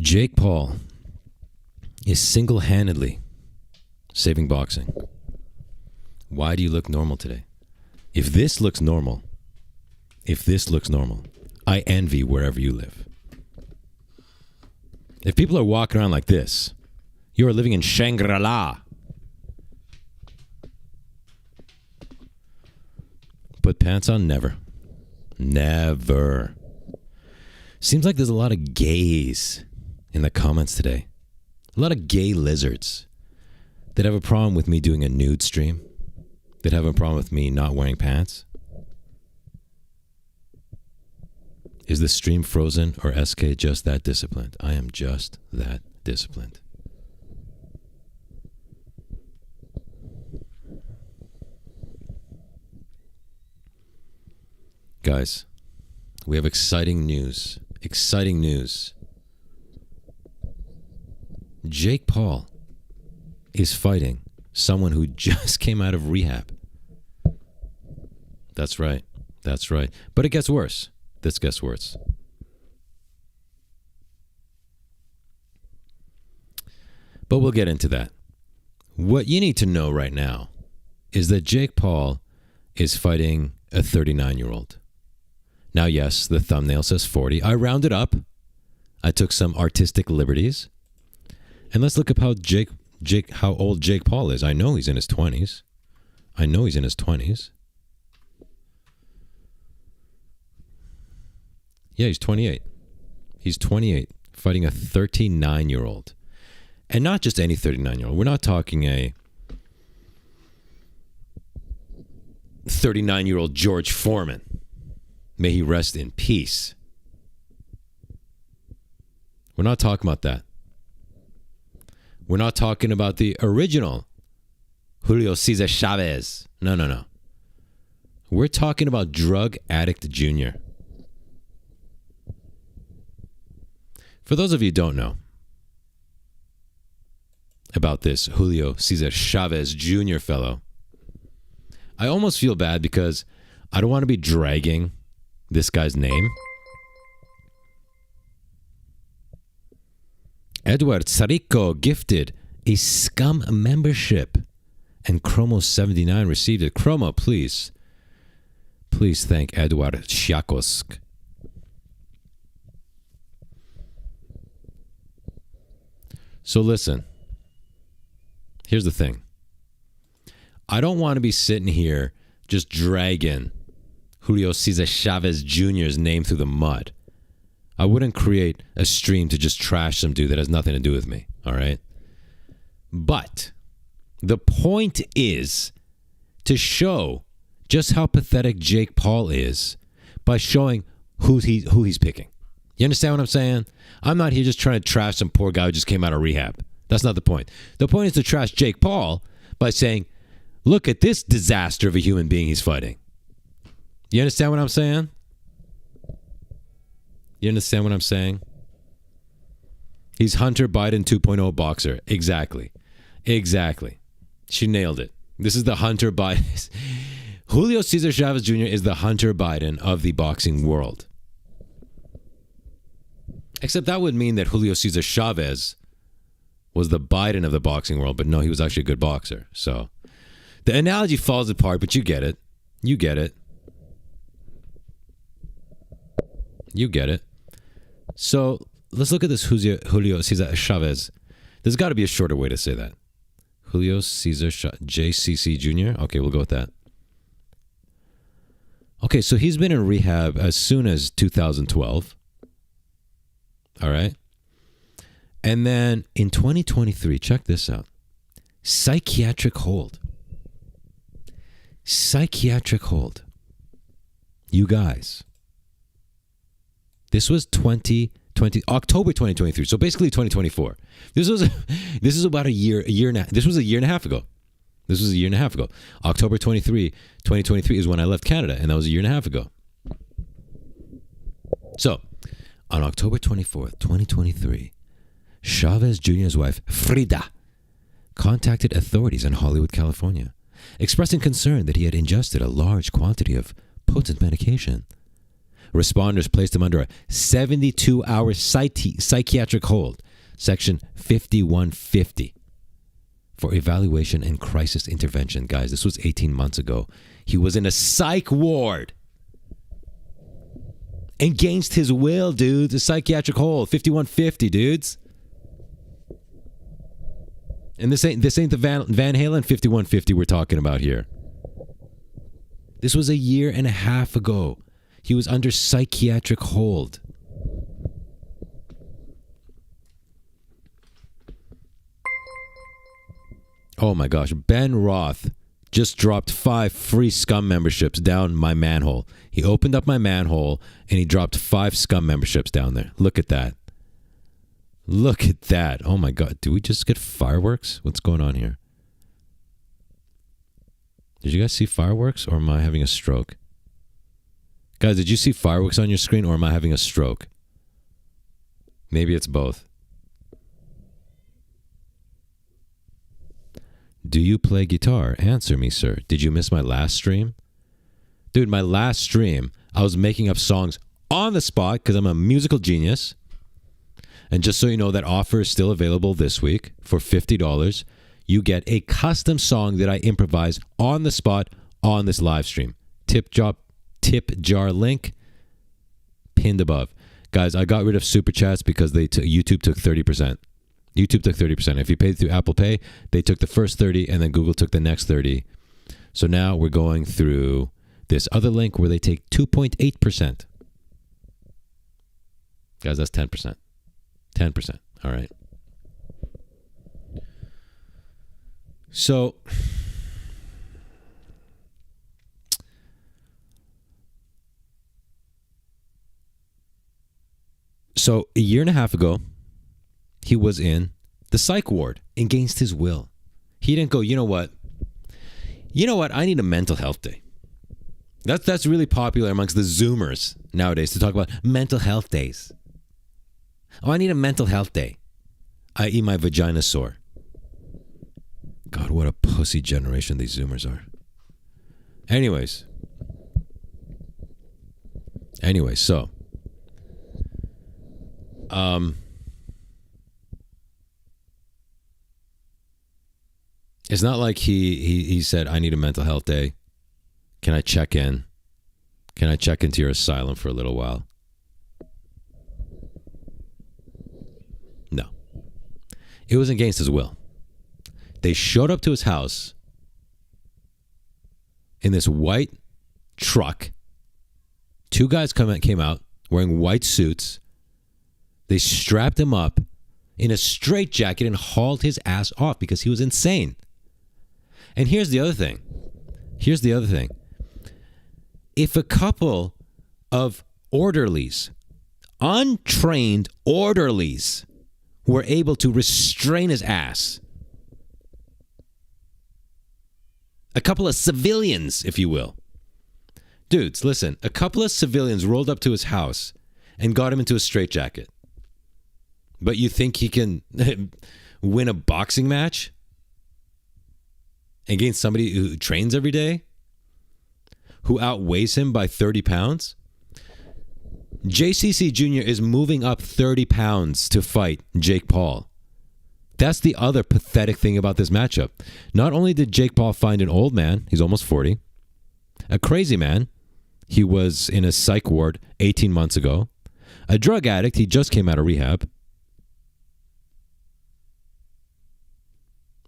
Jake Paul is single-handedly saving boxing. Why do you look normal today? If this looks normal, I envy wherever you live. If people are walking around like this, you are living in Shangri-La. Put pants on? Never. Never. Seems like there's a lot of gays in the comments today. A lot of gay lizards that have a problem with me doing a nude stream, that have a problem with me not wearing pants. Is the stream frozen or SK just that disciplined? I am just that disciplined. Guys, we have exciting news. Exciting news. Jake Paul is fighting someone who just came out of rehab. That's right. That's right. But it gets worse. This gets worse. But we'll get into that. What you need to know right now is that Jake Paul is fighting a 39-year-old. Now, yes, the thumbnail says 40. I rounded up. I took some artistic liberties. And let's look up how how old Jake Paul is. I know he's in his 20s. Yeah, he's 28. He's 28, fighting a 39-year-old. And not just any 39-year-old. We're not talking a 39-year-old George Foreman. May he rest in peace. We're not talking about that. We're not talking about the original Julio Cesar Chavez. No. We're talking about Drug Addict Jr. For those of you who don't know about this Julio Cesar Chavez Jr. fellow, I almost feel bad because I don't want to be dragging this guy's name. Edward Sarico gifted a Scum membership, and Chromo79 received it. Chromo, please thank Edward Shakosk. So listen, here's the thing. I don't want to be sitting here just dragging Julio Cesar Chavez Jr.'s name through the mud. I wouldn't create a stream to just trash some dude that has nothing to do with me, all right? But the point is to show just how pathetic Jake Paul is by showing who he's picking. You understand what I'm saying? I'm not here just trying to trash some poor guy who just came out of rehab. That's not the point. The point is to trash Jake Paul by saying, look at this disaster of a human being he's fighting. You understand what I'm saying? You understand what I'm saying? He's Hunter Biden 2.0 boxer. Exactly. She nailed it. This is the Hunter Biden. Julio Cesar Chavez Jr. is the Hunter Biden of the boxing world. Except that would mean that Julio Cesar Chavez was the Biden of the boxing world, but no, he was actually a good boxer. So the analogy falls apart, but you get it. You get it. So let's look at this Julio Cesar Chavez. There's got to be a shorter way to say that. Julio Cesar JCC Jr. Okay, we'll go with that. Okay, so he's been in rehab as soon as 2012. All right. And then in 2023, check this out. Psychiatric hold. You guys. This was October 2023. So basically 2024. This is about a year and a half. This was a year and a half ago. October 2023 is when I left Canada, and that was a year and a half ago. So, on October 24th, 2023, Chavez Jr.'s wife, Frida, contacted authorities in Hollywood, California, expressing concern that he had ingested a large quantity of potent medication. Responders placed him under a 72-hour psychiatric hold, Section 5150, for evaluation and crisis intervention. Guys, this was 18 months ago. He was in a psych ward. Against his will, dudes. A psychiatric hold, 5150, dudes. And this ain't the Van Halen 5150 we're talking about here. This was a year and a half ago. He was under psychiatric hold. Oh my gosh. Ben Roth just dropped 5 free scum memberships down my manhole. He opened up my manhole and he dropped 5 scum memberships down there. Look at that. Look at that. Oh my God. Do we just get fireworks? What's going on here? Did you guys see fireworks or am I having a stroke? Guys, did you see fireworks on your screen or am I having a stroke? Maybe it's both. Do you play guitar? Answer me, sir. Did you miss my last stream? Dude, my last stream, I was making up songs on the spot because I'm a musical genius. And just so you know, that offer is still available this week for $50. You get a custom song that I improvise on the spot on this live stream. Tip jar link pinned above. Guys, I got rid of super chats because YouTube took 30%. YouTube took 30%. If you paid through Apple Pay, they took the first 30 and then Google took the next 30. So now we're going through this other link where they take 2.8%. Guys, that's 10%. 10%. All right. So a year and a half ago, he was in the psych ward against his will. He didn't go, you know what? I need a mental health day. That's really popular amongst the Zoomers nowadays to talk about mental health days. Oh, I need a mental health day. I.e. my vagina sore. God, what a pussy generation these Zoomers are. Anyways, so it's not like he said, I need a mental health day. Can I check in? Can I check into your asylum for a little while? No. It was against his will. They showed up to his house in this white truck. 2 guys came out wearing white suits. They strapped him up in a straitjacket and hauled his ass off because he was insane. And here's the other thing. If a couple of orderlies, untrained orderlies, were able to restrain his ass, a couple of civilians, if you will. Dudes, listen, a couple of civilians rolled up to his house and got him into a straitjacket. But you think he can win a boxing match against somebody who trains every day? Who outweighs him by 30 pounds? JCC Jr. is moving up 30 pounds to fight Jake Paul. That's the other pathetic thing about this matchup. Not only did Jake Paul find an old man, he's almost 40, a crazy man, he was in a psych ward 18 months ago, a drug addict, he just came out of rehab,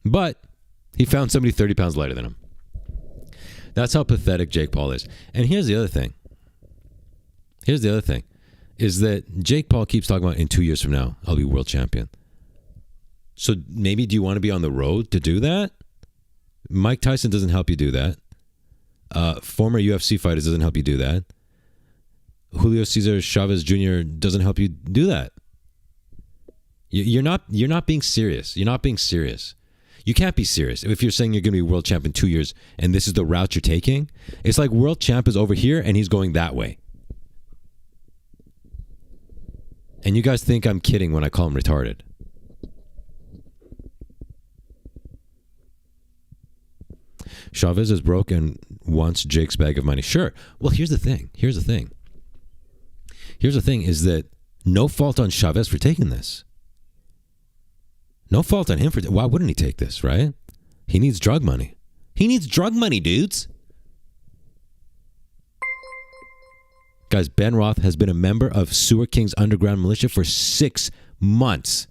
but he found somebody 30 pounds lighter than him. That's how pathetic Jake Paul is. And here's the other thing. Is that Jake Paul keeps talking about in 2 years from now, I'll be world champion. So maybe do you want to be on the road to do that? Mike Tyson doesn't help you do that. Former UFC fighters doesn't help you do that. Julio Cesar Chavez Jr. doesn't help you do that. You're not being serious. You're not being serious. You can't be serious if you're saying you're going to be world champ in 2 years and this is the route you're taking. It's like world champ is over here and he's going that way. And you guys think I'm kidding when I call him retarded. Chavez is broke and wants Jake's bag of money. Sure. Well, here's the thing. Here's the thing is that no fault on Chavez for taking this. No fault on him for, why wouldn't he take this, right? He needs drug money. He needs drug money, dudes. Guys, Ben Roth has been a member of Sewer King's underground militia for 6 months.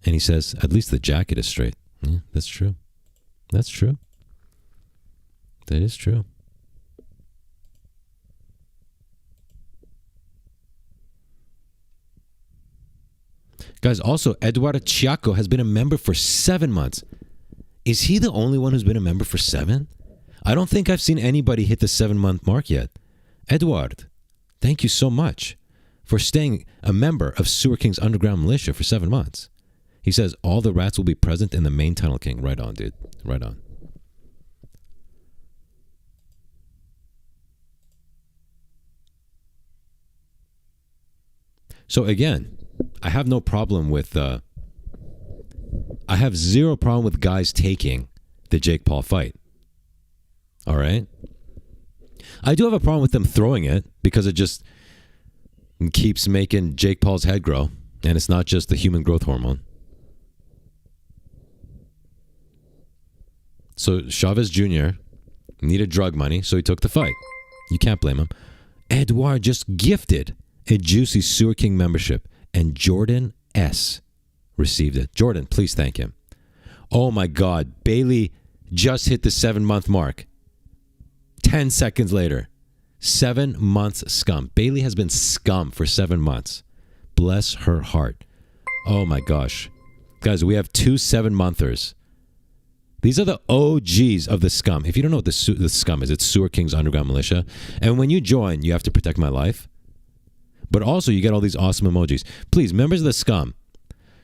And he says, at least the jacket is straight. Yeah, that's true. That's true. That is true. Guys, also, Eduardo Chiaco has been a member for 7 months. Is he the only one who's been a member for 7? I don't think I've seen anybody hit the 7-month mark yet. Eduard, thank you so much for staying a member of Sewer King's underground militia for 7 months. He says all the rats will be present in the main Tunnel King. Right on, dude. Right on. So again, I have no problem with, I have zero problem with guys taking the Jake Paul fight. All right? I do have a problem with them throwing it because it just keeps making Jake Paul's head grow, and it's not just the human growth hormone. So Chavez Jr. needed drug money, so he took the fight. You can't blame him. Edouard just gifted a juicy Sewer King membership, and Jordan S. received it. Jordan, please thank him. Oh my God, Bailey just hit the 7-month mark. 10 seconds later, 7 months scum. Bailey has been scum for 7 months. Bless her heart. Oh my gosh. Guys, we have 2 7-monthers. These are the OGs of the scum. If you don't know what the scum is, it's Sewer King's underground militia. And when you join, you have to protect my life. But also, you get all these awesome emojis. Please, members of the scum,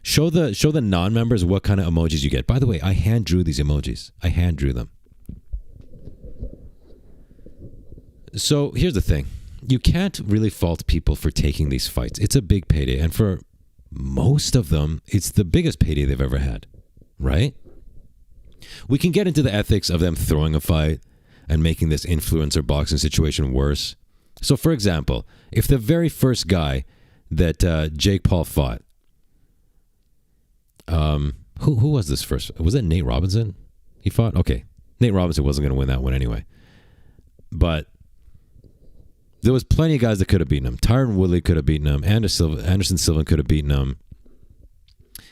show the non-members what kind of emojis you get. By the way, I hand drew these emojis. I hand drew them. So here's the thing. You can't really fault people for taking these fights. It's a big payday. And for most of them, it's the biggest payday they've ever had. Right? We can get into the ethics of them throwing a fight and making this influencer boxing situation worse. So, for example, if the very first guy that Jake Paul fought, who was this first? Was it Nate Robinson he fought? Okay. Nate Robinson wasn't going to win that one anyway. But there was plenty of guys that could have beaten him. Tyron Woodley could have beaten him. Anderson Silva could have beaten him.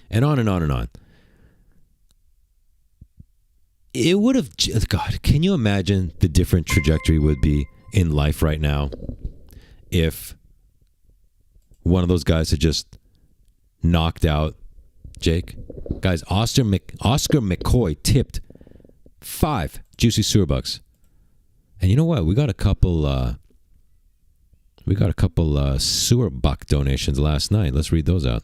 And on and on and on. It would have... God, can you imagine the different trajectory would be in life right now if one of those guys had just knocked out Jake? Guys, Oscar McCoy tipped 5 juicy sewer bucks. And you know what? We got a couple sewer buck donations last night. Let's read those out.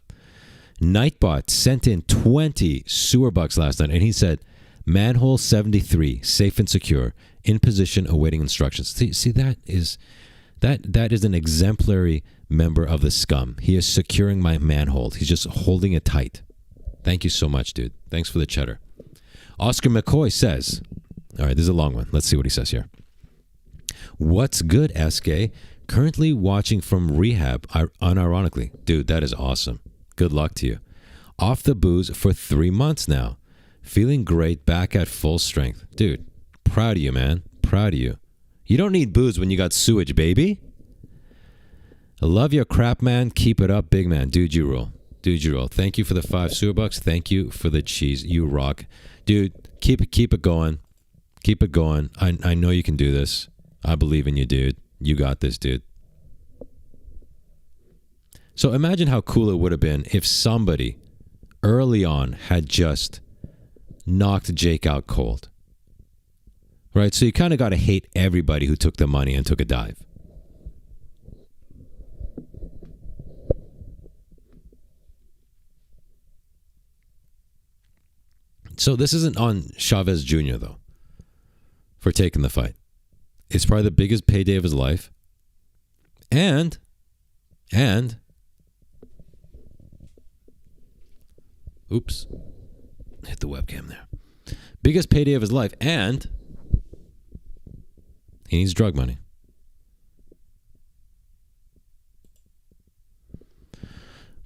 Nightbot sent in 20 sewer bucks last night, and he said, manhole 73, safe and secure, in position awaiting instructions. See that is an exemplary member of the scum. He is securing my manhole. He's just holding it tight. Thank you so much, dude. Thanks for the cheddar. Oscar McCoy says, all right, this is a long one. Let's see what he says here. What's good, SK? Currently watching from rehab, unironically. Dude, that is awesome. Good luck to you. Off the booze for 3 months now. Feeling great, back at full strength. Dude, proud of you, man. Proud of you. You don't need booze when you got sewage, baby. I love your crap, man. Keep it up, big man. Dude, you rule. Dude, you rule. Thank you for the 5 sewer bucks. Thank you for the cheese. You rock. Dude, keep it going. Keep it going. I know you can do this. I believe in you, dude. You got this, dude. So imagine how cool it would have been if somebody early on had just knocked Jake out cold. Right? So you kind of got to hate everybody who took the money and took a dive. So this isn't on Chavez Jr., though, for taking the fight. It's probably the biggest payday of his life. And oops, hit the webcam there. Biggest payday of his life, and he needs drug money.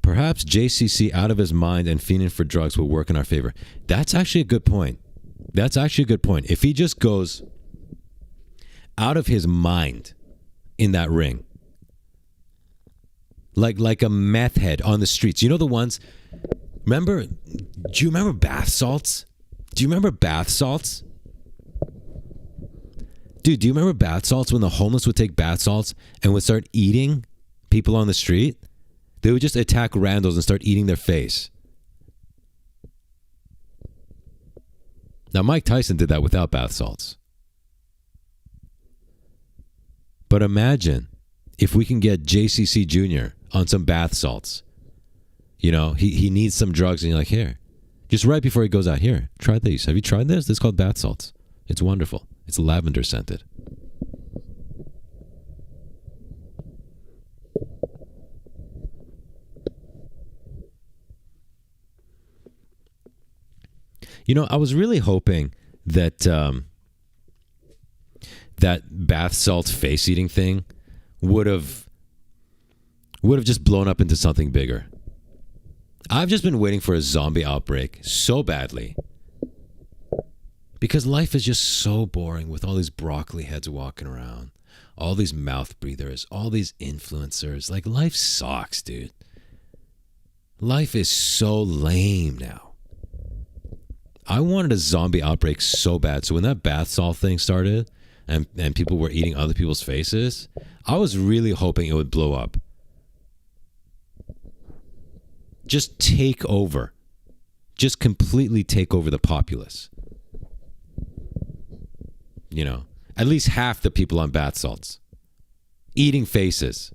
Perhaps JCC out of his mind and fiending for drugs will work in our favor. That's actually a good point. That's actually a good point. If he just goes out of his mind in that ring, like a meth head on the streets. You know the ones, do you remember bath salts? Do you remember bath salts? Dude, do you remember bath salts when the homeless would take bath salts and would start eating people on the street? They would just attack randos and start eating their face. Now, Mike Tyson did that without bath salts. But imagine if we can get JCC Jr. on some bath salts. You know, he needs some drugs and you're like, here, just right before he goes out, here, try these. Have you tried this? This is called bath salts. It's wonderful. It's lavender scented. You know, I was really hoping that that bath salt face eating thing would have just blown up into something bigger. I've just been waiting for a zombie outbreak so badly because life is just so boring with all these broccoli heads walking around, all these mouth breathers, all these influencers. Like, life sucks, dude. Life is so lame now. I wanted a zombie outbreak so bad. So when that bath salt thing started and people were eating other people's faces, I was really hoping it would blow up. Just take over. Just completely take over the populace. You know, at least half the people on bath salts. Eating faces.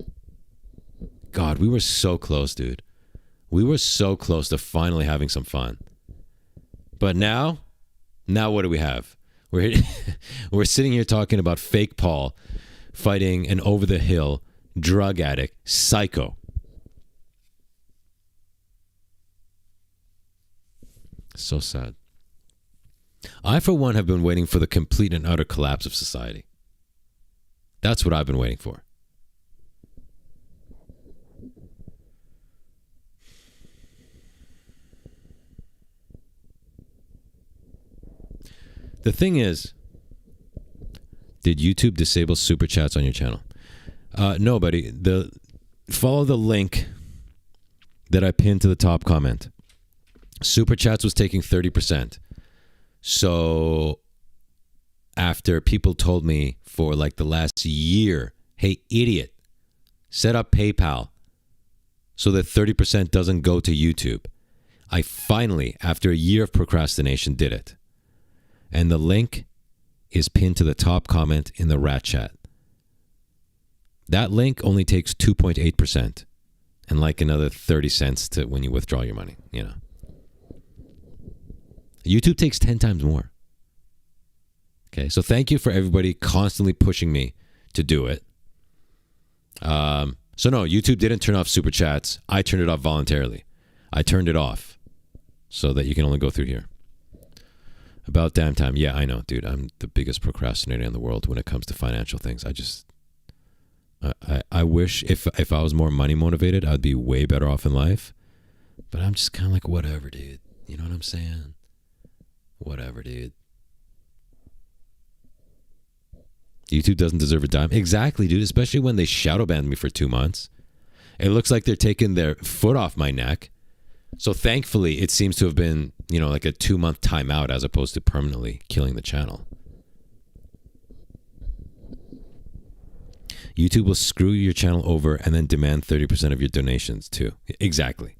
God, we were so close, dude. We were so close to finally having some fun. But now what do we have? We're sitting here talking about fake Paul fighting an over-the-hill drug addict psycho. So sad. I, for one, have been waiting for the complete and utter collapse of society. That's what I've been waiting for. The thing is, did YouTube disable super chats on your channel? No, buddy. Follow the link that I pinned to the top comment. Super chats was taking 30%. So after people told me for like the last year, hey, idiot, set up PayPal so that 30% doesn't go to YouTube, I finally, after a year of procrastination, did it. And the link is pinned to the top comment in the rat chat. That link only takes 2.8% and like another 30 cents to when you withdraw your money, you know. YouTube takes 10 times more. Okay, so thank you for everybody constantly pushing me to do it. So no, YouTube didn't turn off super chats. I turned it off voluntarily. I turned it off so that you can only go through here. About damn time. Yeah, I know, dude. I'm the biggest procrastinator in the world when it comes to financial things. I wish if I was more money motivated, I'd be way better off in life. But I'm just kind of like, whatever, dude. You know what I'm saying? Whatever, dude. YouTube doesn't deserve a dime. Exactly, dude. Especially when they shadow banned me for 2 months. It looks like they're taking their foot off my neck. So thankfully, it seems to have been, you know, like a 2-month timeout as opposed to permanently killing the channel. YouTube will screw your channel over and then demand 30% of your donations too. Exactly.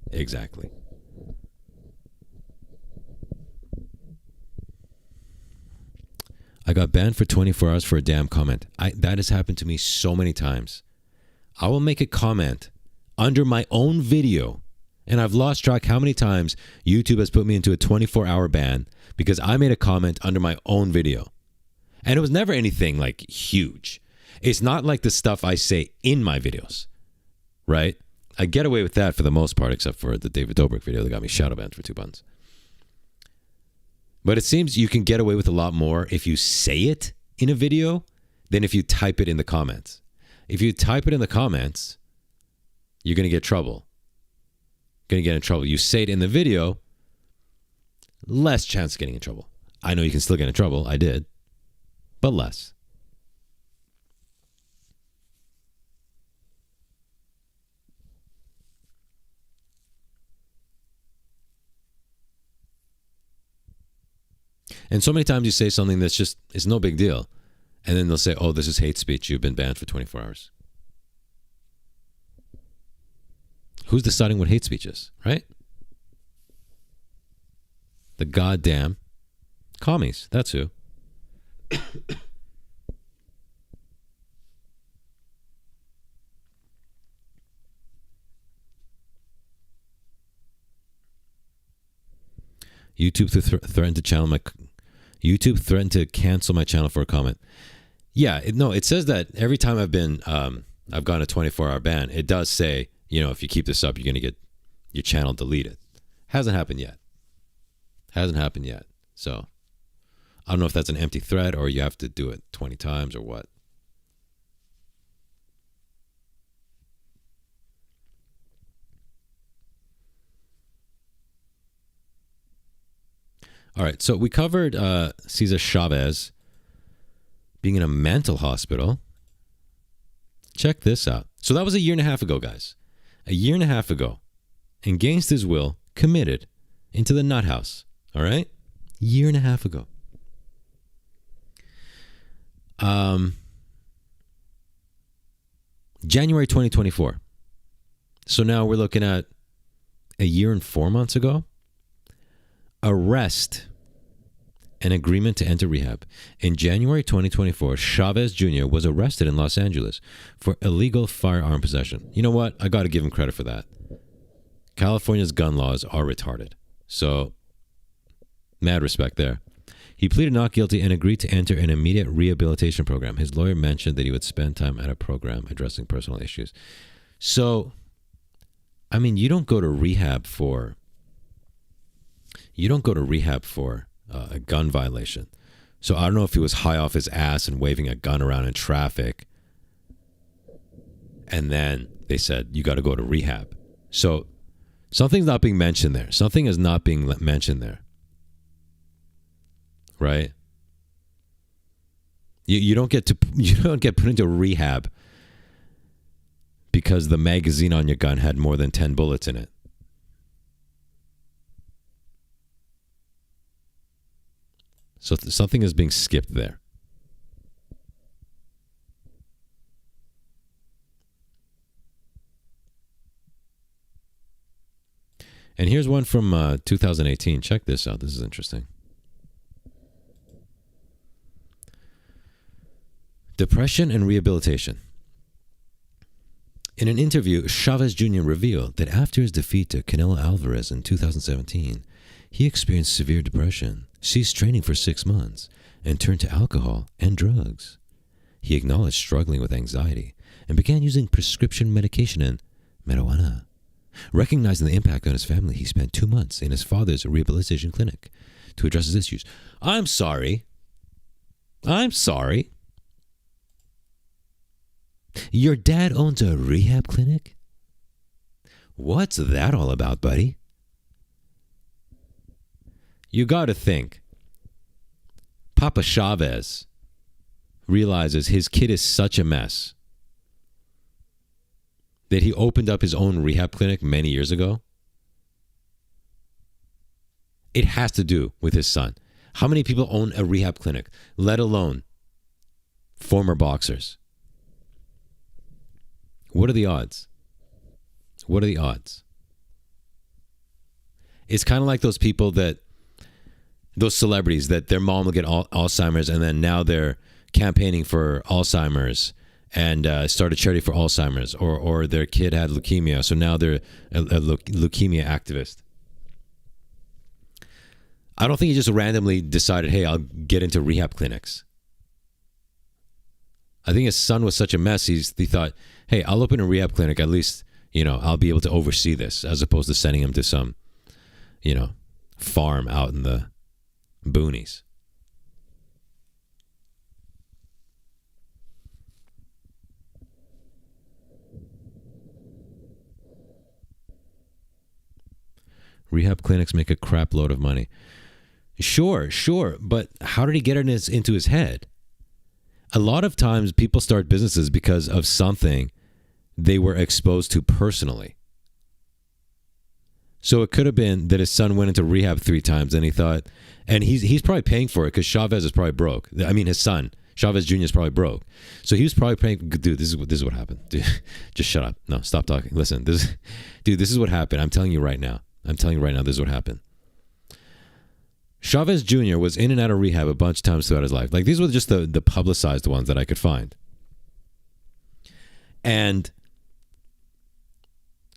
I got banned for 24 hours for a damn comment. That has happened to me so many times. I will make a comment under my own video, and I've lost track how many times YouTube has put me into a 24-hour ban because I made a comment under my own video. And it was never anything like huge. It's not like the stuff I say in my videos, right? I get away with that for the most part, except for the David Dobrik video that got me shadow banned for 2 months. But it seems you can get away with a lot more if you say it in a video than if you type it in the comments. If you type it in the comments, you're going to get trouble. going to get in trouble. You say it in the video, less chance of getting in trouble. I know you can still get in trouble. I did. But less. And so many times you say something that's just, it's no big deal. And then they'll say, oh, this is hate speech. You've been banned for 24 hours. Who's deciding what hate speech is, right? The goddamn commies. That's who. YouTube threatened to channel my... YouTube threatened to cancel my channel for a comment. Yeah, it says that every time I've gone a 24-hour ban, it does say, if you keep this up, you're going to get your channel deleted. Hasn't happened yet. So I don't know if that's an empty threat or you have to do it 20 times or what. All right, so we covered Cesar Chavez being in a mental hospital. Check this out. So that was a year and a half ago, guys. A year and a half ago. Against his will, committed into the nut house. All right? Year and a half ago. January 2024. So now we're looking at a year and 4 months ago. Arrest and agreement to enter rehab. In January 2024, Chavez Jr. was arrested in Los Angeles for illegal firearm possession. You know what? I got to give him credit for that. California's gun laws are retarded. So, mad respect there. He pleaded not guilty and agreed to enter an immediate rehabilitation program. His lawyer mentioned that he would spend time at a program addressing personal issues. So, I mean, you don't go to rehab for a gun violation. So I don't know if he was high off his ass and waving a gun around in traffic. And then they said, you got to go to rehab. So something's not being mentioned there. Something is not being mentioned there. Right? You don't get put into rehab because the magazine on your gun had more than 10 bullets in it. So something is being skipped there. And here's one from 2018. Check this out. This is interesting. Depression and rehabilitation. In an interview, Chavez Jr. revealed that after his defeat to Canelo Alvarez in 2017, he experienced severe depression, ceased training for 6 months, and turned to alcohol and drugs. He acknowledged struggling with anxiety and began using prescription medication and marijuana. Recognizing the impact on his family, he spent 2 months in his father's rehabilitation clinic to address his issues. I'm sorry. Your dad owns a rehab clinic? What's that all about, buddy? You got to think. Papa Chavez realizes his kid is such a mess that he opened up his own rehab clinic many years ago. It has to do with his son. How many people own a rehab clinic, let alone former boxers? What are the odds? It's kind of like those people those celebrities that their mom will get Alzheimer's and then now they're campaigning for Alzheimer's and start a charity for Alzheimer's, or their kid had leukemia, so now they're a leukemia activist. I don't think he just randomly decided, hey, I'll get into rehab clinics. I think his son was such a mess, he thought, hey, I'll open a rehab clinic, at least, I'll be able to oversee this, as opposed to sending him to some, farm out in the boonies. Rehab clinics make a crap load of money. Sure. But how did he get it into his head? A lot of times people start businesses because of something they were exposed to personally. So it could have been that his son went into rehab 3 times and he thought, and he's probably paying for it because Chavez is probably broke. I mean, his son, Chavez Jr. is probably broke. So he was probably paying, dude, this is what happened. Dude, just shut up. No, stop talking. Listen, this is what happened. I'm telling you right now, this is what happened. Chavez Jr. was in and out of rehab a bunch of times throughout his life. Like, these were just the publicized ones that I could find. And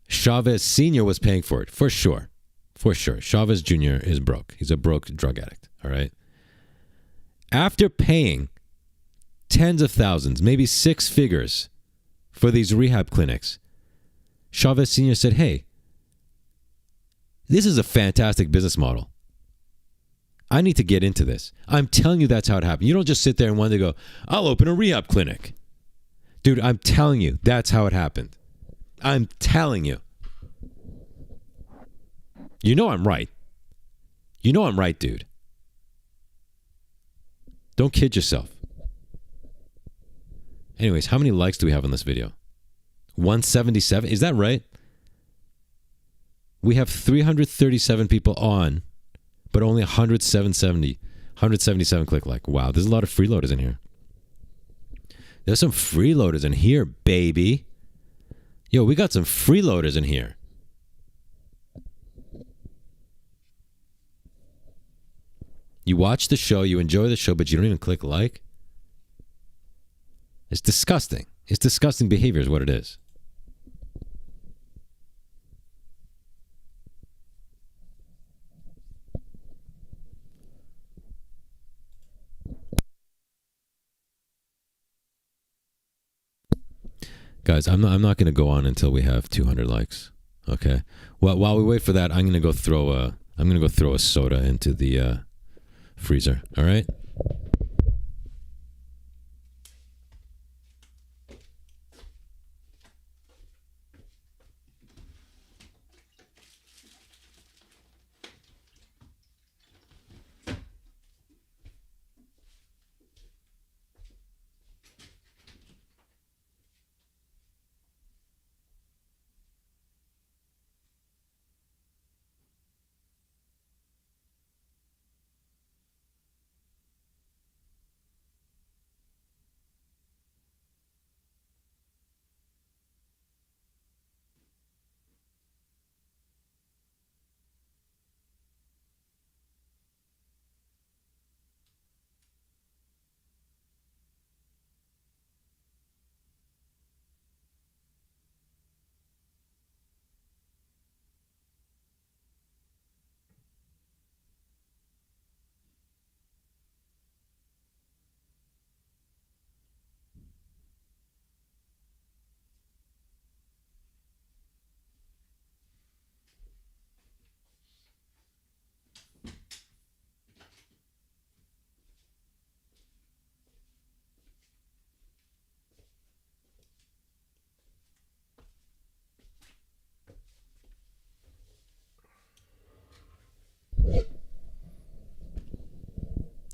Chavez Sr. was paying for it, for sure. Chavez Jr. is broke. He's a broke drug addict, all right? After paying tens of thousands, maybe 6 figures for these rehab clinics, Chavez Sr. said, hey, this is a fantastic business model. I need to get into this. I'm telling you that's how it happened. You don't just sit there and one day go, I'll open a rehab clinic. Dude, I'm telling you, that's how it happened. I'm telling you. You know I'm right. You know I'm right, dude. Don't kid yourself. Anyways, how many likes do we have on this video? 177? Is that right? We have 337 people on, but only 177 click like. Wow, there's a lot of freeloaders in here. There's some freeloaders in here, baby. Yo, we got some freeloaders in here. You watch the show, you enjoy the show, but you don't even click like? It's disgusting. It's disgusting behavior is what it is. Guys, I'm not going to go on until we have 200 likes. Okay. Well, while we wait for that, I'm going to go throw a soda into the freezer. All right.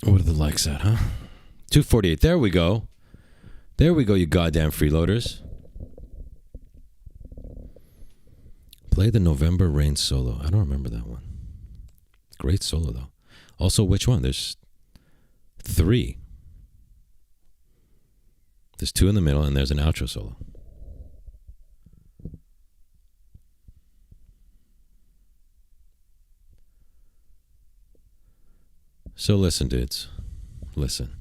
What are the likes at, huh? 248. There we go. There we go, you goddamn freeloaders. Play the November Rain solo. I don't remember that one. Great solo, though. Also, which one? There's 3. There's 2 in the middle, and there's an outro solo. So listen, dudes. Listen.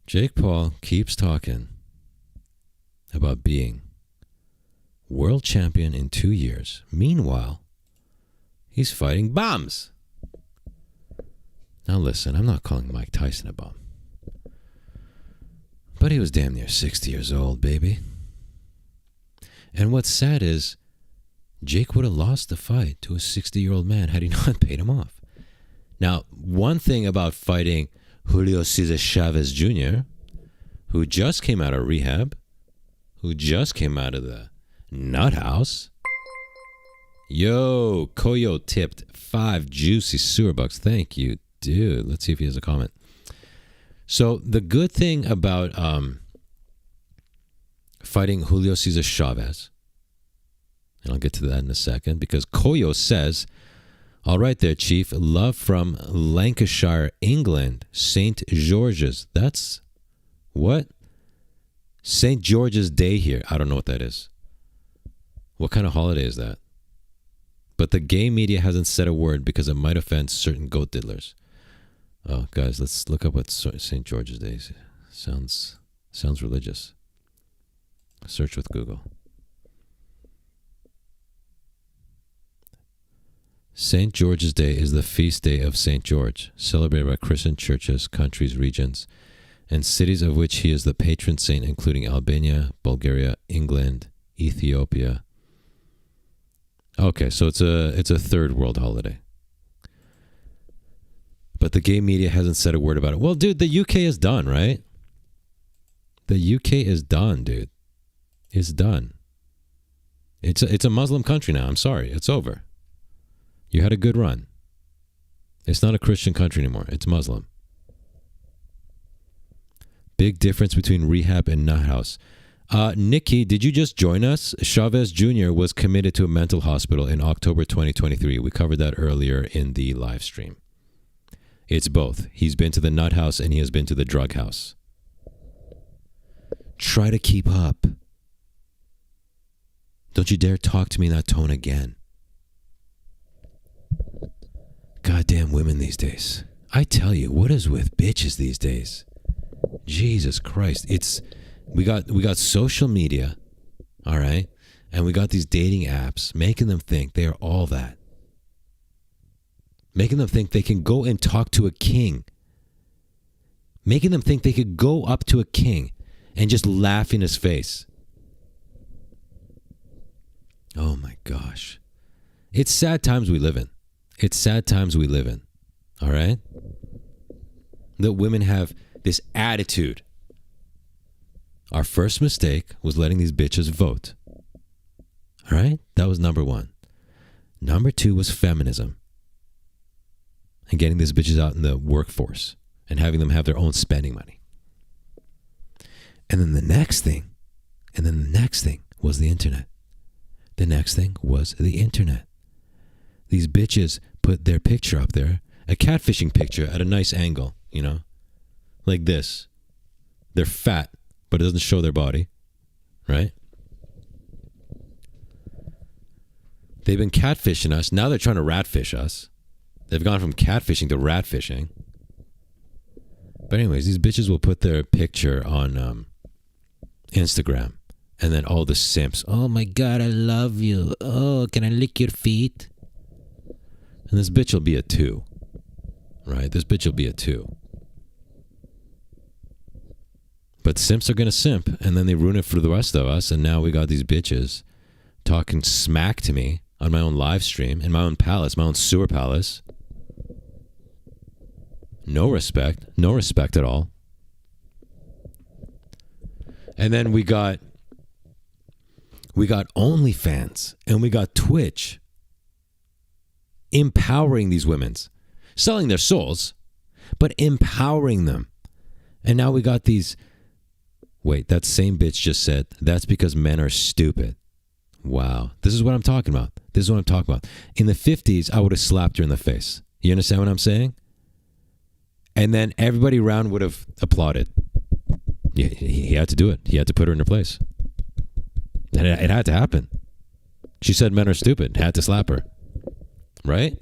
Jake Paul keeps talking about being world champion in 2 years. Meanwhile, he's fighting bombs. Now listen, I'm not calling Mike Tyson a bum. But he was damn near 60 years old, baby. And what's sad is, Jake would have lost the fight to a 60-year-old man had he not paid him off. Now, one thing about fighting Julio Cesar Chavez Jr., who just came out of rehab, who just came out of the nut house, Yo, Koyo tipped 5 juicy sewer bucks. Thank you, dude. Let's see if he has a comment. So the good thing about fighting Julio Cesar Chavez, and I'll get to that in a second, because Koyo says, all right there, Chief, love from Lancashire, England, St. George's. That's what? St. George's Day here. I don't know what that is. What kind of holiday is that? But the gay media hasn't said a word because it might offend certain goat diddlers. Oh, guys, let's look up what St. George's Day is. Sounds religious. Search with Google. St. George's Day is the feast day of St. George, celebrated by Christian churches, countries, regions, and cities of which he is the patron saint, including Albania, Bulgaria, England, Ethiopia. Okay, so it's a third world holiday. But the gay media hasn't said a word about it. Well, dude, the UK is done, right? The UK is done, dude. It's done. It's a Muslim country now. I'm sorry. It's over. You had a good run. It's not a Christian country anymore. It's Muslim. Big difference between rehab and nut house. Nikki, did you just join us? Chavez Jr. was committed to a mental hospital in October 2023. We covered that earlier in the live stream. It's both. He's been to the nut house and he has been to the drug house. Try to keep up. Don't you dare talk to me in that tone again. Goddamn women these days. I tell you, what is with bitches these days? Jesus Christ. We got social media, all right? And we got these dating apps making them think they are all that. Making them think they can go and talk to a king. Making them think they could go up to a king and just laugh in his face. Oh my gosh. It's sad times we live in. It's sad times we live in. All right? That women have this attitude. Our first mistake was letting these bitches vote. All right? That was number one. Number two was feminism. And getting these bitches out in the workforce and having them have their own spending money. And then the next thing was the internet. The next thing was the internet. These bitches put their picture up there, a catfishing picture at a nice angle, you know, like this. They're fat, but it doesn't show their body, right? They've been catfishing us. Now they're trying to ratfish us. They've gone from catfishing to ratfishing. But anyways, these bitches will put their picture on Instagram. And then all the simps, oh my God, I love you. Oh, can I lick your feet? And this bitch will be a 2. Right? This bitch will be a 2. But simps are going to simp. And then they ruin it for the rest of us. And now we got these bitches talking smack to me on my own live stream, in my own palace, my own sewer palace. No respect. No respect at all. And then we got OnlyFans and we got Twitch empowering these women, selling their souls, but empowering them. And now we got these. Wait, that same bitch just said, that's because men are stupid. Wow. This is what I'm talking about. This is what I'm talking about. In the 50s, I would have slapped her in the face. You understand what I'm saying? And then everybody around would have applauded. Yeah, he had to do it. He had to put her in her place. And it had to happen. She said men are stupid. Had to slap her. Right?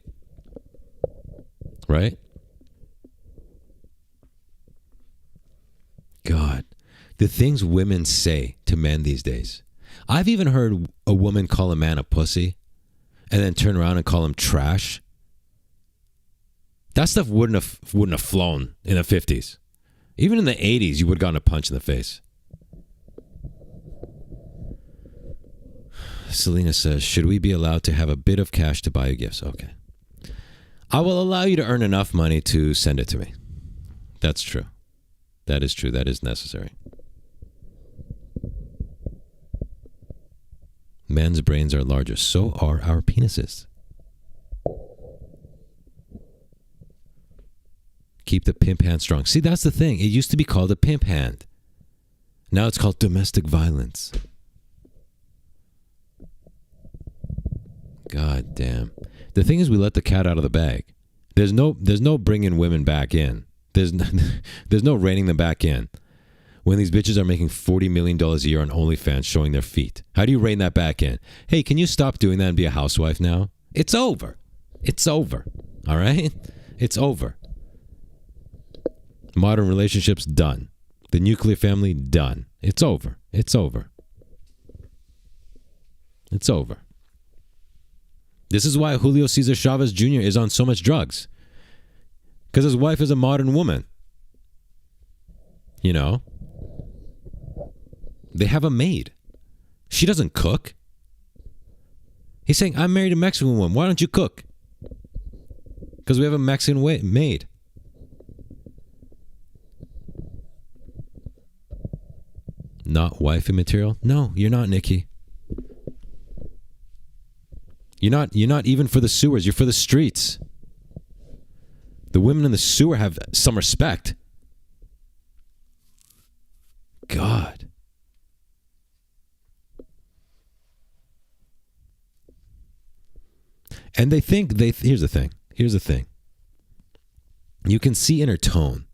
Right? God. The things women say to men these days. I've even heard a woman call a man a pussy and then turn around and call him trash. That stuff wouldn't have flown in the 50s. Even in the 80s, you would have gotten a punch in the face. Selena says, should we be allowed to have a bit of cash to buy you gifts? Okay. I will allow you to earn enough money to send it to me. That's true. That is true. That is necessary. Men's brains are larger. So are our penises. Keep the pimp hand strong. See, that's the thing. It used to be called a pimp hand. Now it's called domestic violence. God damn. The thing is, we let the cat out of the bag. There's no bringing women back in. There's no reining them back in. When these bitches are making $40 million a year on OnlyFans showing their feet. How do you rein that back in? Hey, can you stop doing that and be a housewife now? It's over. It's over. All right? It's over. Modern relationships, done. The nuclear family, done. It's over. It's over. It's over. This is why Julio Cesar Chavez Jr. is on so much drugs. Because his wife is a modern woman. You know? They have a maid. She doesn't cook. He's saying, I'm married to a Mexican woman. Why don't you cook? Because we have a Mexican maid. Not wifey material? No, you're not, Nikki. You're not even for the sewers. You're for the streets. The women in the sewer have some respect. God. And they think here's the thing. Here's the thing. You can see in her tone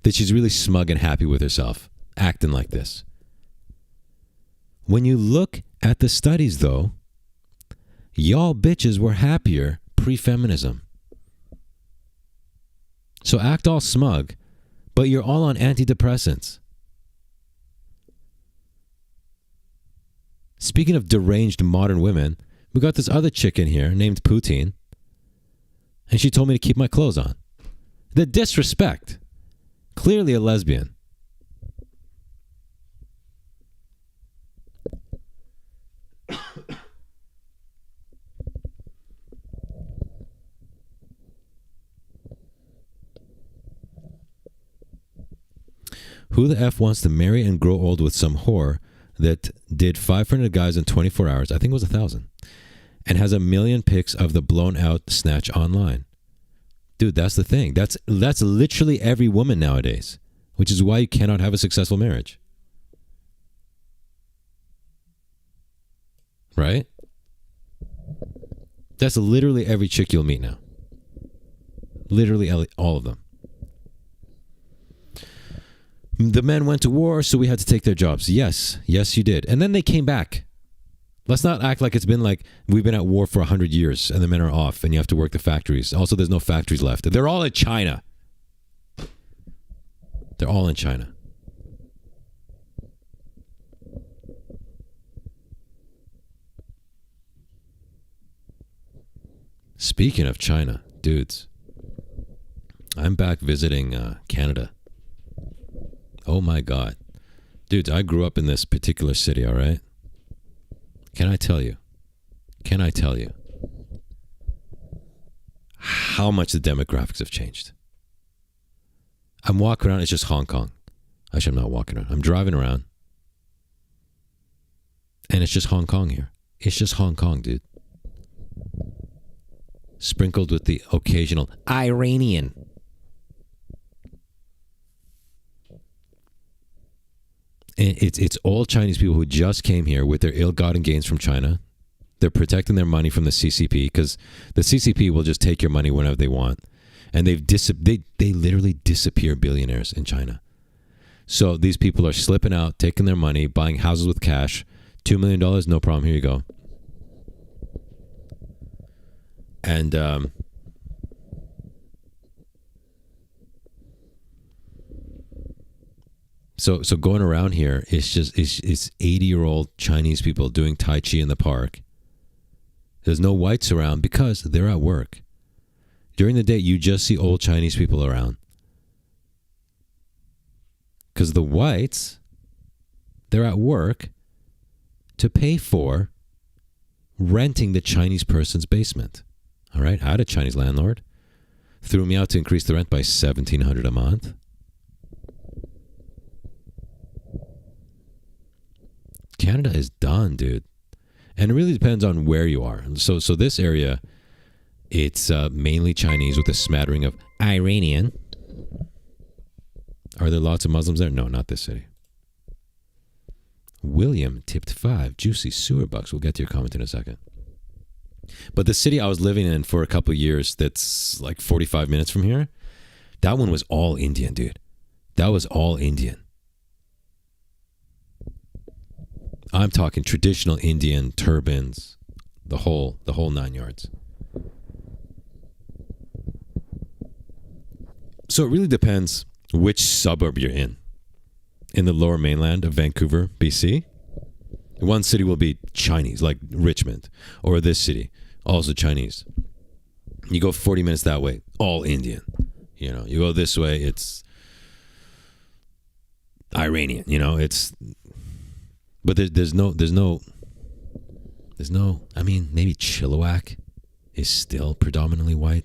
that she's really smug and happy with herself, acting like this. When you look at the studies, though, y'all bitches were happier pre-feminism. So act all smug, but you're all on antidepressants. Speaking of deranged modern women, we got this other chick in here named Poutine, and she told me to keep my clothes on. The disrespect. Clearly a lesbian. Who the F wants to marry and grow old with some whore that did 500 guys in 24 hours, I think it was 1,000, and has 1 million pics of the blown out snatch online? Dude, that's the thing. That's literally every woman nowadays, which is why you cannot have a successful marriage. Right? That's literally every chick you'll meet now. Literally all of them. The men went to war, so we had to take their jobs. Yes, you did. And then they came back. Let's not act like it's been like we've been at war for 100 years and the men are off and you have to work the factories. Also, there's no factories left. They're all in China. They're all in China. Speaking of China, dudes, I'm back visiting Canada. Oh my God. Dudes, I grew up in this particular city, all right? Can I tell you how much the demographics have changed? I'm walking around, it's just Hong Kong. Actually, I'm not walking around. I'm driving around. And it's just Hong Kong here. It's just Hong Kong, dude. Sprinkled with the occasional Iranian. And it's all Chinese people who just came here with their ill-gotten gains from China. They're protecting their money from the CCP because the CCP will just take your money whenever they want. And they literally disappear billionaires in China. So these people are slipping out, taking their money, buying houses with cash. $2 million, no problem. Here you go. And So going around here, it's 80-year-old Chinese people doing Tai Chi in the park. There's no whites around because they're at work. During the day, you just see old Chinese people around. Because the whites, they're at work to pay for renting the Chinese person's basement. All right, I had a Chinese landlord. Threw me out to increase the rent by $1,700 a month. Canada is done, dude. And it really depends on where you are. So this area, it's mainly Chinese with a smattering of Iranian. Are there lots of Muslims there? No, not this city. William tipped 5 juicy sewer bucks. We'll get to your comment in a second. But the city I was living in for a couple of years, that's like 45 minutes from here, that one was all Indian, dude. That was all Indian. I'm talking traditional Indian turbans, the whole 9 yards. So it really depends which suburb you're in. In the lower mainland of Vancouver, BC, one city will be Chinese, like Richmond, or this city, also Chinese. You go 40 minutes that way, all Indian. You know, you go this way, it's Iranian. You know, it's. But there's no. I mean, maybe Chilliwack is still predominantly white.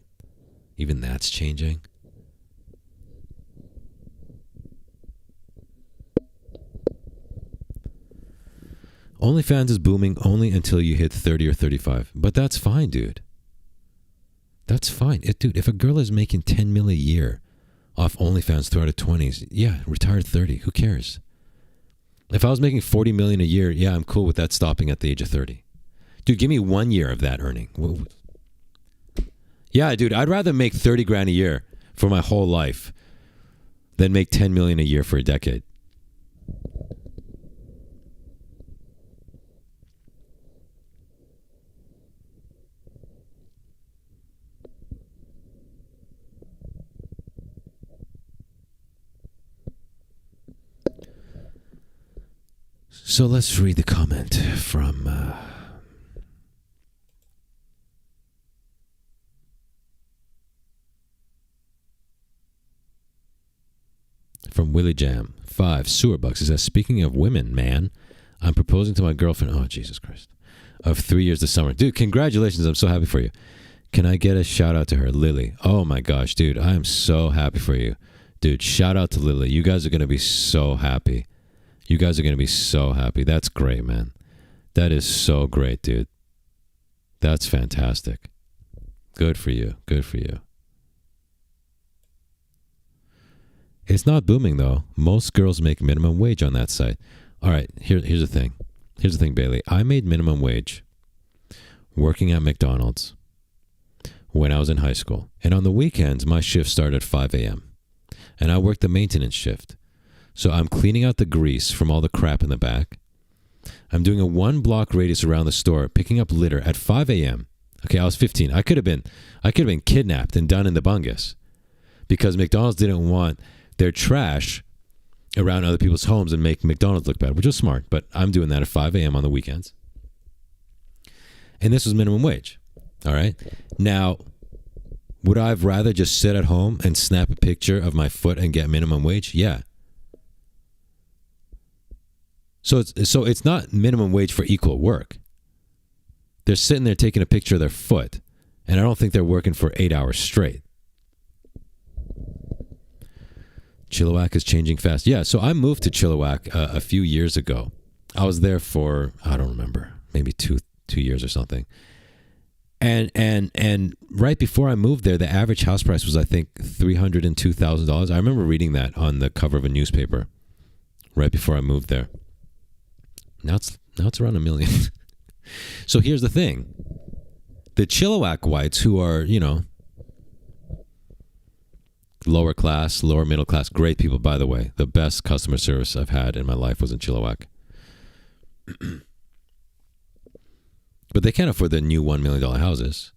Even that's changing. OnlyFans is booming only until you hit 30 or 35. But that's fine, dude. That's fine. Dude, if a girl is making $10 million a year off OnlyFans throughout her 20s, yeah, retire at 30. Who cares? If I was making $40 million a year, yeah, I'm cool with that stopping at the age of 30. Dude, give me 1 year of that earning. Yeah, dude, I'd rather make 30 grand a year for my whole life than make 10 million a year for a decade. So let's read the comment from Willie Jam. 5 sewer bucks. It says, speaking of women, man, I'm proposing to my girlfriend, oh Jesus Christ, of 3 years this summer. Dude, congratulations. I'm so happy for you. Can I get a shout out to her? Lily. Oh my gosh, dude, I am so happy for you. Dude, shout out to Lily. You guys are going to be so happy. You guys are going to be so happy. That's great, man. That is so great, dude. That's fantastic. Good for you. Good for you. It's not booming, though. Most girls make minimum wage on that site. All right, here's the thing. Here's the thing, Bailey. I made minimum wage working at McDonald's when I was in high school. And on the weekends, my shift started at 5 a.m. And I worked the maintenance shift. So I'm cleaning out the grease from all the crap in the back. I'm doing a 1-block radius around the store, picking up litter at 5 a.m. Okay, I was 15. I could have been kidnapped and done in the bungus because McDonald's didn't want their trash around other people's homes and make McDonald's look bad, which was smart. But I'm doing that at 5 a.m. on the weekends. And this was minimum wage. All right. Now, would I have rather just sit at home and snap a picture of my foot and get minimum wage? Yeah. So it's not minimum wage for equal work. They're sitting there taking a picture of their foot, and I don't think they're working for 8 hours straight. Chilliwack is changing fast. Yeah, so I moved to Chilliwack a few years ago. I was there for, I don't remember, maybe two years or something. And right before I moved there, the average house price was, I think, $302,000. I remember reading that on the cover of a newspaper right before I moved there. Now it's around $1 million. So here's the thing. The Chilliwack whites who are, lower class, lower middle class, great people, by the way. The best customer service I've had in my life was in Chilliwack. But they can't afford the new $1 million houses.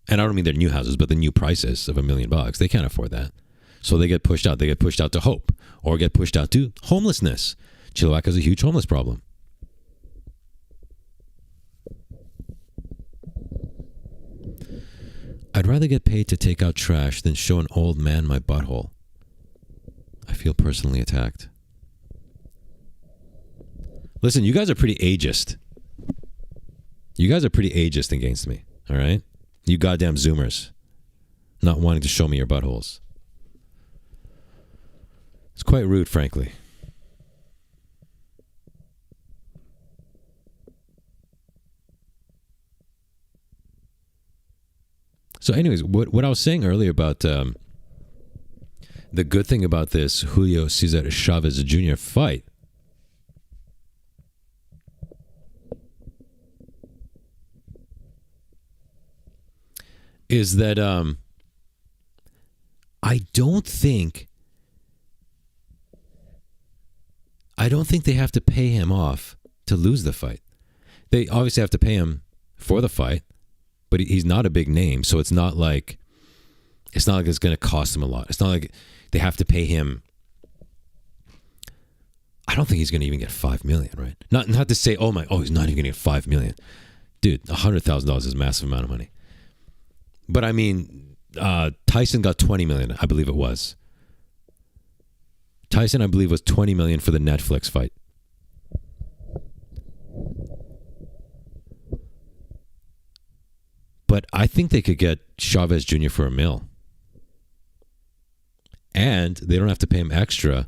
And I don't mean they're new houses, but the new prices of $1 million. They can't afford that. So they get pushed out. They get pushed out to hope or get pushed out to homelessness. Chilliwack has a huge homeless problem. I'd rather get paid to take out trash than show an old man my butthole. I feel personally attacked. Listen, you guys are pretty ageist. You guys are pretty ageist against me, all right? You goddamn Zoomers. Not wanting to show me your buttholes. It's quite rude, frankly. So anyways, what I was saying earlier about the good thing about this Julio Cesar Chavez Jr. fight is that I don't think they have to pay him off to lose the fight. They obviously have to pay him for the fight, but he's not a big name, so it's not like it's going to cost him a lot. It's not like they have to pay him. I don't think he's going to even get $5 million, right? Not to say, he's not even going to get $5 million, dude. $100,000 is a massive amount of money. But I mean, Tyson got $20 million, I believe it was. Tyson, I believe, was $20 million for the Netflix fight. But I think they could get Chavez Jr. for $1 million. And they don't have to pay him extra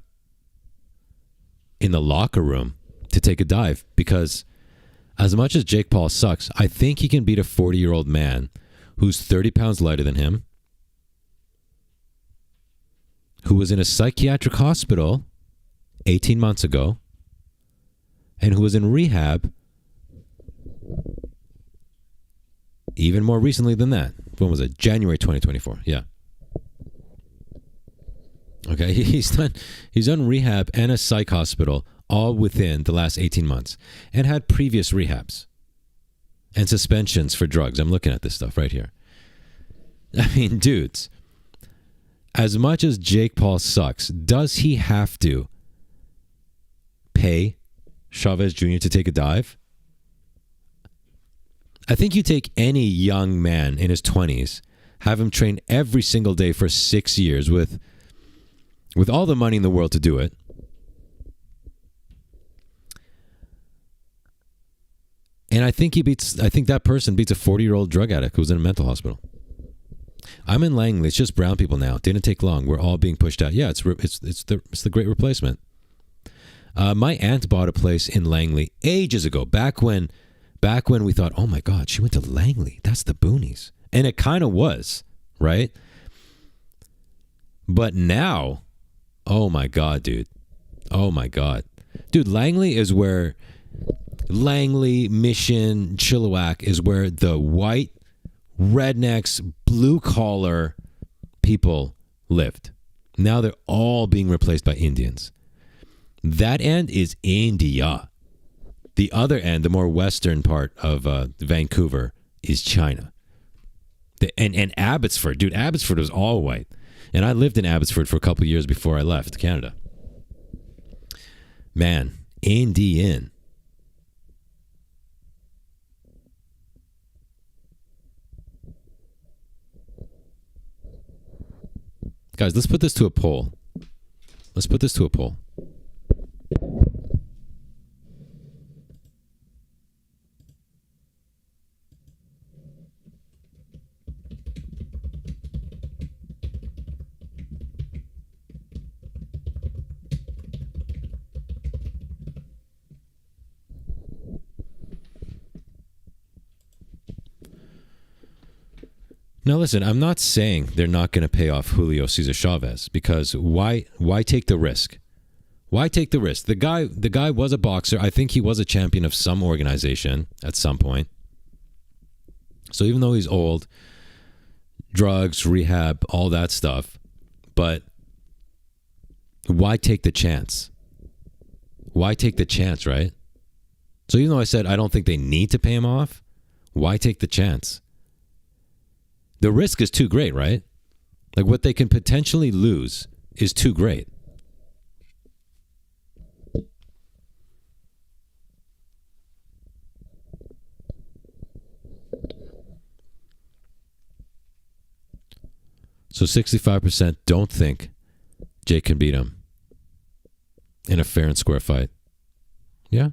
in the locker room to take a dive. Because as much as Jake Paul sucks, I think he can beat a 40-year-old man who's 30 pounds lighter than him, who was in a psychiatric hospital 18 months ago, and who was in rehab even more recently than that. When was it? January 2024. Yeah. Okay, he's done rehab and a psych hospital all within the last 18 months and had previous rehabs and suspensions for drugs. I'm looking at this stuff right here. I mean, dudes, as much as Jake Paul sucks, does he have to pay Chavez Jr. to take a dive? I think you take any young man in his 20s, have him train every single day for 6 years with all the money in the world to do it. And I think that person beats a 40-year-old drug addict who's in a mental hospital. I'm in Langley. It's just brown people now. It didn't take long. We're all being pushed out. Yeah, it's the great replacement. My aunt bought a place in Langley ages ago, back when we thought, oh my God, she went to Langley. That's the boonies. And it kind of was, right? But now, oh my God, dude. Oh my God. Dude, Langley, Mission, Chilliwack is where the white, rednecks, blue-collar people lived. Now they're all being replaced by Indians. That end is India. The other end, the more western part of Vancouver, is China. And Abbotsford. Dude, Abbotsford was all white. And I lived in Abbotsford for a couple of years before I left Canada. Man, Indian. Guys, let's put this to a poll. Now, listen, I'm not saying they're not going to pay off Julio Cesar Chavez, because why take the risk? Why take the risk? The guy was a boxer. I think he was a champion of some organization at some point. So even though he's old, drugs, rehab, all that stuff, but why take the chance? Why take the chance, right? So even though I said I don't think they need to pay him off, why take the chance? The risk is too great, right? Like what they can potentially lose is too great. So 65% don't think Jake can beat him in a fair and square fight. Yeah,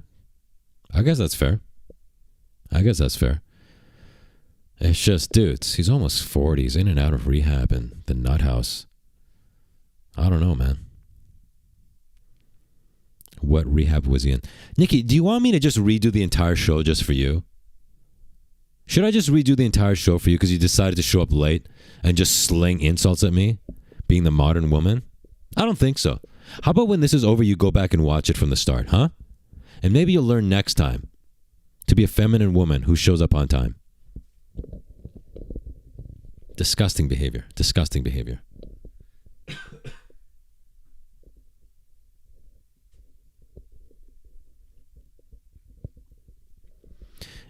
I guess that's fair. It's just, dudes, he's almost 40. He's in and out of rehab and the nut house. I don't know, man. What rehab was he in? Nikki, do you want me to just redo the entire show just for you? Should I just redo the entire show for you because you decided to show up late and just sling insults at me, being the modern woman? I don't think so. How about when this is over, you go back and watch it from the start, huh? And maybe you'll learn next time to be a feminine woman who shows up on time. Disgusting behavior. Disgusting behavior.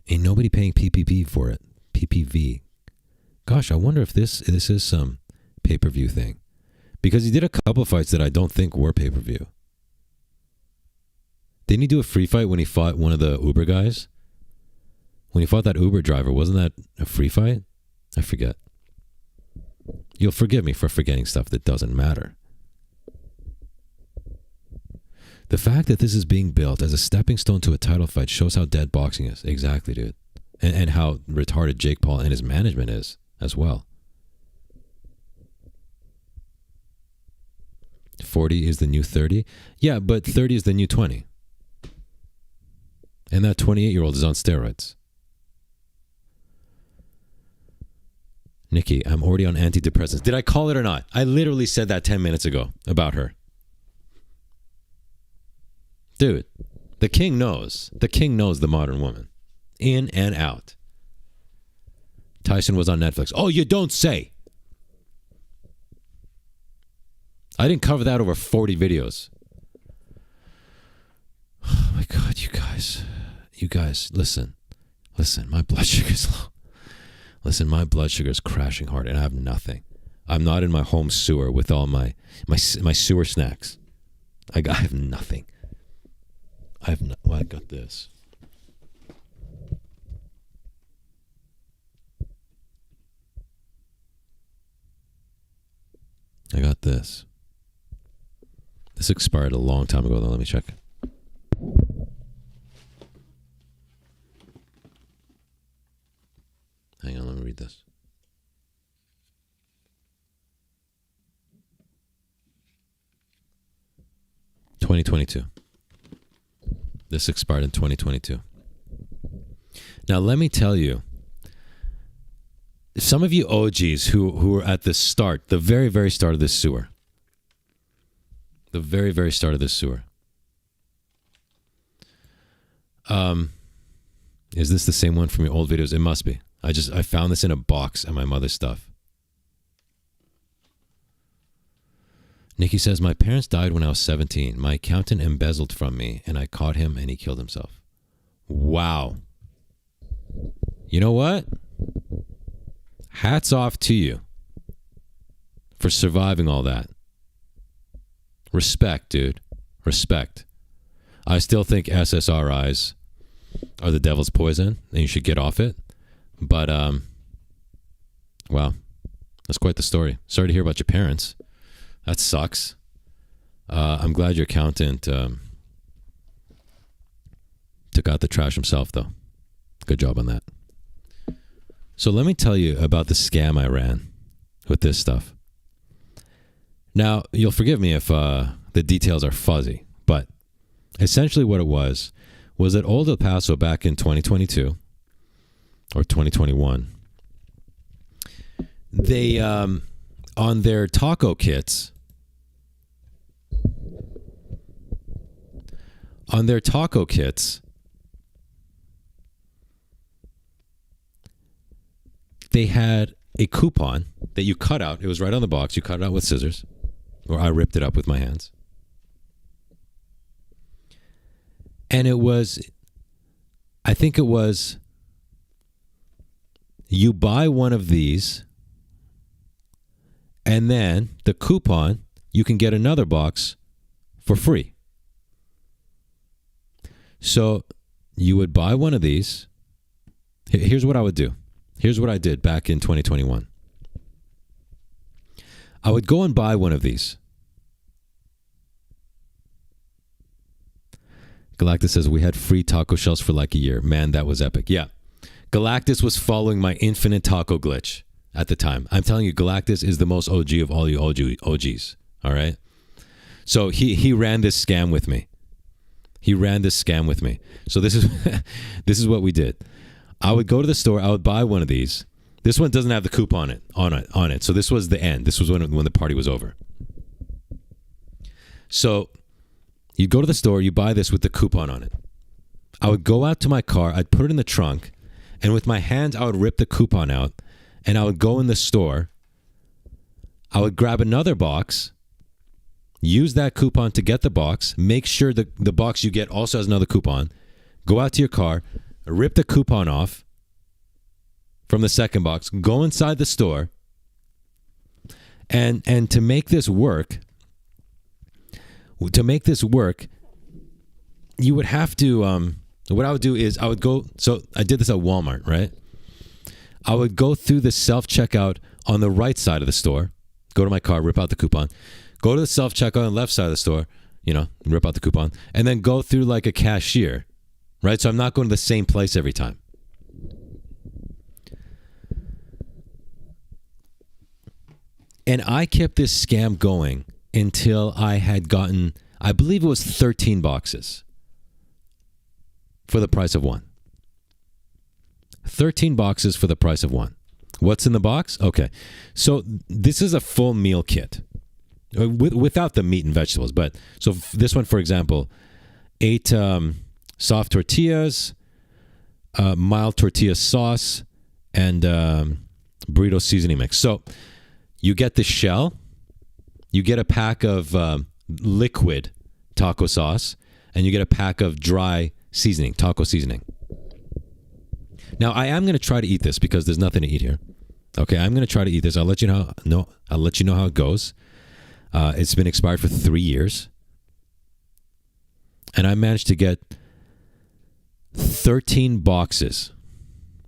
Ain't nobody paying PPP for it. PPV. Gosh, I wonder if this is some pay-per-view thing. Because he did a couple fights that I don't think were pay-per-view. Didn't he do a free fight when he fought one of the Uber guys? When he fought that Uber driver, wasn't that a free fight? I forget. You'll forgive me for forgetting stuff that doesn't matter. The fact that this is being built as a stepping stone to a title fight shows how dead boxing is. Exactly, dude. And how retarded Jake Paul and his management is as well. 40 is the new 30. Yeah, but 30 is the new 20. And that 28-year-old is on steroids. Nikki, I'm already on antidepressants. Did I call it or not? I literally said that 10 minutes ago about her. Dude, the king knows. The king knows the modern woman. In and out. Tyson was on Netflix. Oh, you don't say. I didn't cover that over 40 videos. Oh my God, you guys. You guys, listen. Listen, my blood sugar's low. Listen, my blood sugar is crashing hard and I have nothing. I'm not in my home sewer with all my sewer snacks. I have nothing. I got this. I got this. This expired a long time ago, though. Let me check. Hang on, let me read this. (2022). This expired in 2022. Now, let me tell you, some of you OGs who were at the start, the very, very start of this sewer, is this the same one from your old videos? It must be. I found this in a box at my mother's stuff. Nikki says, my parents died when I was 17. My accountant embezzled from me and I caught him and he killed himself. Wow. You know what? Hats off to you for surviving all that. Respect, dude. Respect. I still think SSRIs are the devil's poison and you should get off it. But, wow. That's quite the story. Sorry to hear about your parents. That sucks. I'm glad your accountant took out the trash himself, though. Good job on that. So let me tell you about the scam I ran with this stuff. Now, you'll forgive me if the details are fuzzy, but essentially what it was at Old El Paso back in 2022 or 2021, they, on their taco kits, they had a coupon that you cut out. It was right on the box. You cut it out with scissors, or I ripped it up with my hands. And I think it was, you buy one of these, and then the coupon, you can get another box for free. So you would buy one of these. Here's what I would do. Here's what I did back in 2021. I would go and buy one of these. Galactus says, we had free taco shells for like a year. Man, that was epic. Yeah. Galactus was following my infinite taco glitch at the time. I'm telling you, Galactus is the most OG of all you OGs. All right? So he ran this scam with me. So this is this is what we did. I would go to the store. I would buy one of these. This one doesn't have the coupon on it. So this was the end. This was when the party was over. So you go to the store. You buy this with the coupon on it. I would go out to my car. I'd put it in the trunk. And with my hands, I would rip the coupon out. And I would go in the store. I would grab another box. Use that coupon to get the box. Make sure the box you get also has another coupon. Go out to your car. Rip the coupon off from the second box. Go inside the store. And to make this work, you would have to... what I would do is I would go... So I did this at Walmart, right? I would go through the self-checkout on the right side of the store. Go to my car, rip out the coupon. Go to the self-checkout on the left side of the store, rip out the coupon. And then go through like a cashier, right? So I'm not going to the same place every time. And I kept this scam going until I had gotten, I believe it was 13 boxes for the price of one. 13 boxes for the price of one. What's in the box? Okay. So this is a full meal kit without the meat and vegetables. But so this one, for example, 8 soft tortillas, mild tortilla sauce, and burrito seasoning mix. So you get the shell, you get a pack of liquid taco sauce, and you get a pack of dry seasoning, taco seasoning. Now, I am going to try to eat this because there's nothing to eat here. Okay, I'm going to try to eat this. I'll let you know. I'll let you know how it goes. It's been expired for 3 years, and I managed to get 13 boxes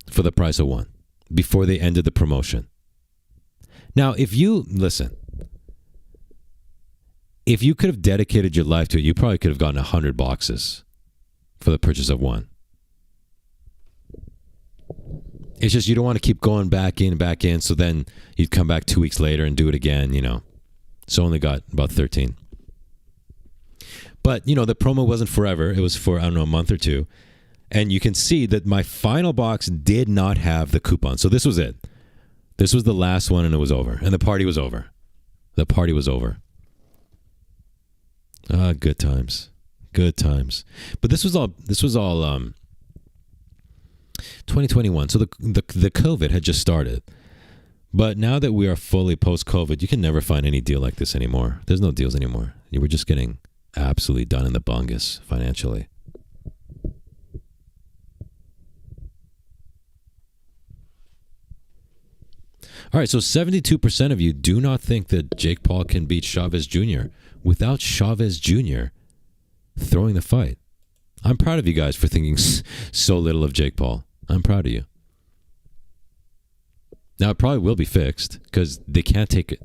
for the price of one before they ended the promotion. Now, if you could have dedicated your life to it, you probably could have gotten 100 boxes for the purchase of one. It's just you don't want to keep going back in, so then you'd come back 2 weeks later and do it again, So only got about 13. But, the promo wasn't forever. It was for, a month or two. And you can see that my final box did not have the coupon. So this was it. This was the last one, and it was over. And the party was over. The party was over. Ah, good times. Good times. But this was all 2021. So the COVID had just started. But now that we are fully post-COVID, you can never find any deal like this anymore. There's no deals anymore. You were just getting absolutely done in the bungus financially. All right, so 72% of you do not think that Jake Paul can beat Chavez Jr. without Chavez Jr. throwing the fight. I'm proud of you guys for thinking so little of Jake Paul. I'm proud of you. Now, it probably will be fixed because they can't take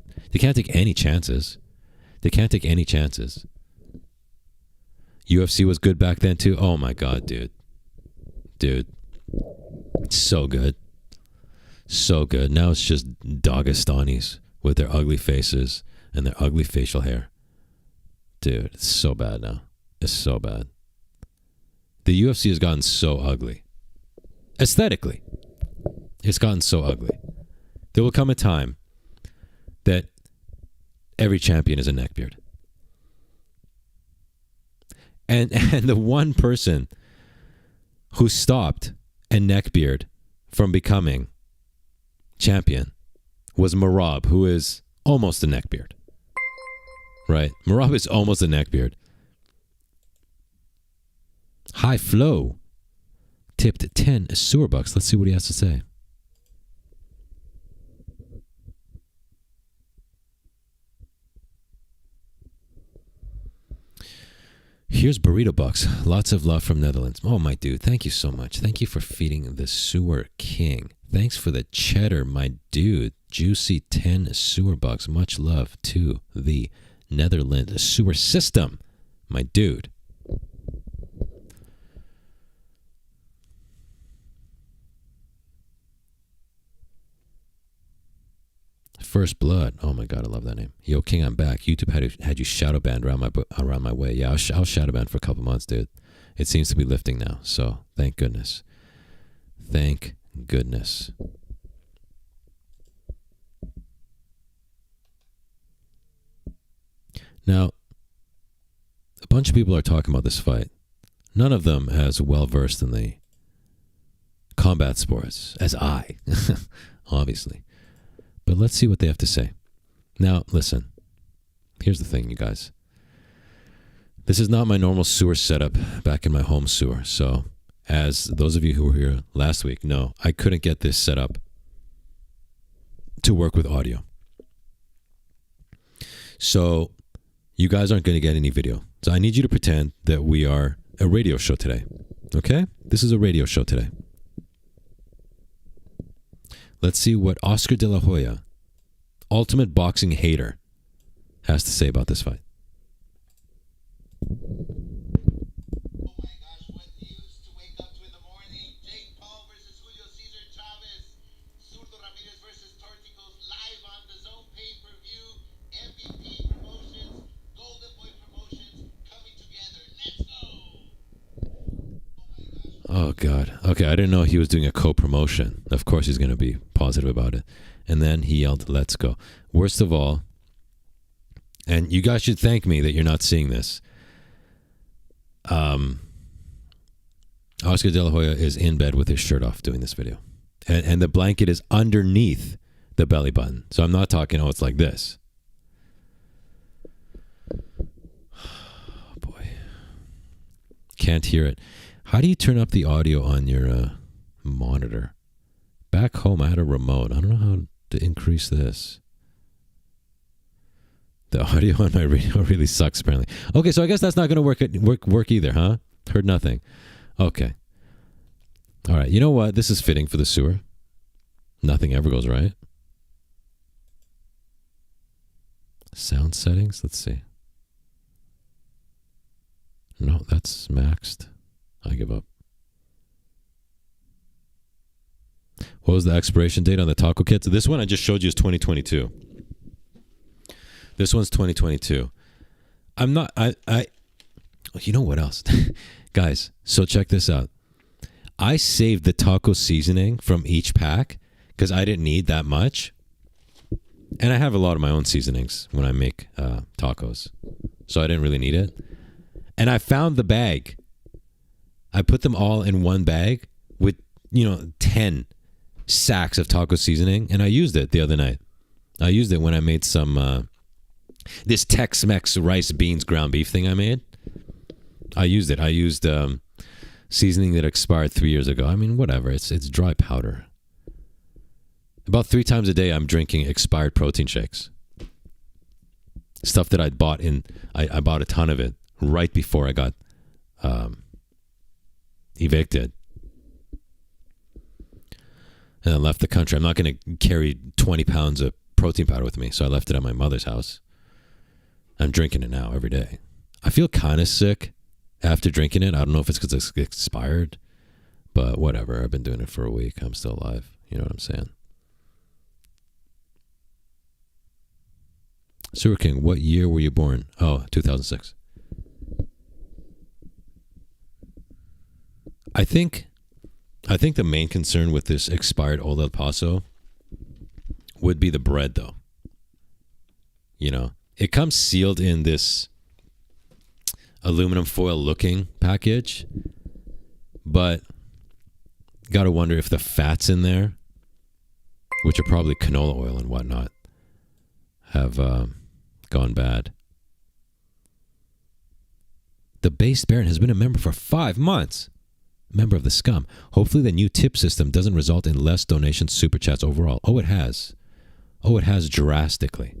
any chances. They can't take any chances. UFC was good back then too. Oh my God, dude. So good. So good. Now it's just Dagestanis with their ugly faces and their ugly facial hair. Dude, it's so bad now. It's so bad. The UFC has gotten so ugly. Aesthetically, it's gotten so ugly. There will come a time that every champion is a neckbeard. And the one person who stopped a neckbeard from becoming champion was Merab, who is almost a neckbeard. Right? Merab is almost a neckbeard. High Flow tipped 10 sewer bucks. Let's see what he has to say. Here's Burrito Bucks. Lots of love from Netherlands. Oh, my dude. Thank you so much. Thank you for feeding the sewer king. Thanks for the cheddar, my dude. Juicy 10 sewer bucks. Much love to the Netherlands sewer system, my dude. First Blood. Oh my God, I love that name. Yo, King, I'm back. YouTube had you shadow banned around my way. Yeah, I was shadow banned for a couple months, dude. It seems to be lifting now, so thank goodness. Thank goodness. Now, a bunch of people are talking about this fight. None of them as well versed in the combat sports as I, obviously. But let's see what they have to say. Now, listen. Here's the thing, you guys. This is not my normal sewer setup back in my home sewer. So, as those of you who were here last week know, I couldn't get this set up to work with audio. So, you guys aren't going to get any video. So, I need you to pretend that we are a radio show today. Okay? This is a radio show today. Let's see what Oscar De La Hoya, ultimate boxing hater, has to say about this fight. Oh my gosh, what news to wake up to in the morning. Jake Paul versus Julio Cesar Chavez. Zurdo Ramirez versus Torticos live on the Zone pay-per-view. MVP Promotions, Golden Boy Promotions coming together. Let's go! Oh, God. Okay, I didn't know he was doing a co-promotion. Of course he's going to be positive about it. And then he yelled, "Let's go." Worst of all, and you guys should thank me that you're not seeing this. Oscar De La Hoya is in bed with his shirt off doing this video. And the blanket is underneath the belly button. So I'm not talking, it's like this. Oh, boy. Can't hear it. How do you turn up the audio on your monitor? Back home, I had a remote. I don't know how to increase this. The audio on my radio really sucks, apparently. Okay, so I guess that's not going to work either, huh? Heard nothing. Okay. All right, you know what? This is fitting for the sewer. Nothing ever goes right. Sound settings? Let's see. No, that's maxed. I give up. What was the expiration date on the taco kits? This one I just showed you is 2022. This one's 2022. I'm not, you know what else? Guys, so check this out. I saved the taco seasoning from each pack because I didn't need that much. And I have a lot of my own seasonings when I make tacos. So I didn't really need it. And I found the bag. I put them all in one bag with, 10 sacks of taco seasoning. And I used it the other night. I used it when I made some... this Tex-Mex rice, beans, ground beef thing I made. I used it. I used seasoning that expired 3 years ago. I mean, whatever. It's dry powder. About 3 times a day, I'm drinking expired protein shakes. Stuff that I bought I bought a ton of it right before I got evicted. And I left the country. I'm not going to carry 20 pounds of protein powder with me, so I left it at my mother's house. I'm drinking it now every day. I feel kind of sick after drinking it. I don't know if it's because it's expired, but whatever. I've been doing it for a week. I'm still alive. You know what I'm saying? Sewer King, what year were you born? Oh, 2006. I think the main concern with this expired Old El Paso would be the bread, though. It comes sealed in this aluminum foil looking package, but got to wonder if the fats in there, which are probably canola oil and whatnot, have gone bad. The Based Baron has been a member for 5 months. Member of the scum. Hopefully the new tip system doesn't result in less donations, super chats overall. Oh, it has. Oh, it has drastically.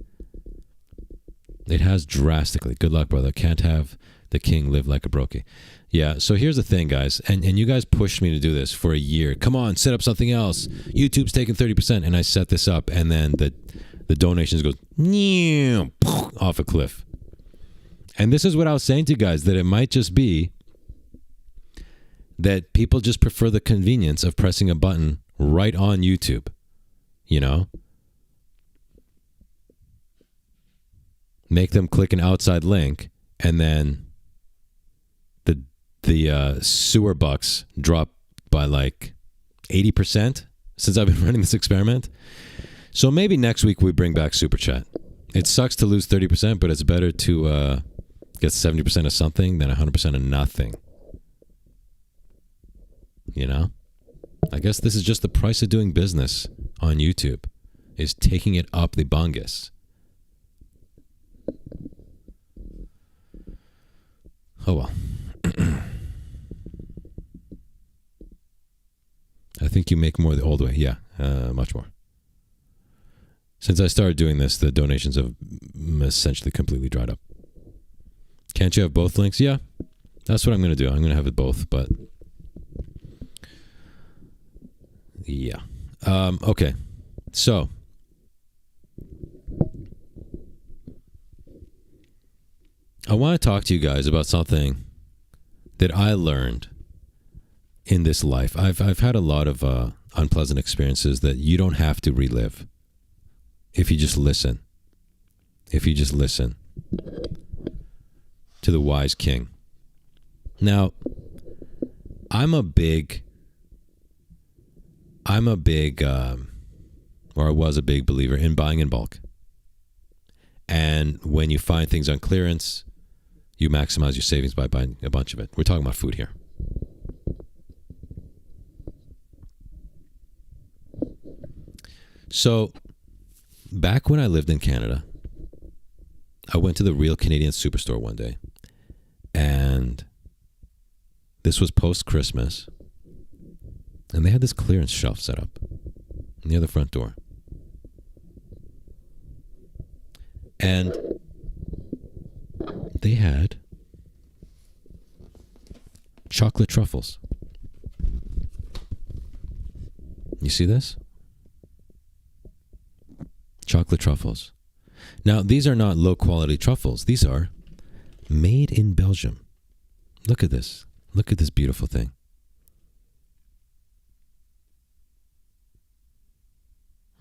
It has drastically. Good luck, brother. Can't have the king live like a brokey. Yeah, so here's the thing, guys. And you guys pushed me to do this for a year. Come on, set up something else. YouTube's taking 30%. And I set this up, and then the donations go off a cliff. And this is what I was saying to you guys, that it might just be that people just prefer the convenience of pressing a button right on YouTube. Make them click an outside link, and then the sewer bucks drop by like 80% since I've been running this experiment. So maybe next week we bring back Super Chat. It sucks to lose 30%, but it's better to get 70% of something than 100% of nothing. You know? I guess this is just the price of doing business on YouTube, is taking it up the bungus. Oh well. I think you make more the old way. Yeah, much more. Since I started doing this, the donations have essentially completely dried up. Can't you have both links? Yeah, that's what I'm going to do. I'm going to have it both, but yeah. Okay, so I want to talk to you guys about something that I learned in this life. I've had a lot of unpleasant experiences that you don't have to relive if you just listen. If you just listen to the wise king. Now, or I was a big believer in buying in bulk. And when you find things on clearance, you maximize your savings by buying a bunch of it. We're talking about food here. So, back when I lived in Canada, I went to the Real Canadian Superstore one day, and this was post-Christmas, and they had this clearance shelf set up near the front door. And they had chocolate truffles. You see this? Chocolate truffles. Now, these are not low-quality truffles. These are made in Belgium. Look at this. Look at this beautiful thing.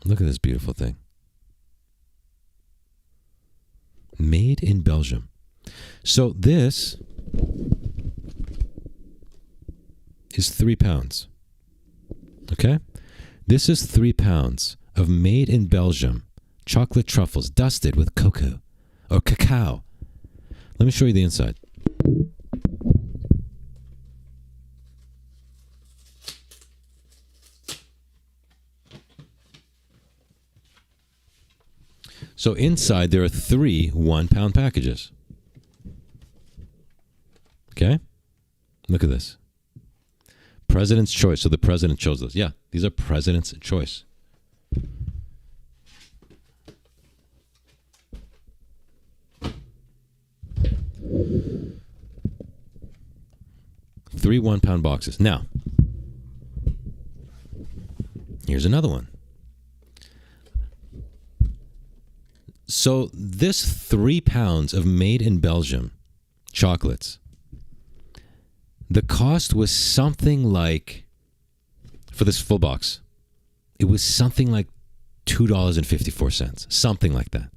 Look at this beautiful thing. Made in Belgium. So this is 3 pounds. Okay? This is 3 pounds of made in Belgium chocolate truffles dusted with cocoa or cacao. Let me show you the inside. So inside there are 3 1-pound packages. Okay? Look at this. President's choice. So the president chose those. Yeah, these are president's choice. Three 1-pound boxes. Now, here's another one. So this 3 pounds of made in Belgium chocolates, the cost was something like, for this full box, it was something like $2.54, something like that.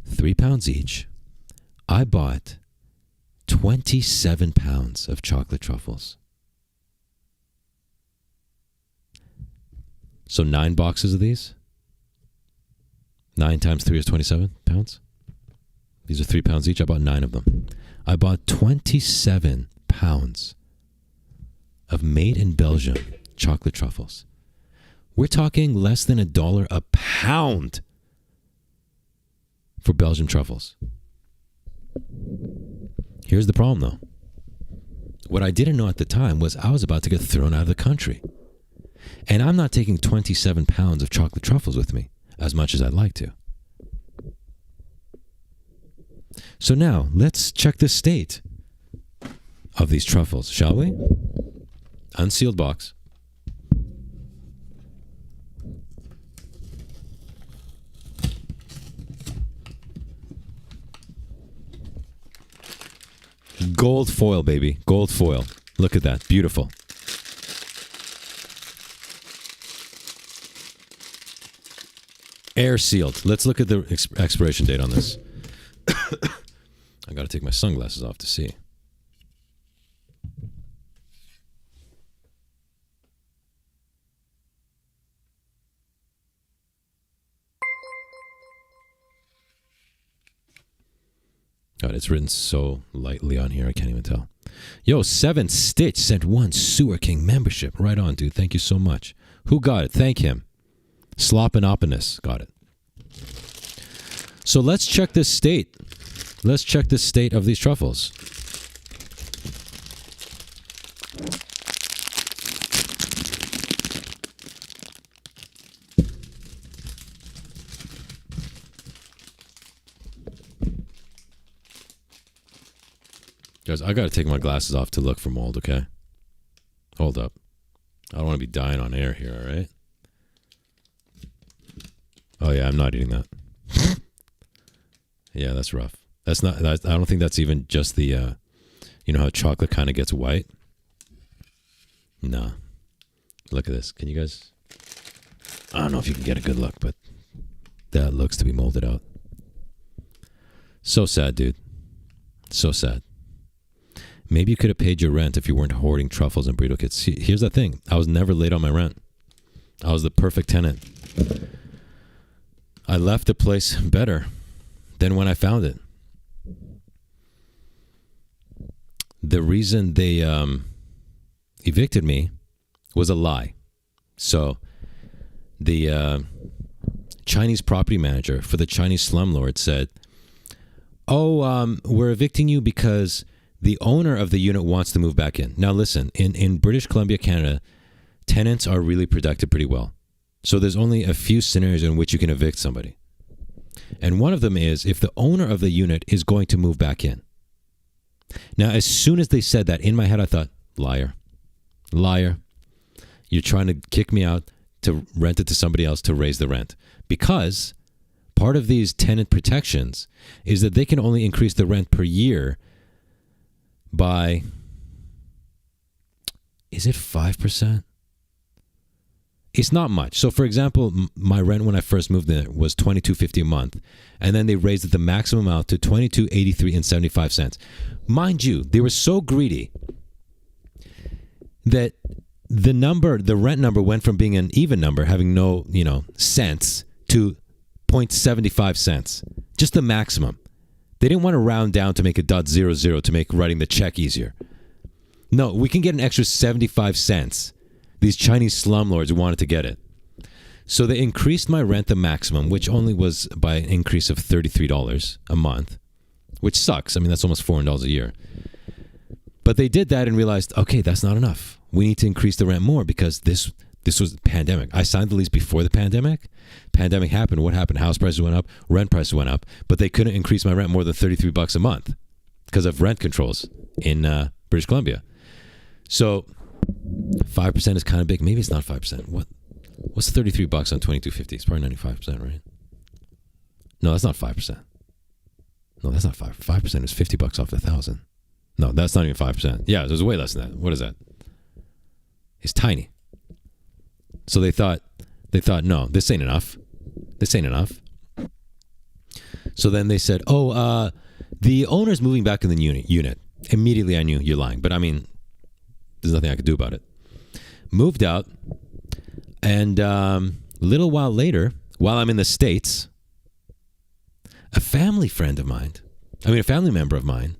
3 pounds each. I bought 27 pounds of chocolate truffles. So 9 boxes of these. 9 times 3 is 27 pounds. These are 3 pounds each. I bought 9 of them. I bought 27 pounds of made in Belgium chocolate truffles. We're talking less than $1 a pound for Belgian truffles. Here's the problem, though. What I didn't know at the time was I was about to get thrown out of the country. And I'm not taking 27 pounds of chocolate truffles with me, as much as I'd like to. So now, let's check the state of these truffles, shall we? Unsealed box. Gold foil, baby. Gold foil. Look at that. Beautiful. Air sealed. Let's look at the expiration date on this. I got to take my sunglasses off to see. God, it's written so lightly on here, I can't even tell. Yo, 7 Stitch sent 1 Sewer King membership. Right on, dude. Thank you so much. Who got it? Thank him. Sloppinoponis got it. So let's check this state. Let's check the state of these truffles. Guys, I got to take my glasses off to look for mold, okay? Hold up. I don't want to be dying on air here, all right? Oh, yeah, I'm not eating that. Yeah, that's rough. That's not, I don't think that's even just the, you know how chocolate kind of gets white? Nah. Look at this. Can you guys, I don't know if you can get a good look, but that looks to be molded out. So sad, dude. So sad. Maybe you could have paid your rent if you weren't hoarding truffles and burrito kits. See, here's the thing. I was never late on my rent. I was the perfect tenant. I left the place better than when I found it. The reason they evicted me was a lie. So the Chinese property manager for the Chinese slumlord said, we're evicting you because the owner of the unit wants to move back in. Now listen, in British Columbia, Canada, tenants are really protected pretty well. So there's only a few scenarios in which you can evict somebody. And one of them is if the owner of the unit is going to move back in. Now, as soon as they said that, in my head I thought, liar. Liar. You're trying to kick me out to rent it to somebody else to raise the rent. Because part of these tenant protections is that they can only increase the rent per year by, is it 5%? It's not much. So, for example, my rent when I first moved in was $22.50 a month, and then they raised it the maximum amount to $22.83 and 75 cents. Mind you, they were so greedy that the rent number went from being an even number, having no, cents, to 0.75 cents, just the maximum. They didn't want to round down to make a .00 to make writing the check easier. No, we can get an extra 75 cents. These Chinese slumlords wanted to get it. So they increased my rent the maximum, which only was by an increase of $33 a month, which sucks. I mean, that's almost $400 a year. But they did that and realized, okay, that's not enough. We need to increase the rent more because this was the pandemic. I signed the lease before the pandemic. Pandemic happened. What happened? House prices went up, rent prices went up, but they couldn't increase my rent more than $33 a month because of rent controls in British Columbia. So 5% is kind of big. Maybe it's not 5%. What's $33 on $22.50? It's probably 95%, right? No, that's not 5%. No, that's not 5%. 5% is $50 off the 1,000. No, that's not even 5%. Yeah, there's way less than that. What is that? It's tiny. So they thought, no, this ain't enough. This ain't enough. So then they said, the owner's moving back in the unit. Immediately I knew you're lying. But I mean, there's nothing I could do about it. Moved out. And a little while later, while I'm in the States, a family member of mine,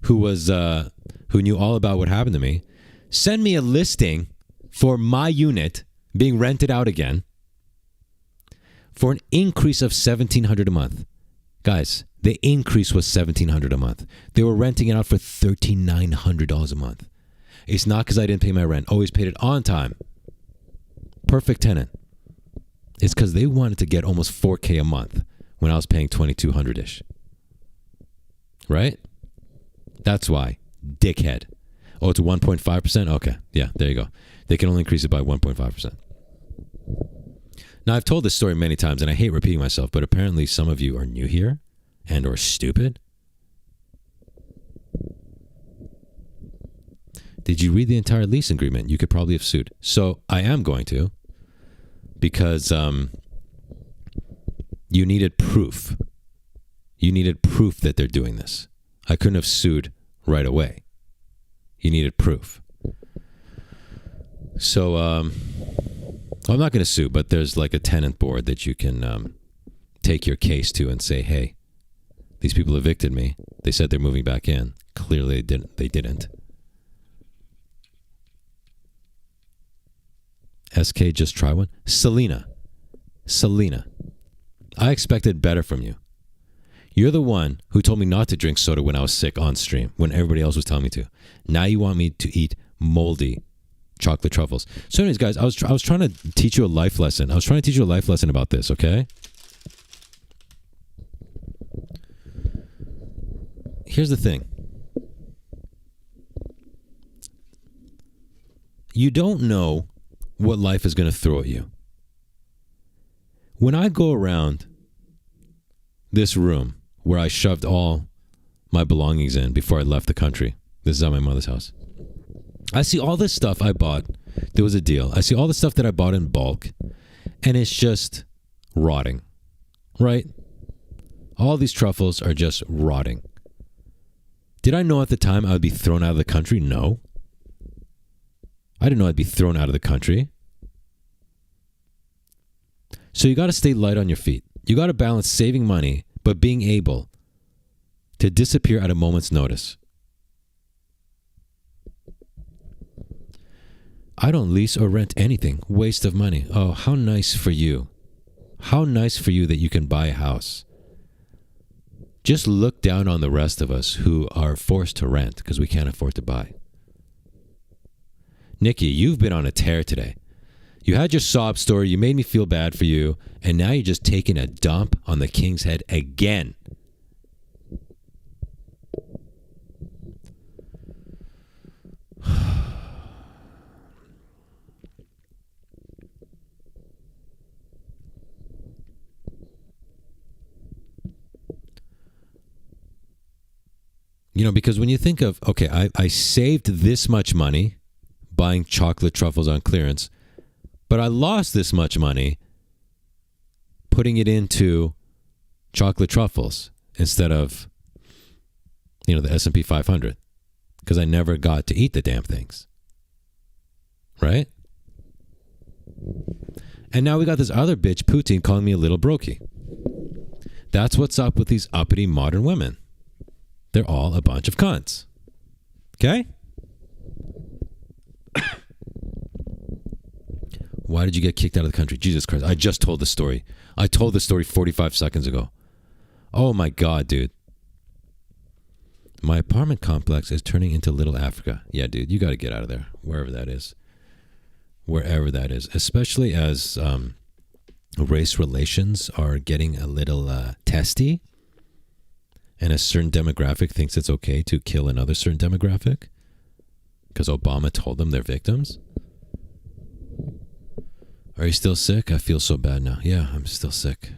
who knew all about what happened to me, sent me a listing for my unit being rented out again for an increase of $1,700 a month. Guys, the increase was $1,700 a month. They were renting it out for $3,900 a month. It's not because I didn't pay my rent. Always paid it on time. Perfect tenant. It's because they wanted to get almost $4,000 a month when I was paying $2,200-ish. Right? That's why. Dickhead. Oh, it's 1.5%? Okay. Yeah, there you go. They can only increase it by 1.5%. Now, I've told this story many times, and I hate repeating myself, but apparently some of you are new here and or stupid. Did you read the entire lease agreement? You could probably have sued. So I am going to, because you needed proof. You needed proof that they're doing this. I couldn't have sued right away. You needed proof. So I'm not going to sue, but there's like a tenant board that you can take your case to and say, hey, These people evicted me. They said they're moving back in. Clearly they didn't. SK, just try one. Selena, I expected better from you. You're the one who told me not to drink soda when I was sick on stream, when everybody else was telling me to. Now you want me to eat moldy chocolate truffles. So anyways, guys, I was trying to teach you a life lesson. I was trying to teach you a life lesson about this, okay? Here's the thing. You don't know what life is going to throw at you. When I go around this room where I shoved all my belongings in before I left the country, this is at my mother's house, I see all this stuff I bought. There was a deal. I see all the stuff that I bought in bulk, and it's just rotting, right? All these truffles are just rotting. Did I know at the time I would be thrown out of the country? No. I didn't know I'd be thrown out of the country. So you got to stay light on your feet. You got to balance saving money, but being able to disappear at a moment's notice. I don't lease or rent anything. Waste of money. Oh, how nice for you. How nice for you that you can buy a house. Just look down on the rest of us who are forced to rent because we can't afford to buy. Nikki, you've been on a tear today. You had your sob story. You made me feel bad for you. And now you're just taking a dump on the king's head again. You know, because when you think of, okay, I saved this much money buying chocolate truffles on clearance, but I lost this much money putting it into chocolate truffles instead of, you know, the S&P 500, because I never got to eat the damn things. Right? And now we got this other bitch, Putin, calling me a little brokey. That's what's up with these uppity modern women. They're all a bunch of cunts. Okay? Why did you get kicked out of the country? Jesus Christ. I just told the story. I told the story 45 seconds ago. Oh my God, dude. My apartment complex is turning into Little Africa. Yeah, dude, you got to get out of there. Wherever that is. Wherever that is. Especially as race relations are getting a little testy. And a certain demographic thinks it's okay to kill another certain demographic because Obama told them they're victims. Are you still sick? I feel so bad now. Yeah, I'm still sick.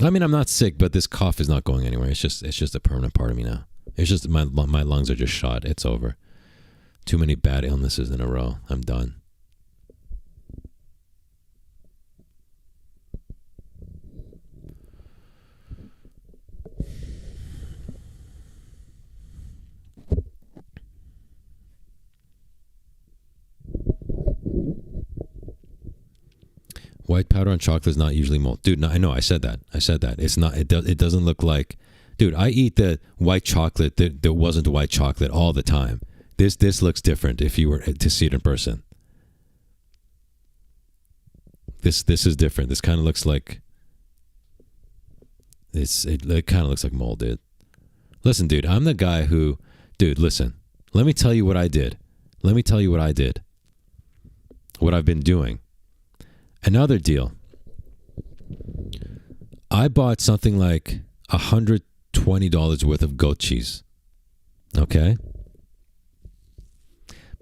I mean, I'm not sick, but this cough is not going anywhere. It's just a permanent part of me now. It's just my lungs are just shot. It's over. Too many bad illnesses in a row. I'm done. White powder on chocolate is not usually mold. Dude, no, I know, I said that. It's not, it doesn't look like, dude, I eat the white chocolate that wasn't white chocolate all the time. This looks different if you were to see it in person. This is different. This kind of looks like, it kind of looks like mold, dude. Listen, dude, I'm the guy who, dude, listen, let me tell you what I did. What I've been doing. Another deal. I bought something like $120 worth of goat cheese. Okay?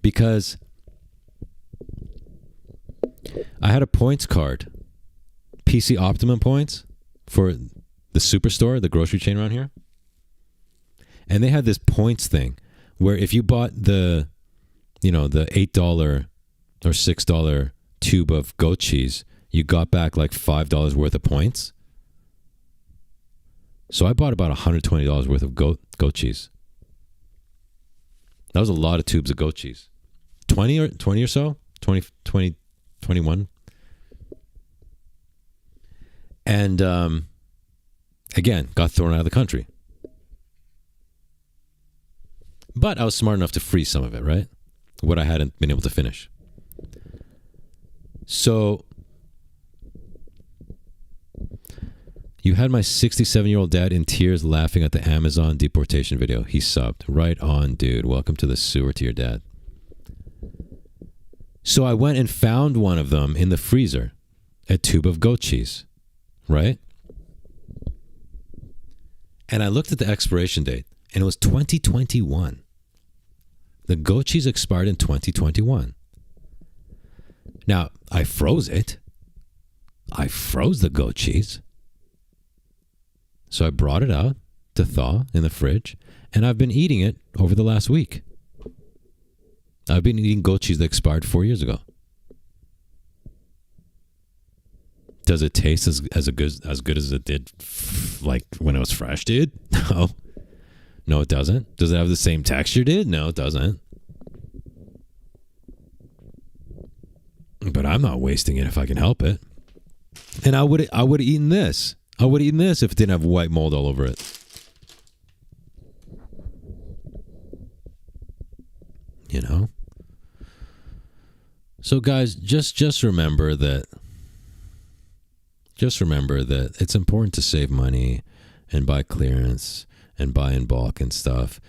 Because I had a points card, PC Optimum points for the Superstore, the grocery chain around here. And they had this points thing where if you bought the $8 or $6 tube of goat cheese, you got back like $5 worth of points. So I bought about $120 worth of goat cheese. That was a lot of tubes of goat cheese. 20 or so? 21. And again, got thrown out of the country. But I was smart enough to freeze some of it, right? What I hadn't been able to finish. So you had my 67-year-old dad in tears laughing at the Amazon deportation video. He subbed. Right on, dude. Welcome to the sewer to your dad. So I went and found one of them in the freezer, a tube of goat cheese, right? And I looked at the expiration date, and it was 2021. The goat cheese expired in 2021. Now, I froze it. I froze the goat cheese. So I brought it out to thaw in the fridge, and I've been eating it over the last week. I've been eating goat cheese that expired 4 years ago. Does it taste as good as it did like when it was fresh, dude? No. No, it doesn't. Does it have the same texture, dude? No, it doesn't. But I'm not wasting it if I can help it. And I would have eaten this. I would have eaten this if it didn't have white mold all over it. You know? So guys, just remember that it's important to save money and buy clearance and buy in bulk and stuff.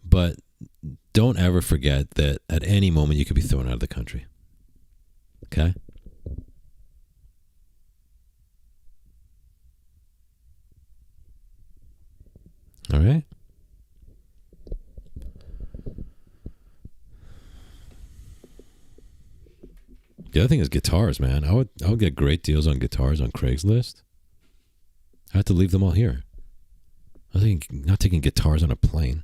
But don't ever forget that at any moment you could be thrown out of the country. Okay? All right? The other thing is guitars, man. I would get great deals on guitars on Craigslist. I had to leave them all here. I was not taking guitars on a plane.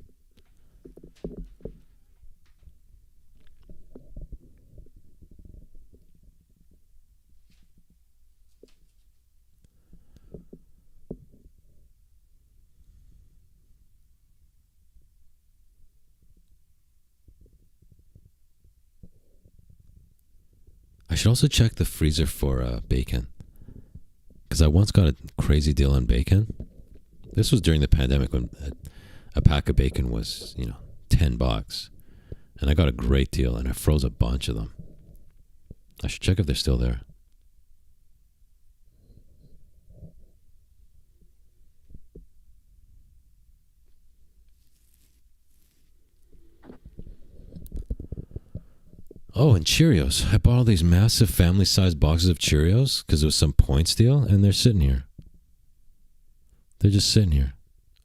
I should also check the freezer for bacon. Because I once got a crazy deal on bacon. This was during the pandemic when a pack of bacon was, $10. And I got a great deal and I froze a bunch of them. I should check if they're still there. Oh, and Cheerios. I bought all these massive family-sized boxes of Cheerios because it was some points deal, and they're sitting here. They're just sitting here.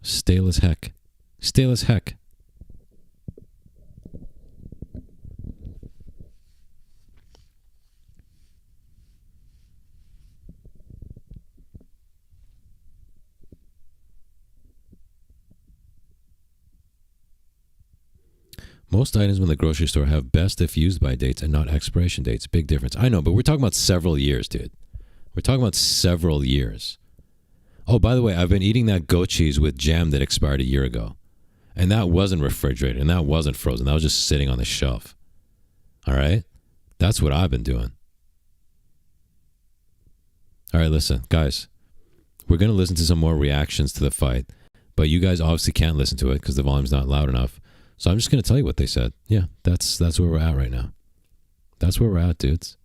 Stale as heck. Stale as heck. Most items in the grocery store have best if used by dates and not expiration dates. Big difference. I know, but we're talking about several years, dude. We're talking about several years. Oh, by the way, I've been eating that goat cheese with jam that expired a year ago. And that wasn't refrigerated, and that wasn't frozen. That was just sitting on the shelf. All right? That's what I've been doing. All right, listen, guys. We're going to listen to some more reactions to the fight. But you guys obviously can't listen to it because the volume's not loud enough. So I'm just going to tell you what they said. Yeah, that's where we're at right now. That's where we're at, dudes.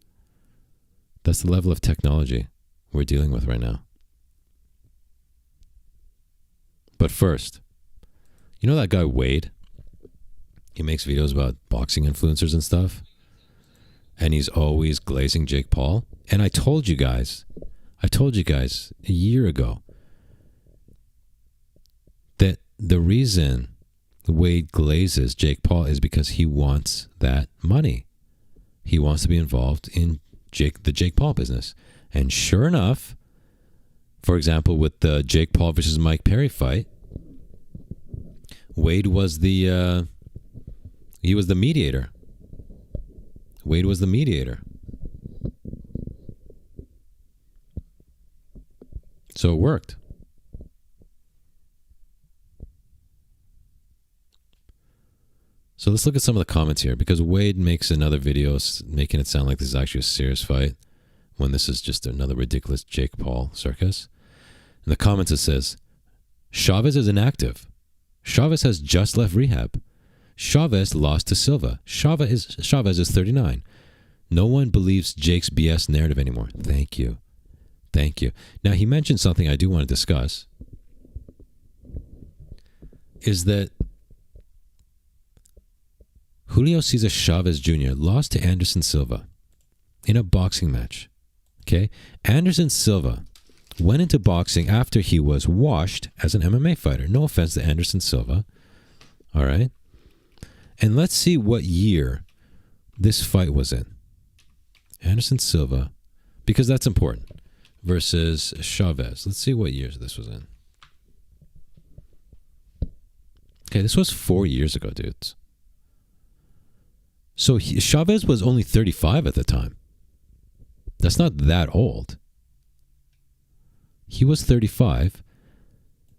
That's the level of technology we're dealing with right now. But first, you know that guy Wade? He makes videos about boxing influencers and stuff. And he's always glazing Jake Paul. And I told you guys a year ago that the reason Wade glazes Jake Paul is because he wants that money. He wants to be involved in the Jake Paul business. And sure enough, for example, with the Jake Paul versus Mike Perry fight, Wade was the mediator. Wade was the mediator. So it worked. So let's look at some of the comments here, because Wade makes another video making it sound like this is actually a serious fight when this is just another ridiculous Jake Paul circus. In the comments it says, Chavez is inactive. Chavez has just left rehab. Chavez lost to Silva. Chavez is 39. No one believes Jake's BS narrative anymore. Thank you. Thank you. Now, he mentioned something I do want to discuss, is that Julio Cesar Chavez Jr. lost to Anderson Silva in a boxing match. Okay? Anderson Silva went into boxing after he was washed as an MMA fighter. No offense to Anderson Silva. All right? And let's see what year this fight was in. Anderson Silva, because that's important, versus Chavez. Let's see what years this was in. Okay, this was 4 years ago, dudes. So Chavez was only 35 at the time. That's not that old. He was 35.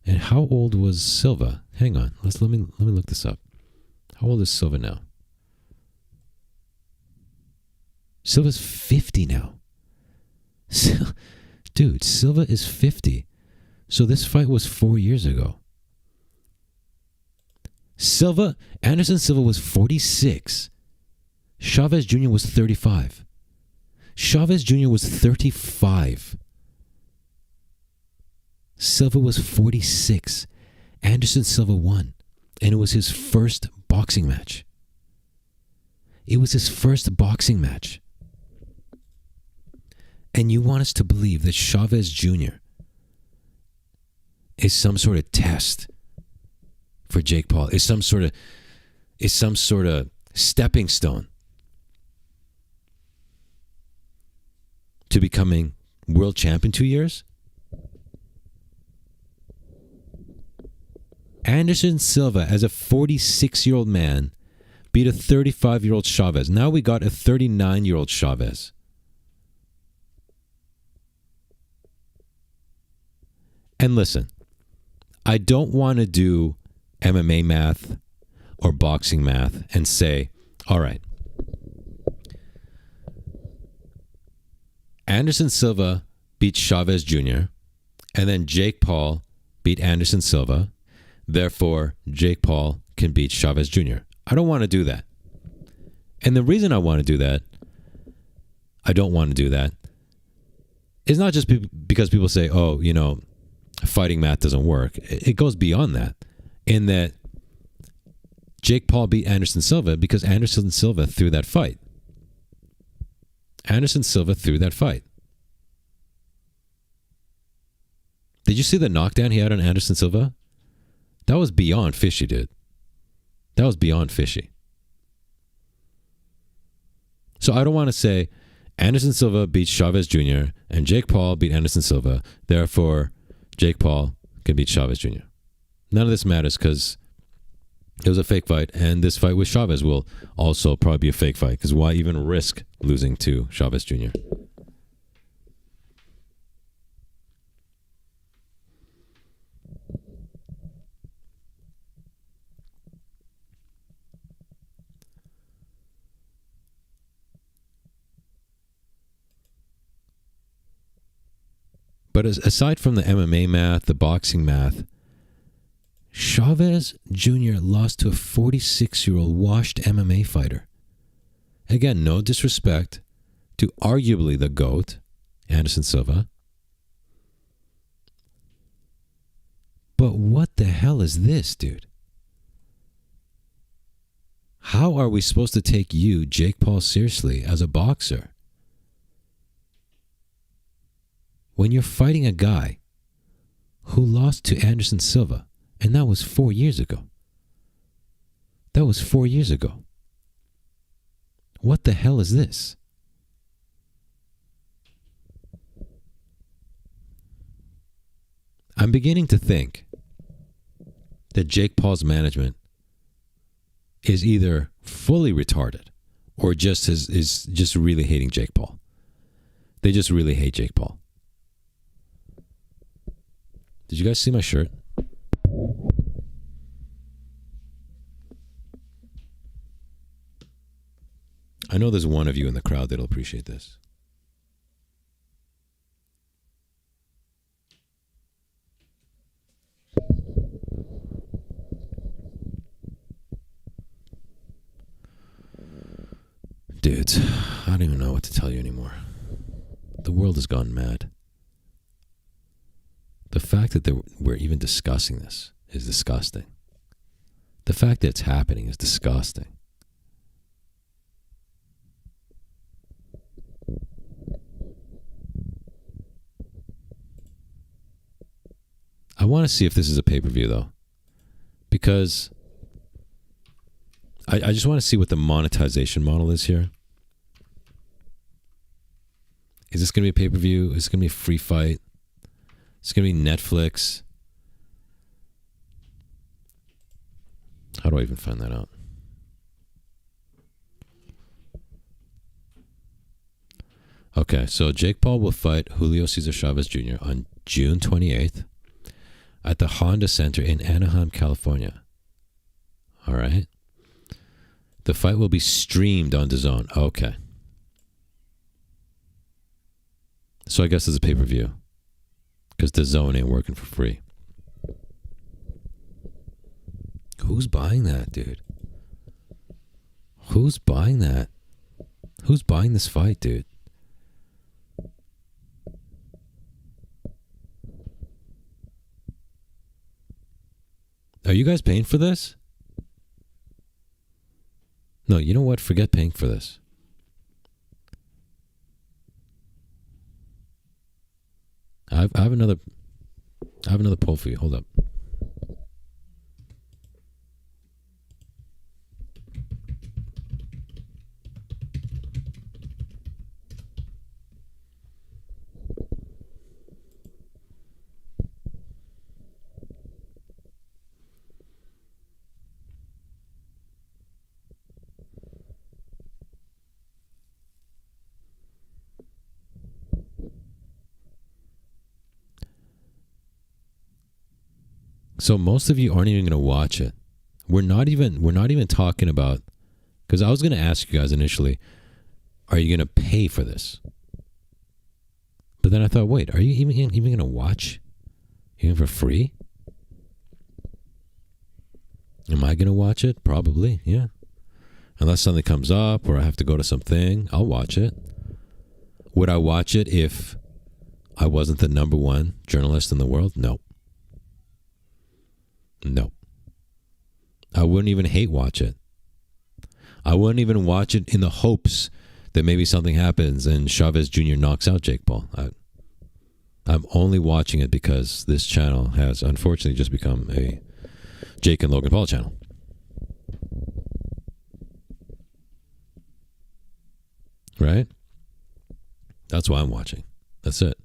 And how old was Silva? Hang on. Let me look this up. How old is Silva now? Silva's 50 now. Dude, Silva is 50. So this fight was 4 years ago. Anderson Silva was 46. Chavez Jr. was 35. Chavez Jr. was 35. Silva was 46. Anderson Silva won. And it was his first boxing match. It was his first boxing match. And you want us to believe that Chavez Jr. is some sort of test for Jake Paul, is some sort of stepping stone to becoming world champ in 2 years? Anderson Silva, as a 46-year-old man, beat a 35-year-old Chavez. Now we got a 39-year-old Chavez. And listen, I don't want to do MMA math or boxing math and say, all right, Anderson Silva beat Chavez Jr., and then Jake Paul beat Anderson Silva. Therefore, Jake Paul can beat Chavez Jr. I don't want to do that. And the reason I don't want to do that, is not just because people say, oh, fighting math doesn't work. It goes beyond that, in that Jake Paul beat Anderson Silva because Anderson Silva threw that fight. Anderson Silva threw that fight. Did you see the knockdown he had on Anderson Silva? That was beyond fishy, dude. That was beyond fishy. So I don't want to say Anderson Silva beat Chavez Jr. and Jake Paul beat Anderson Silva. Therefore, Jake Paul can beat Chavez Jr. None of this matters because it was a fake fight, and this fight with Chavez will also probably be a fake fight, because why even risk losing to Chavez Jr.? But aside from the MMA math, the boxing math, Chavez Jr. lost to a 46-year-old washed MMA fighter. Again, no disrespect to arguably the GOAT, Anderson Silva. But what the hell is this, dude? How are we supposed to take you, Jake Paul, seriously as a boxer when you're fighting a guy who lost to Anderson Silva? And that was 4 years ago. That was 4 years ago. What the hell is this? I'm beginning to think that Jake Paul's management is either fully retarded or just is just really hating Jake Paul. They just really hate Jake Paul. Did you guys see my shirt? I know there's one of you in the crowd that'll appreciate this. dudes. I don't even know what to tell you anymore. The world has gone mad. The fact that we're even discussing this is disgusting. The fact that it's happening is disgusting. I want to see if this is a pay-per-view, though. Because I just want to see what the monetization model is here. Is this going to be a pay-per-view? Is it going to be a free fight? Is it going to be Netflix? How do I even find that out? Okay, so Jake Paul will fight Julio Cesar Chavez Jr. on June 28th at the Honda Center in Anaheim, California. All right. The fight will be streamed on DAZN. Okay. So I guess it's a pay-per-view. Because DAZN ain't working for free. Who's buying that, dude? Who's buying that? Who's buying this fight, dude? Are you guys paying for this? No, you know what? Forget paying for this. I have another poll for you. Hold up. So most of you aren't even going to watch it. We're not even talking about, because I was going to ask you guys initially, are you going to pay for this? But then I thought, wait, are you even going to watch? Even for free? Am I going to watch it? Probably, yeah. Unless something comes up or I have to go to something, I'll watch it. Would I watch it if I wasn't the number one journalist in the world? No. No. I wouldn't even hate watch it. I wouldn't even watch it in the hopes that maybe something happens and Chavez Jr. knocks out Jake Paul. I'm only watching it because this channel has unfortunately just become a Jake and Logan Paul channel. Right? That's why I'm watching. That's it.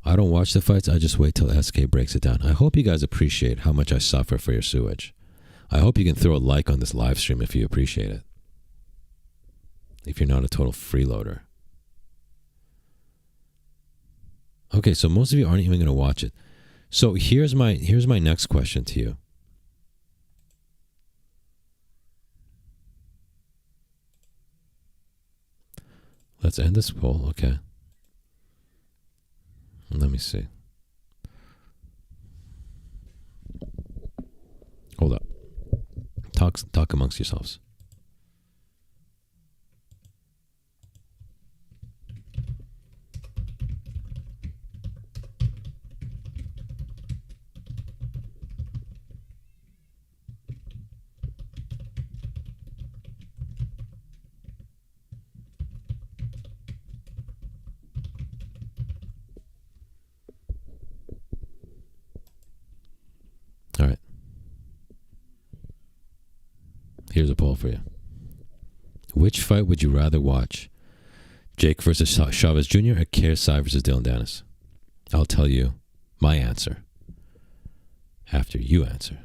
I don't watch the fights. I just wait till SK breaks it down. I hope you guys appreciate how much I suffer for your sewage. I hope you can throw a like on this live stream if you appreciate it. If you're not a total freeloader. Okay, so most of you aren't even going to watch it. So here's my next question to you. Let's end this poll. Okay. Let me see. Hold up. Talk amongst yourselves. All right. Here's a poll for you. Which fight would you rather watch? Jake versus Chavez Jr. or KSI versus Dillon Danis? I'll tell you my answer after you answer.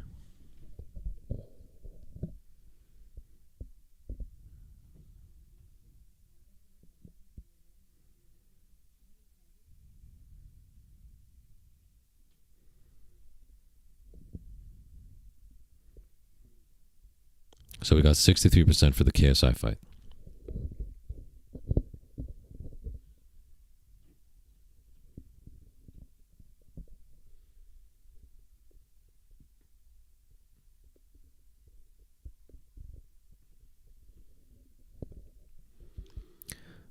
So we got 63% for the KSI fight.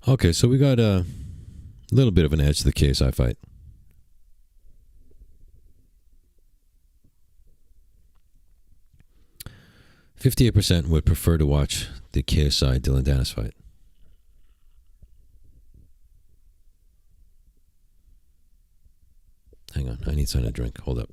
Okay, so we got a little bit of an edge to the KSI fight. %58 would prefer to watch the KSI Dillon Danis fight. Hang on, I need something to drink. Hold up.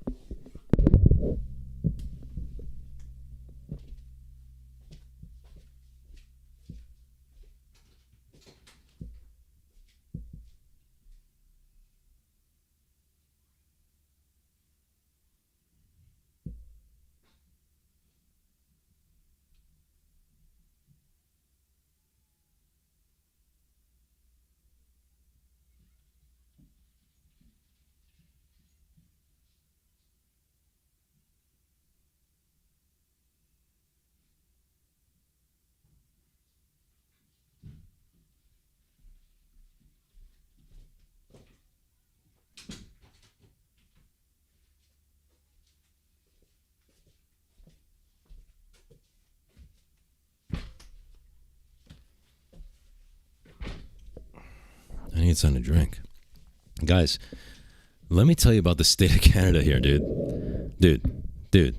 I need something to drink. Guys, let me tell you about the state of Canada here, dude. Dude.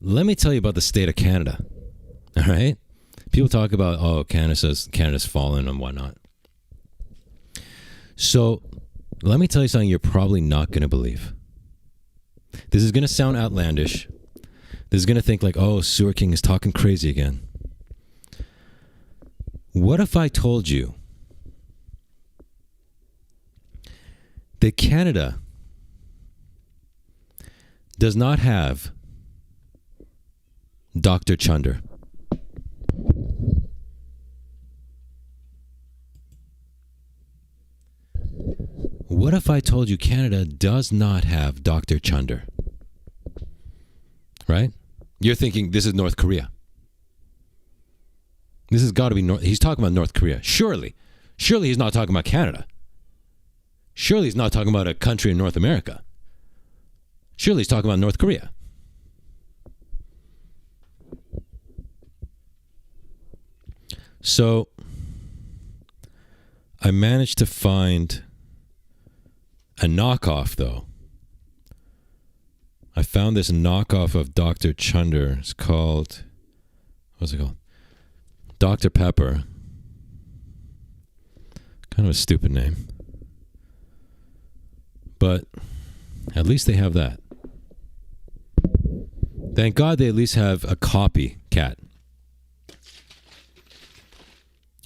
Let me tell you about the state of Canada. All right? People talk about, oh, Canada's fallen and whatnot. So, let me tell you something you're probably not going to believe. This is going to sound outlandish. This is going to think like, oh, Sewer King is talking crazy again. What if I told you that Canada does not have Dr. Chunder? What if I told you Canada does not have Dr. Chunder? Right? You're thinking this is North Korea. This has got to be he's talking about North Korea. Surely he's not talking about Canada. Surely he's not talking about a country in North America. Surely he's talking about North Korea. So I managed to find a knockoff, though. I found this knockoff of Dr. Chunder. It's called, what's it called? Dr. Pepper. Kind of a stupid name. But at least they have that. Thank God they at least have a copycat.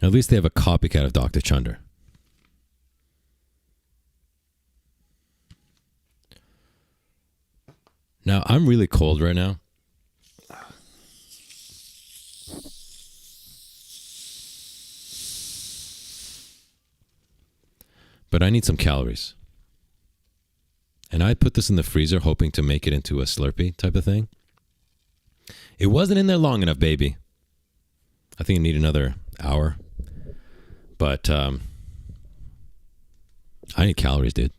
At least they have a copycat of Dr. Chunder. Now, I'm really cold right now. But I need some calories. And I put this in the freezer hoping to make it into a Slurpee type of thing. It wasn't in there long enough, baby. I think I need another hour. But I need calories, dude.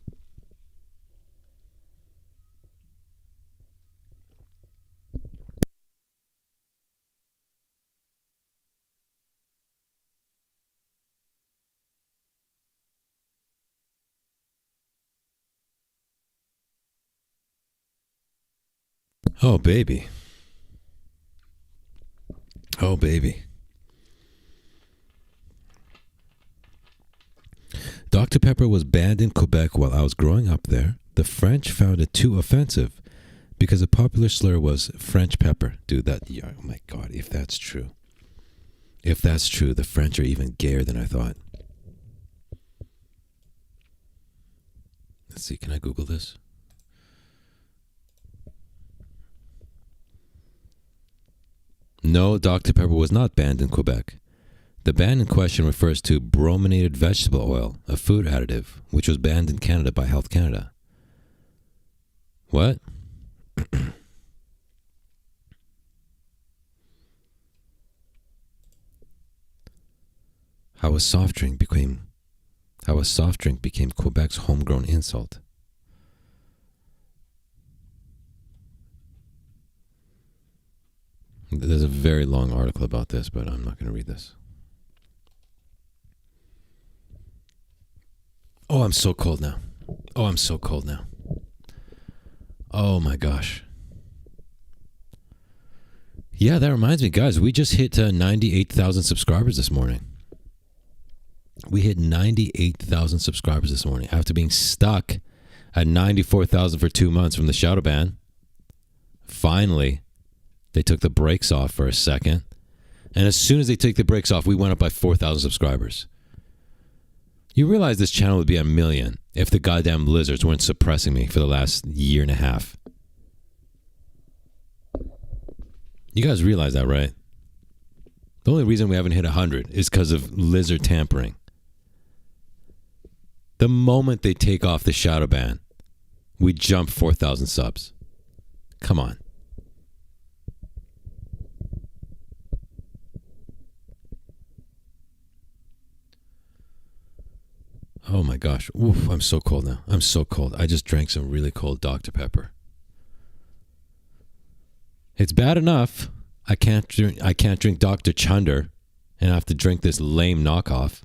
Oh, baby. Oh, baby. Dr. Pepper was banned in Quebec while I was growing up there. The French found it too offensive because a popular slur was French pepper. Dude, oh my God, if that's true. If that's true, the French are even gayer than I thought. Let's see, can I Google this? No, Dr. Pepper was not banned in Quebec. The ban in question refers to brominated vegetable oil, a food additive, which was banned in Canada by Health Canada. What? How a soft drink became Quebec's homegrown insult. There's a very long article about this, but I'm not going to read this. Oh, I'm so cold now. Oh, I'm so cold now. Oh my gosh. Yeah, that reminds me, guys. We just hit 98,000 subscribers this morning. We hit 98,000 subscribers this morning after being stuck at 94,000 for 2 months from the shadow ban. Finally, they took the brakes off for a second. And as soon as they took the brakes off, we went up by 4,000 subscribers. You realize this channel would be a million if the goddamn lizards weren't suppressing me for the last year and a half. You guys realize that, right? The only reason we haven't hit 100 is because of lizard tampering. The moment they take off the shadow ban, we jump 4,000 subs. Come on. Oh my gosh. Oof, I'm so cold now. I'm so cold. I just drank some really cold Dr. Pepper. It's bad enough I can't drink Dr. Chunder and I have to drink this lame knockoff.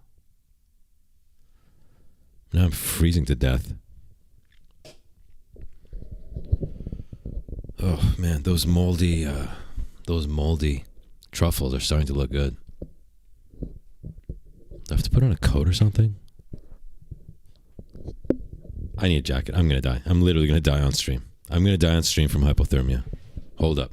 Now I'm freezing to death. Oh man, those moldy truffles are starting to look good. Do I have to put on a coat or something? I need a jacket. I'm going to die. I'm literally going to die on stream. I'm going to die on stream from hypothermia. Hold up.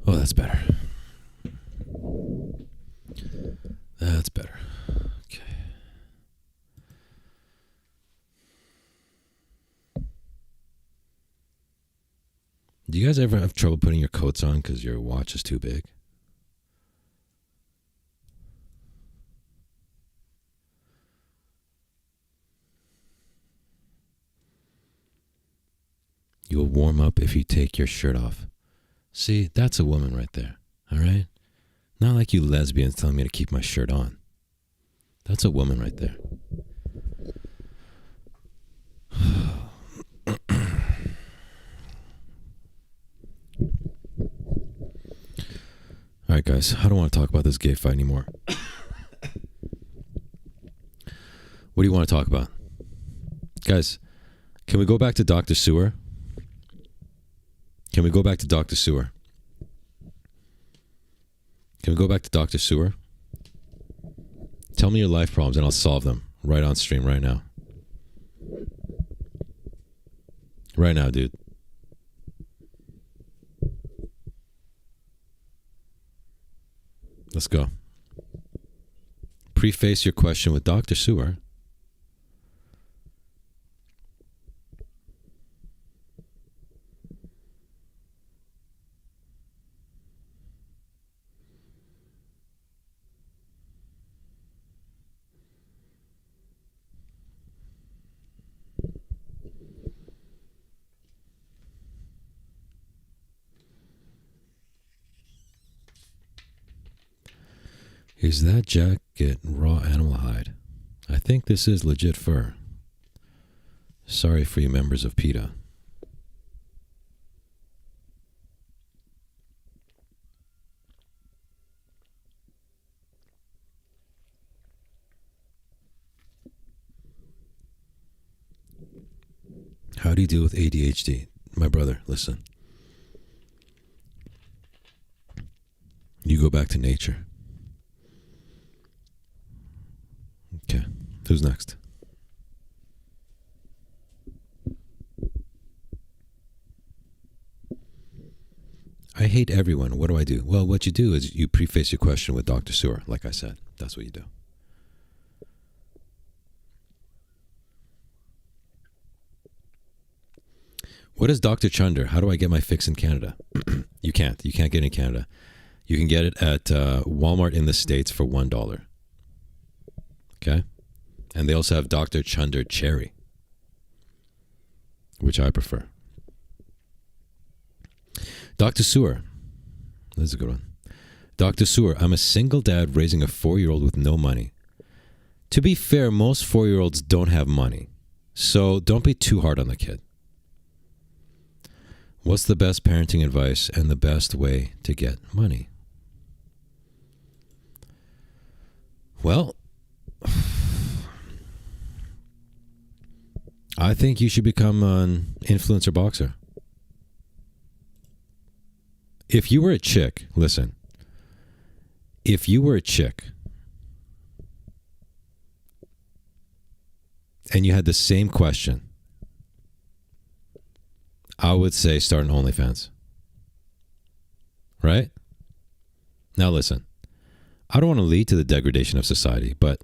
Oh, that's better. That's better. Okay. Do you guys ever have trouble putting your coats on because your watch is too big? You'll warm up if you take your shirt off. See, that's a woman right there, all right? Not like you lesbians telling me to keep my shirt on. That's a woman right there. All right, guys, I don't want to talk about this gay fight anymore. What do you want to talk about? Guys, can we go back to Dr. Sewer? Can we go back to Dr. Sewer? Can we go back to Dr. Sewer? Tell me your life problems and I'll solve them right on stream right now. Right now, dude. Let's go. Preface your question with Dr. Sewer. Is that jacket raw animal hide? I think this is legit fur. Sorry for you members of PETA. How do you deal with ADHD? My brother, listen. You go back to nature. Okay, who's next? I hate everyone. What do I do? Well, what you do is you preface your question with Dr. Sewer, like I said. That's what you do. What is Dr. Chunder? How do I get my fix in Canada? You can't. You can't get it in Canada. You can get it at Walmart in the States for $1. Okay? And they also have Dr. Chunder Cherry, which I prefer. Dr. Sewer. This is a good one. Dr. Sewer, I'm a single dad raising a 4-year-old with no money. To be fair, most 4-year-olds don't have money. So don't be too hard on the kid. What's the best parenting advice and the best way to get money? Well, I think you should become an influencer boxer. If you were a chick, listen. If you were a chick and you had the same question, I would say start an OnlyFans. Right? Now listen, I don't want to lead to the degradation of society, but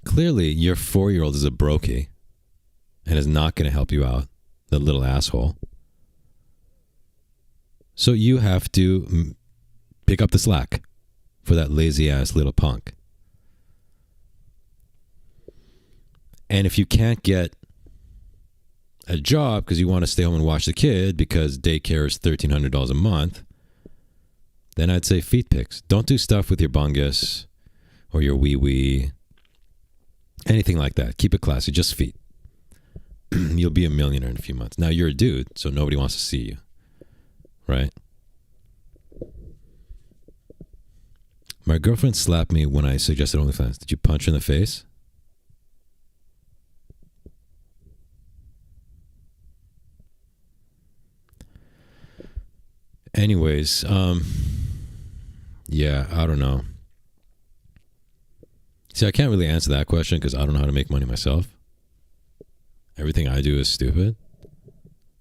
clearly your 4-year-old is a brokey and is not going to help you out, the little asshole. So you have to pick up the slack for that lazy ass little punk. And if you can't get a job because you want to stay home and watch the kid because daycare is $1,300 a month, then I'd say feet pics. Don't do stuff with your bungus or your wee-wee, anything like that. Keep it classy, just feet. You'll be a millionaire in a few months. Now you're a dude, so nobody wants to see you, right? My girlfriend slapped me when I suggested OnlyFans. Did you punch her in the face? Anyways, yeah, I don't know. See, I can't really answer that question because I don't know how to make money myself. Everything I do is stupid.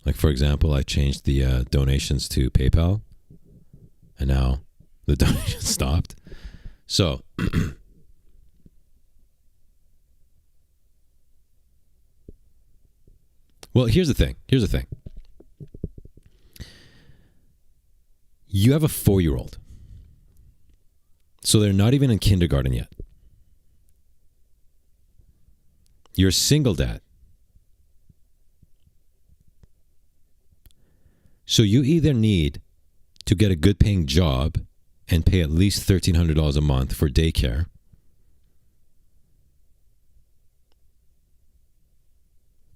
Like, for example, I changed the donations to PayPal, and now the donation stopped. So, well, here's the thing. You have a 4-year-old. So they're not even in kindergarten yet. You're a single dad. So you either need to get a good paying job and pay at least $1,300 a month for daycare,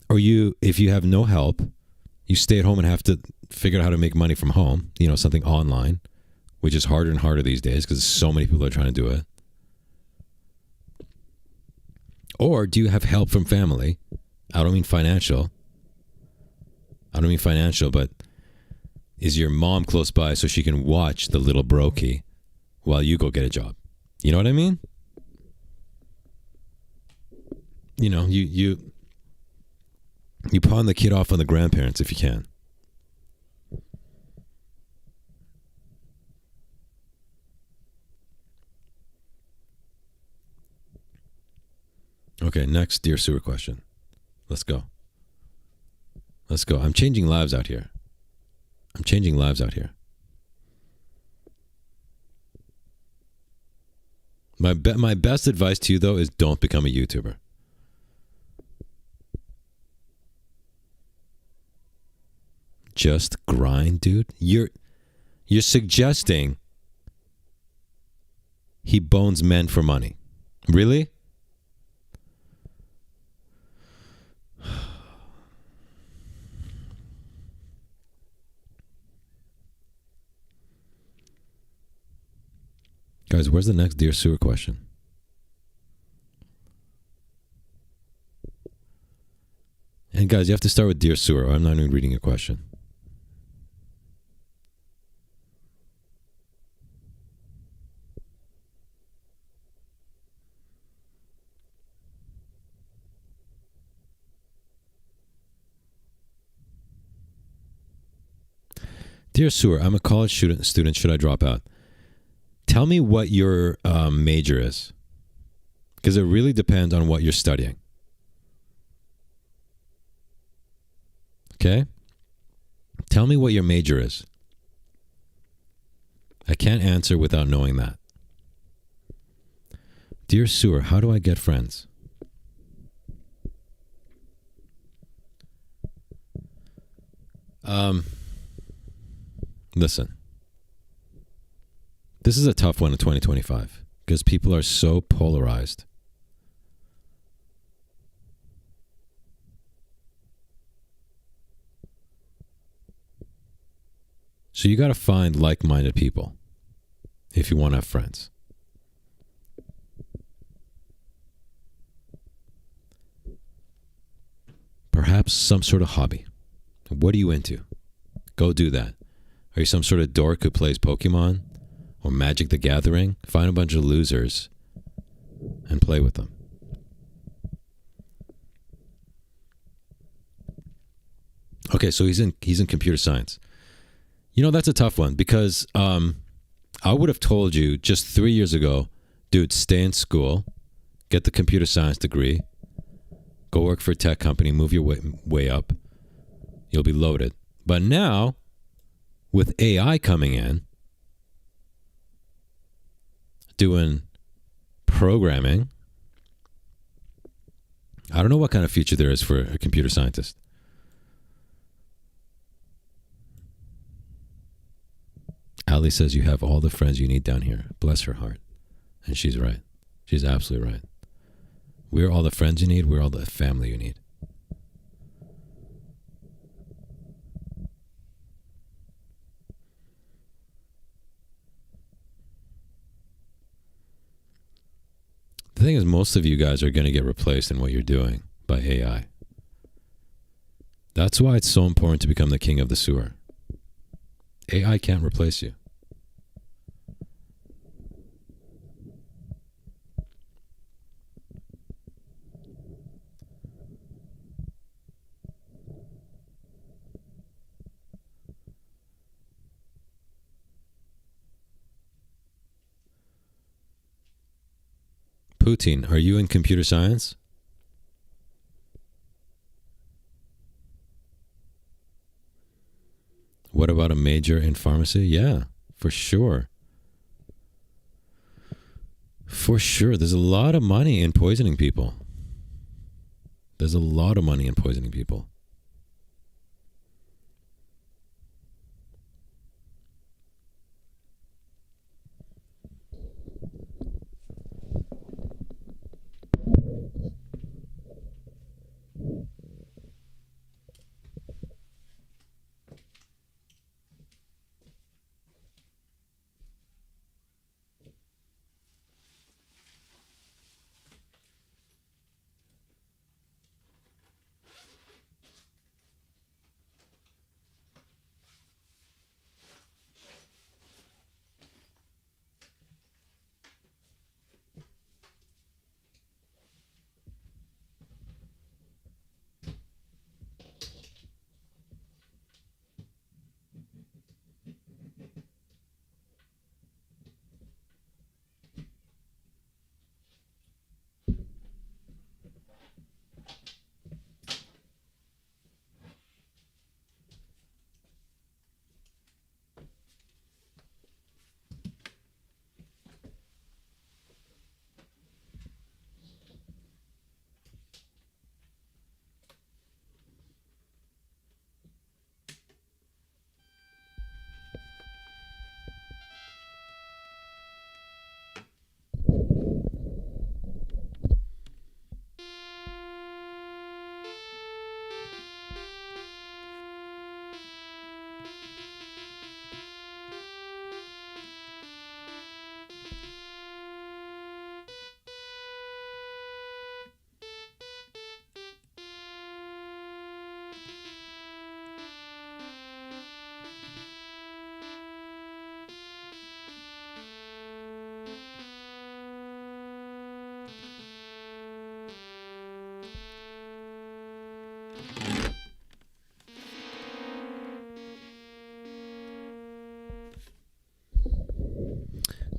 or if you have no help, you stay at home and have to figure out how to make money from home, something online, which is harder and harder these days because so many people are trying to do it. Or do you have help from family? I don't mean financial, but is your mom close by so she can watch the little brokey while you go get a job? You know what I mean? You pawn the kid off on the grandparents if you can. Okay, next Dear Sewer question. Let's go. I'm changing lives out here. My best advice to you, though, is don't become a YouTuber. Just grind, dude. You're suggesting he bones men for money. Really? Guys, where's the next Dear Sewer question? And guys, you have to start with Dear Sewer, or I'm not even reading a question. Dear Sewer, I'm a college student. Should I drop out? Tell me what your major is, because it really depends on what you're studying. Okay? Tell me what your major is. I can't answer without knowing that. Dear Sewer, how do I get friends? Listen. This is a tough one in 2025 because people are so polarized. So you got to find like-minded people if you want to have friends. Perhaps some sort of hobby. What are you into? Go do that. Are you some sort of dork who plays Pokemon or Magic the Gathering? Find a bunch of losers and play with them. Okay, so he's in computer science. You know, that's a tough one because I would have told you just 3 years ago, dude, stay in school, get the computer science degree, go work for a tech company, move your way up. You'll be loaded. But now, with AI coming in, doing programming, I don't know what kind of future there is for a computer scientist. Ali says you have all the friends you need down here. Bless her heart. And she's right. She's absolutely right. We're all the friends you need. We're all the family you need. The thing is, most of you guys are going to get replaced in what you're doing by AI. That's why it's so important to become the king of the sewer. AI can't replace you. Putin, are you in computer science? What about a major in pharmacy? Yeah, for sure. For sure. There's a lot of money in poisoning people. There's a lot of money in poisoning people.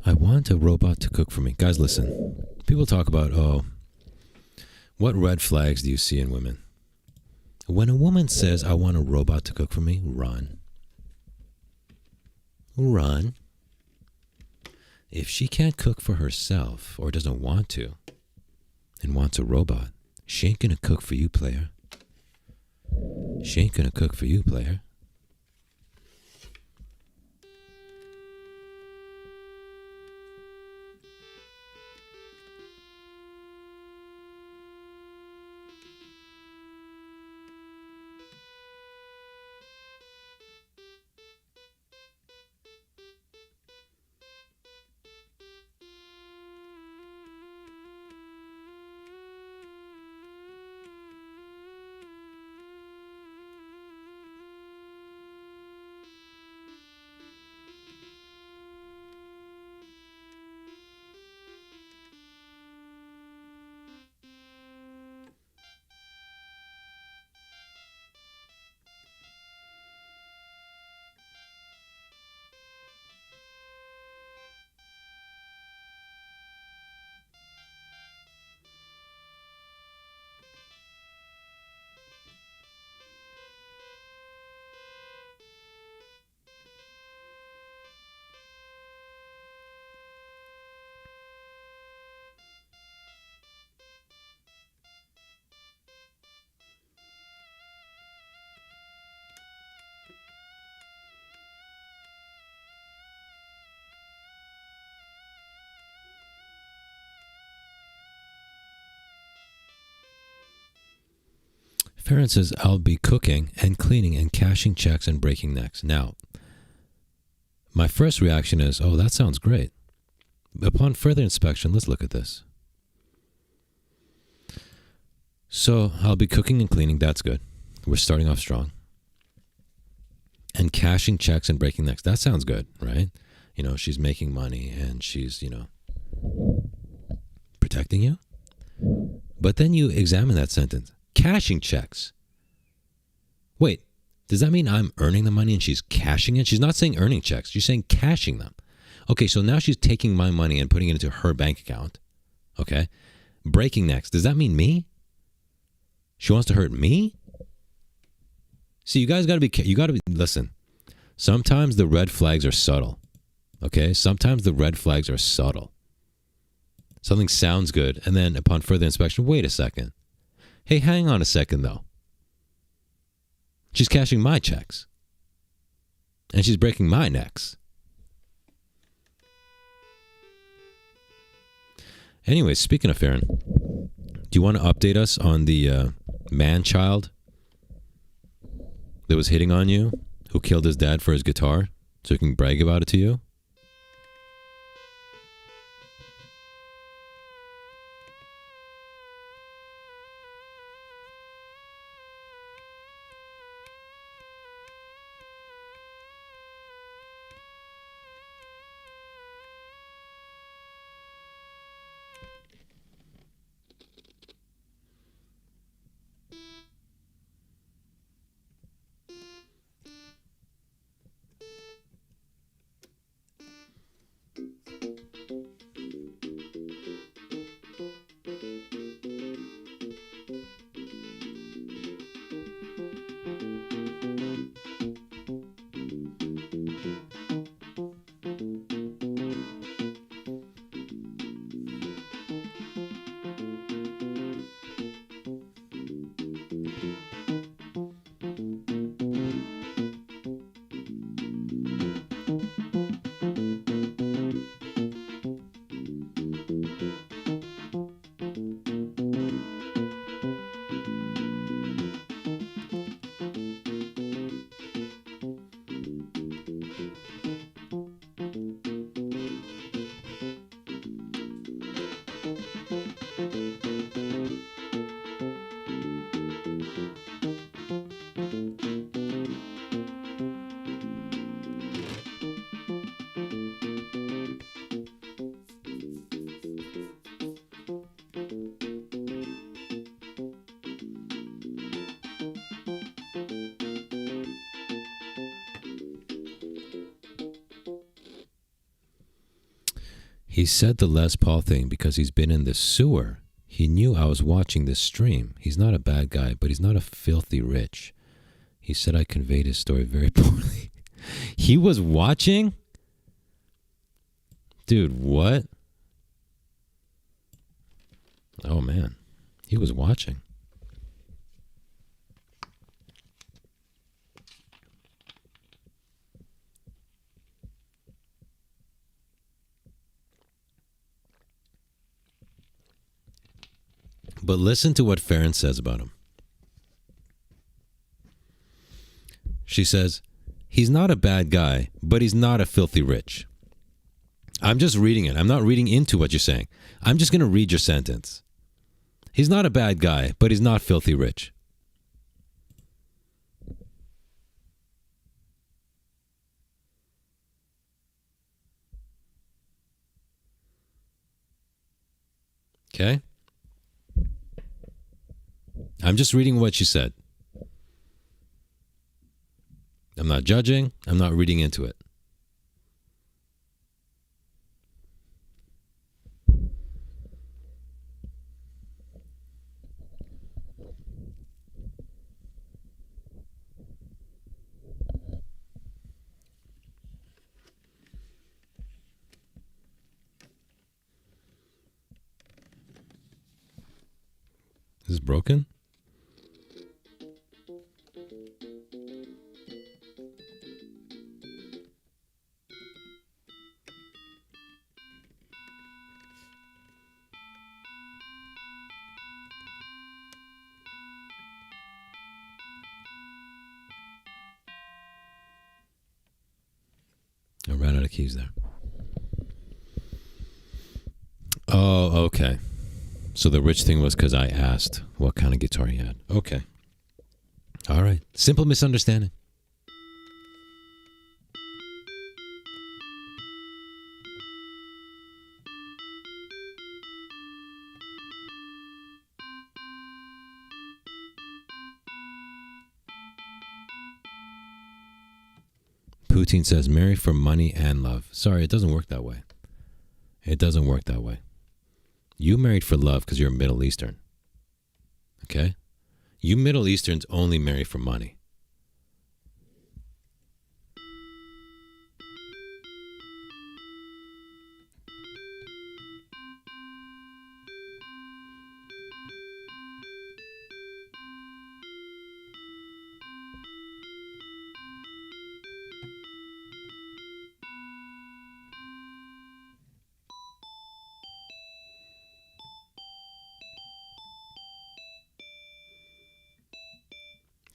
I want a robot to cook for me. Guys, listen. People talk about, what red flags do you see in women? When a woman says, I want a robot to cook for me, run. Run. If she can't cook for herself or doesn't want to and wants a robot, she ain't gonna cook for you, player. She ain't gonna cook for you, player. Farron says, I'll be cooking and cleaning and cashing checks and breaking necks. Now, my first reaction is, oh, that sounds great. Upon further inspection, let's look at this. So I'll be cooking and cleaning. That's good. We're starting off strong. And cashing checks and breaking necks. That sounds good, right? You know, she's making money and she's, you know, protecting you. But then you examine that sentence. Cashing checks. Wait, does that mean I'm earning the money and she's cashing it? She's not saying earning checks. She's saying cashing them. Okay, so now she's taking my money and putting it into her bank account. Okay. Breaking necks. Does that mean me? She wants to hurt me? See, you guys got to be, listen. Sometimes the red flags are subtle. Okay? Sometimes the red flags are subtle. Something sounds good, and then upon further inspection, wait a second. Hey, hang on a second, though. She's cashing my checks. And she's breaking my necks. Anyway, speaking of Farron, do you want to update us on the man-child that was hitting on you, who killed his dad for his guitar, so he can brag about it to you? He said the Les Paul thing because he's been in the sewer. He knew I was watching this stream. He's not a bad guy, but he's not a filthy rich. He said I conveyed his story very poorly. He was watching? Dude, what? Oh, man. He was watching. But listen to what Farron says about him. She says, he's not a bad guy, but he's not a filthy rich. I'm just reading it. I'm not reading into what you're saying. I'm just going to read your sentence. He's not a bad guy, but he's not filthy rich. Okay? I'm just reading what you said. I'm not judging. I'm not reading into it. Is this broken? I ran out of keys there. Oh, okay. So the rich thing was because I asked what kind of guitar he had. Okay. All right. Simple misunderstanding. Putin says, marry for money and love. Sorry, it doesn't work that way. It doesn't work that way. You married for love because you're Middle Eastern. Okay? You Middle Easterns only marry for money.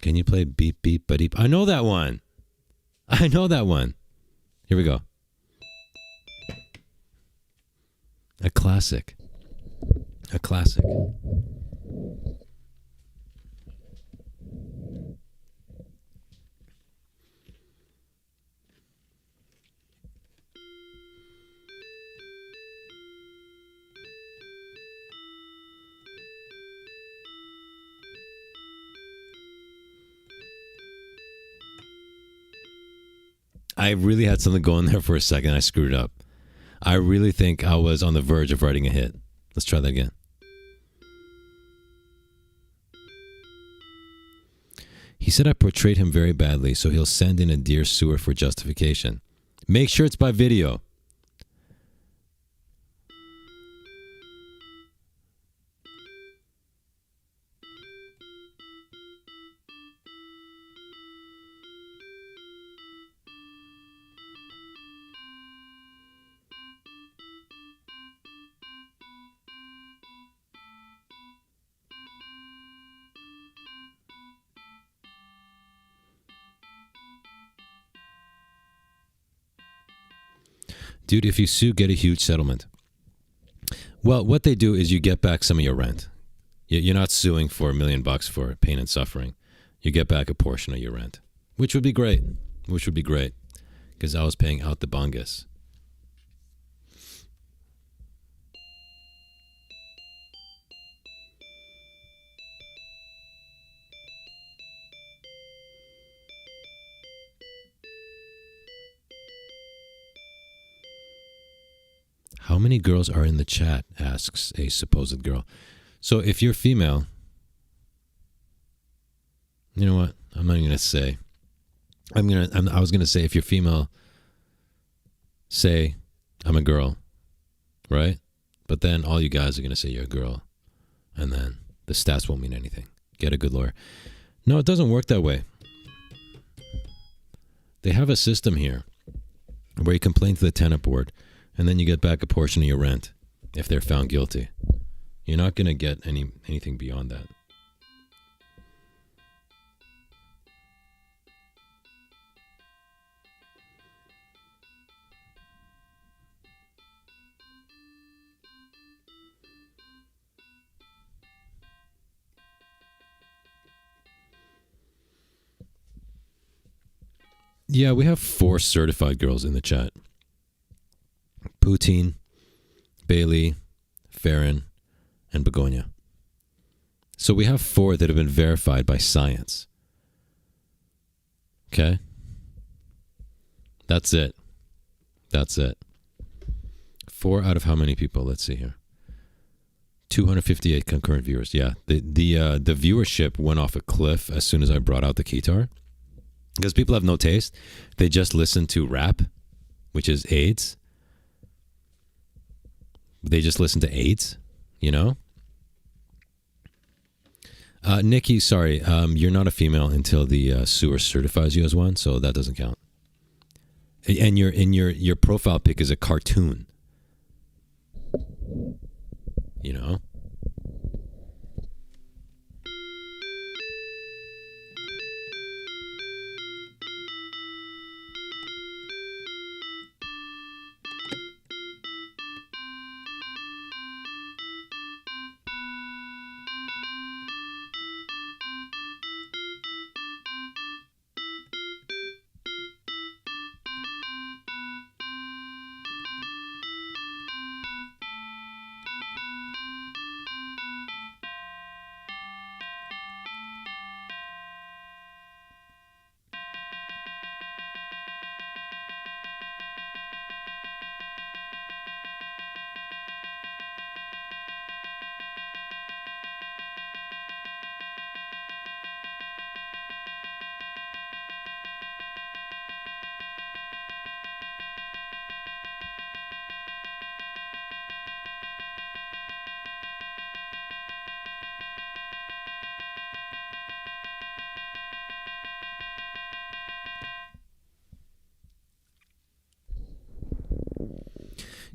Can you play Beep Beep Ba-Deep? I know that one. I know that one. Here we go. A classic. A classic. I really had something going there for a second. I screwed up. I really think I was on the verge of writing a hit. Let's try that again. He said I portrayed him very badly, so he'll send in a dear sewer for justification. Make sure it's by video. Dude, if you sue, get a huge settlement. Well, what they do is you get back some of your rent. You're not suing for $1 million for pain and suffering. You get back a portion of your rent, which would be great. Which would be great, because I was paying out the bungus. How many girls are in the chat? Asks a supposed girl. So if you're female, you know what? I'm not even going to say. I was going to say if you're female, say I'm a girl, right? But then all you guys are going to say you're a girl. And then the stats won't mean anything. Get a good lawyer. No, it doesn't work that way. They have a system here where you complain to the tenant board and then you get back a portion of your rent if they're found guilty. You're not going to get anything beyond that. Yeah, we have 4 certified girls in the chat. Poutine, Bailey, Farron, and Begonia. So we have 4 that have been verified by science. Okay? That's it. 4 out of how many people? Let's see here. 258 concurrent viewers. Yeah, the viewership went off a cliff as soon as I brought out the guitar. Because people have no taste. They just listen to rap, which is AIDS. They just listen to AIDS, you know? Nikki, sorry, you're not a female until the sewer certifies you as one, so that doesn't count. And your profile pic is a cartoon. You know?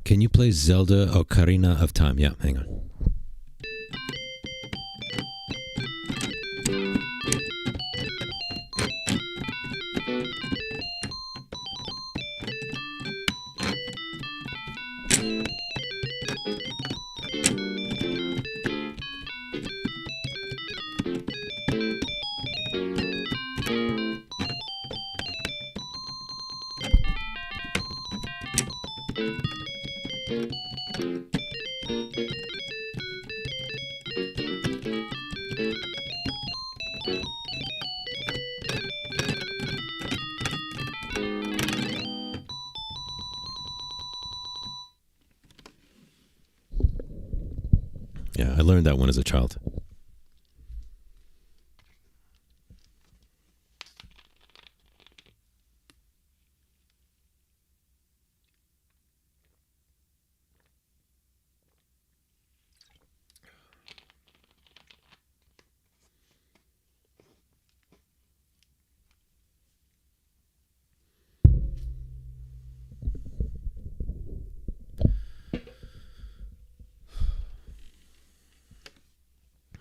Can you play Zelda Ocarina of Time? Yeah, hang on. Yeah, I learned that one as a child.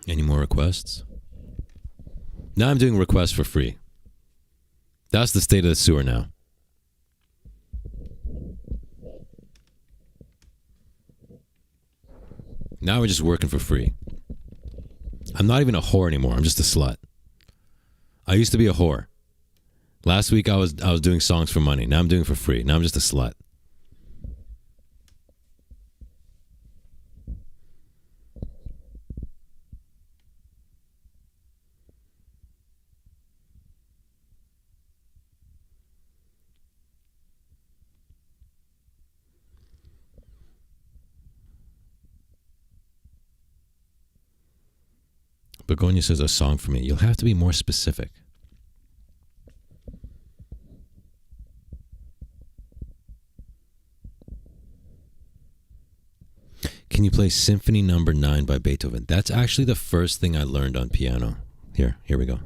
Any more requests? Now I'm doing requests for free. That's the state of the sewer now. Now we're just working for free. I'm not even a whore anymore. I'm just a slut. I used to be a whore. Last week I was doing songs for money. Now I'm doing it for free. Now I'm just a slut. Begonia says a song for me. You'll have to be more specific. Can you play Symphony Number 9 by Beethoven? That's actually the first thing I learned on piano. Here we go.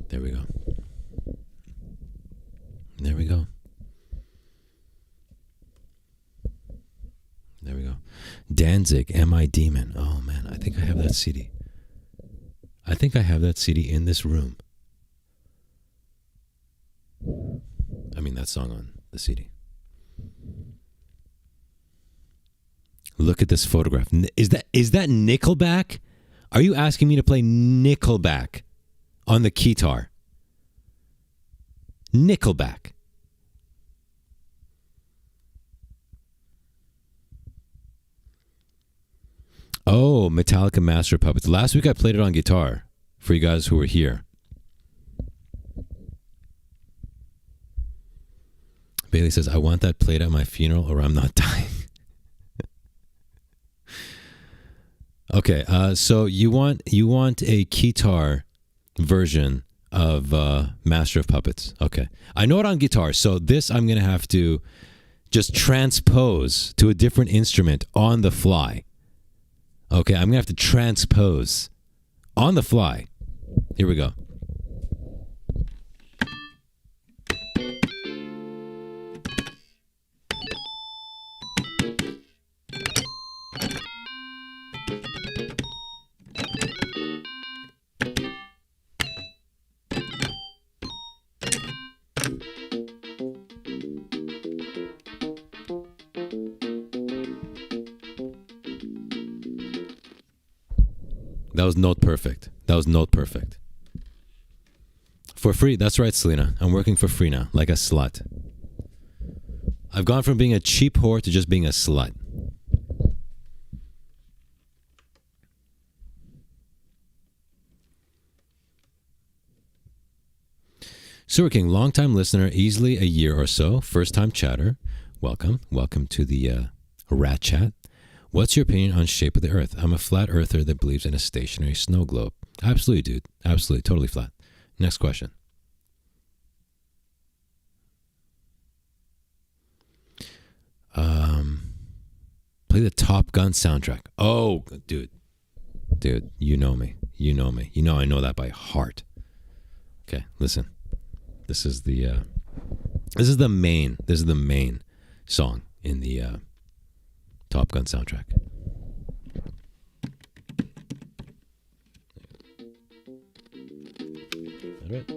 There we go. There we go. There we go. Danzig, Am I Demon? Oh man, I think I have that CD. I think I have that CD in this room. I mean, that song on the CD. Look at this photograph. Is that Nickelback? Are you asking me to play Nickelback on the guitar? Nickelback. Oh, Metallica Master of Puppets. Last week I played it on guitar for you guys who were here. Bailey says, I want that played at my funeral or I'm not dying. Okay, so you want a guitar version of Master of Puppets. Okay. I know it on guitar, so this I'm going to have to just transpose to a different instrument on the fly. Okay, I'm going to have to transpose on the fly. Here we go. That was note perfect. For free. That's right, Selena. I'm working for free now, like a slut. I've gone from being a cheap whore to just being a slut. Sewer King, long-time listener, easily a year or so, first-time chatter. Welcome to the Rat Chat. What's your opinion on shape of the Earth? I'm a flat earther that believes in a stationary snow globe. Absolutely, dude. Absolutely. Totally flat. Next question. Play the Top Gun soundtrack. Oh, dude. Dude, you know me. You know I know that by heart. Okay, listen. This is the main song in the Top Gun soundtrack. All right.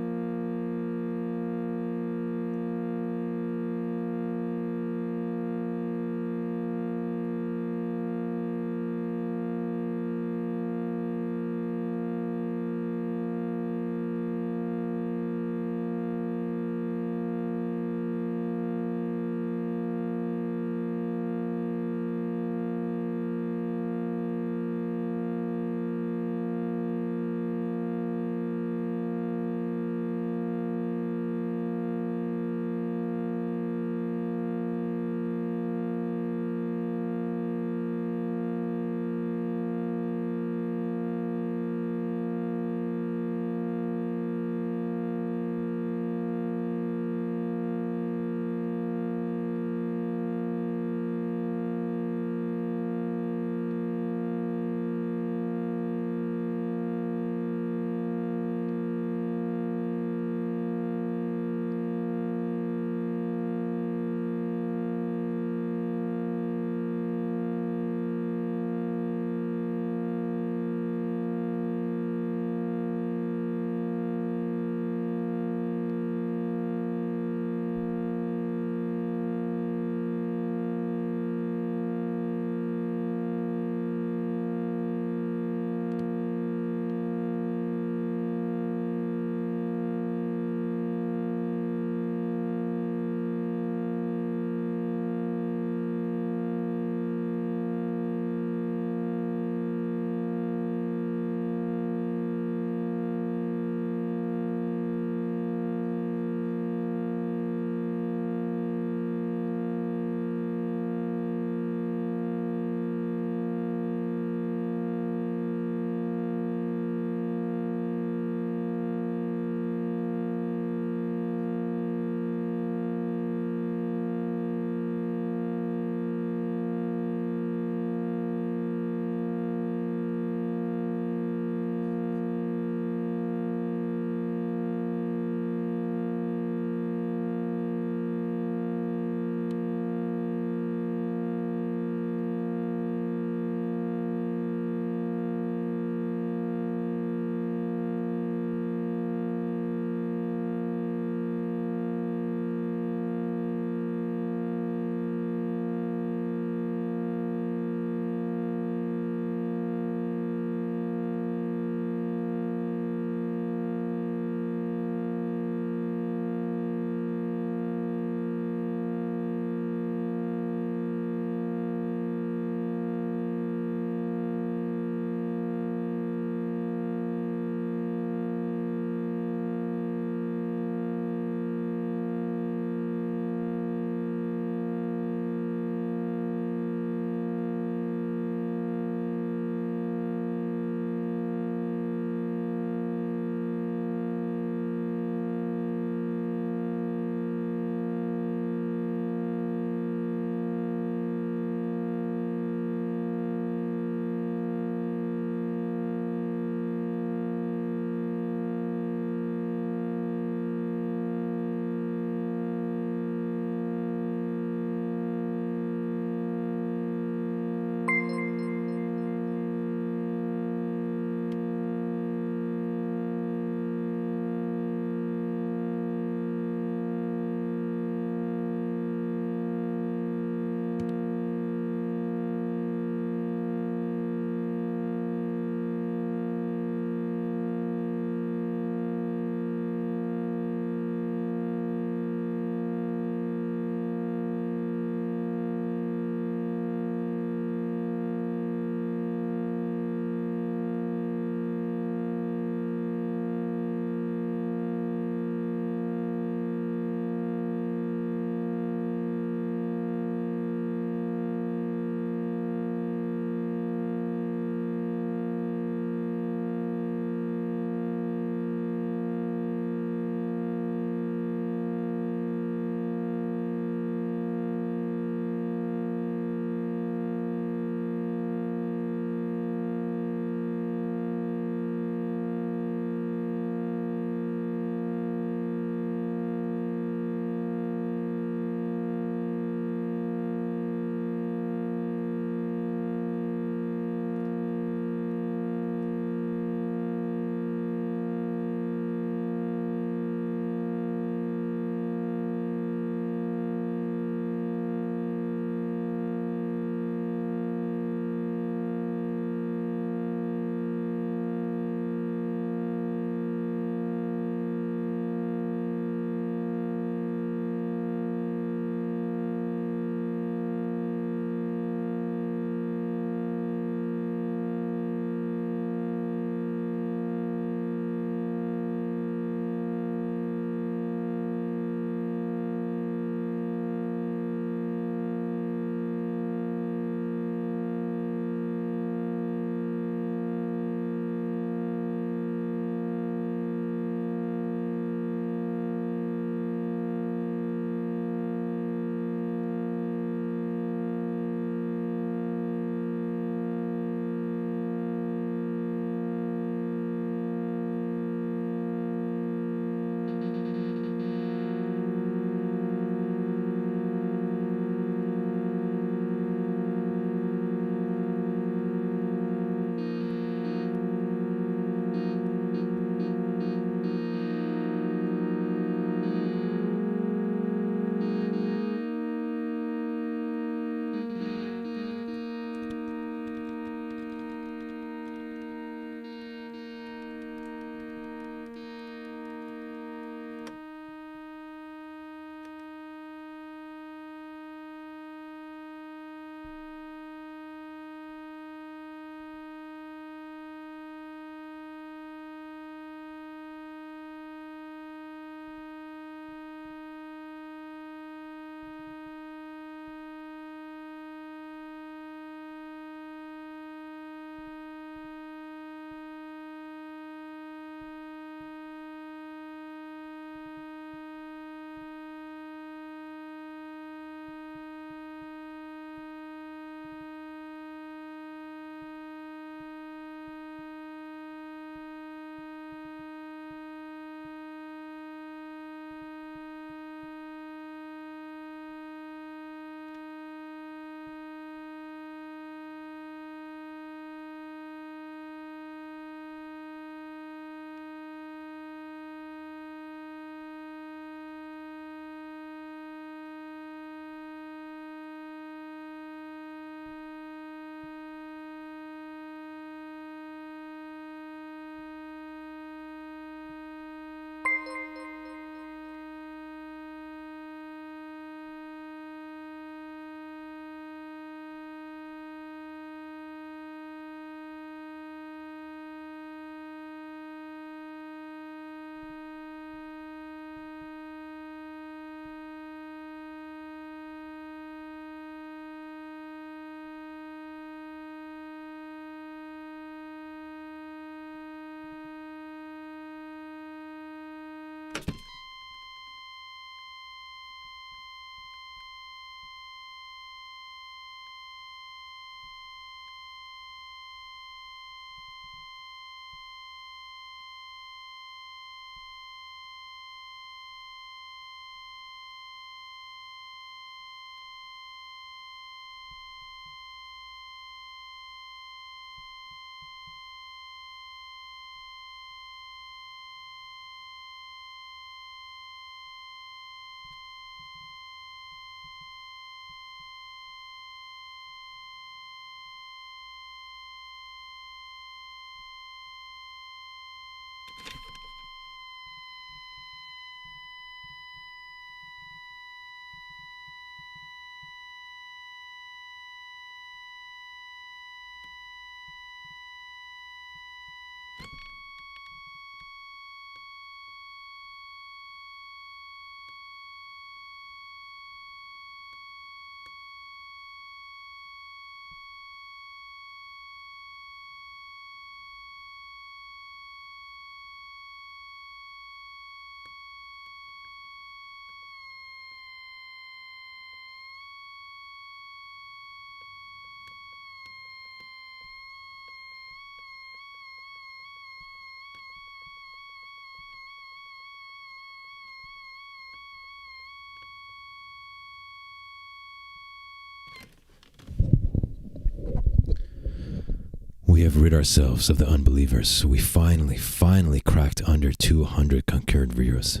We have rid ourselves of the unbelievers. We finally cracked under 200 concurrent viewers.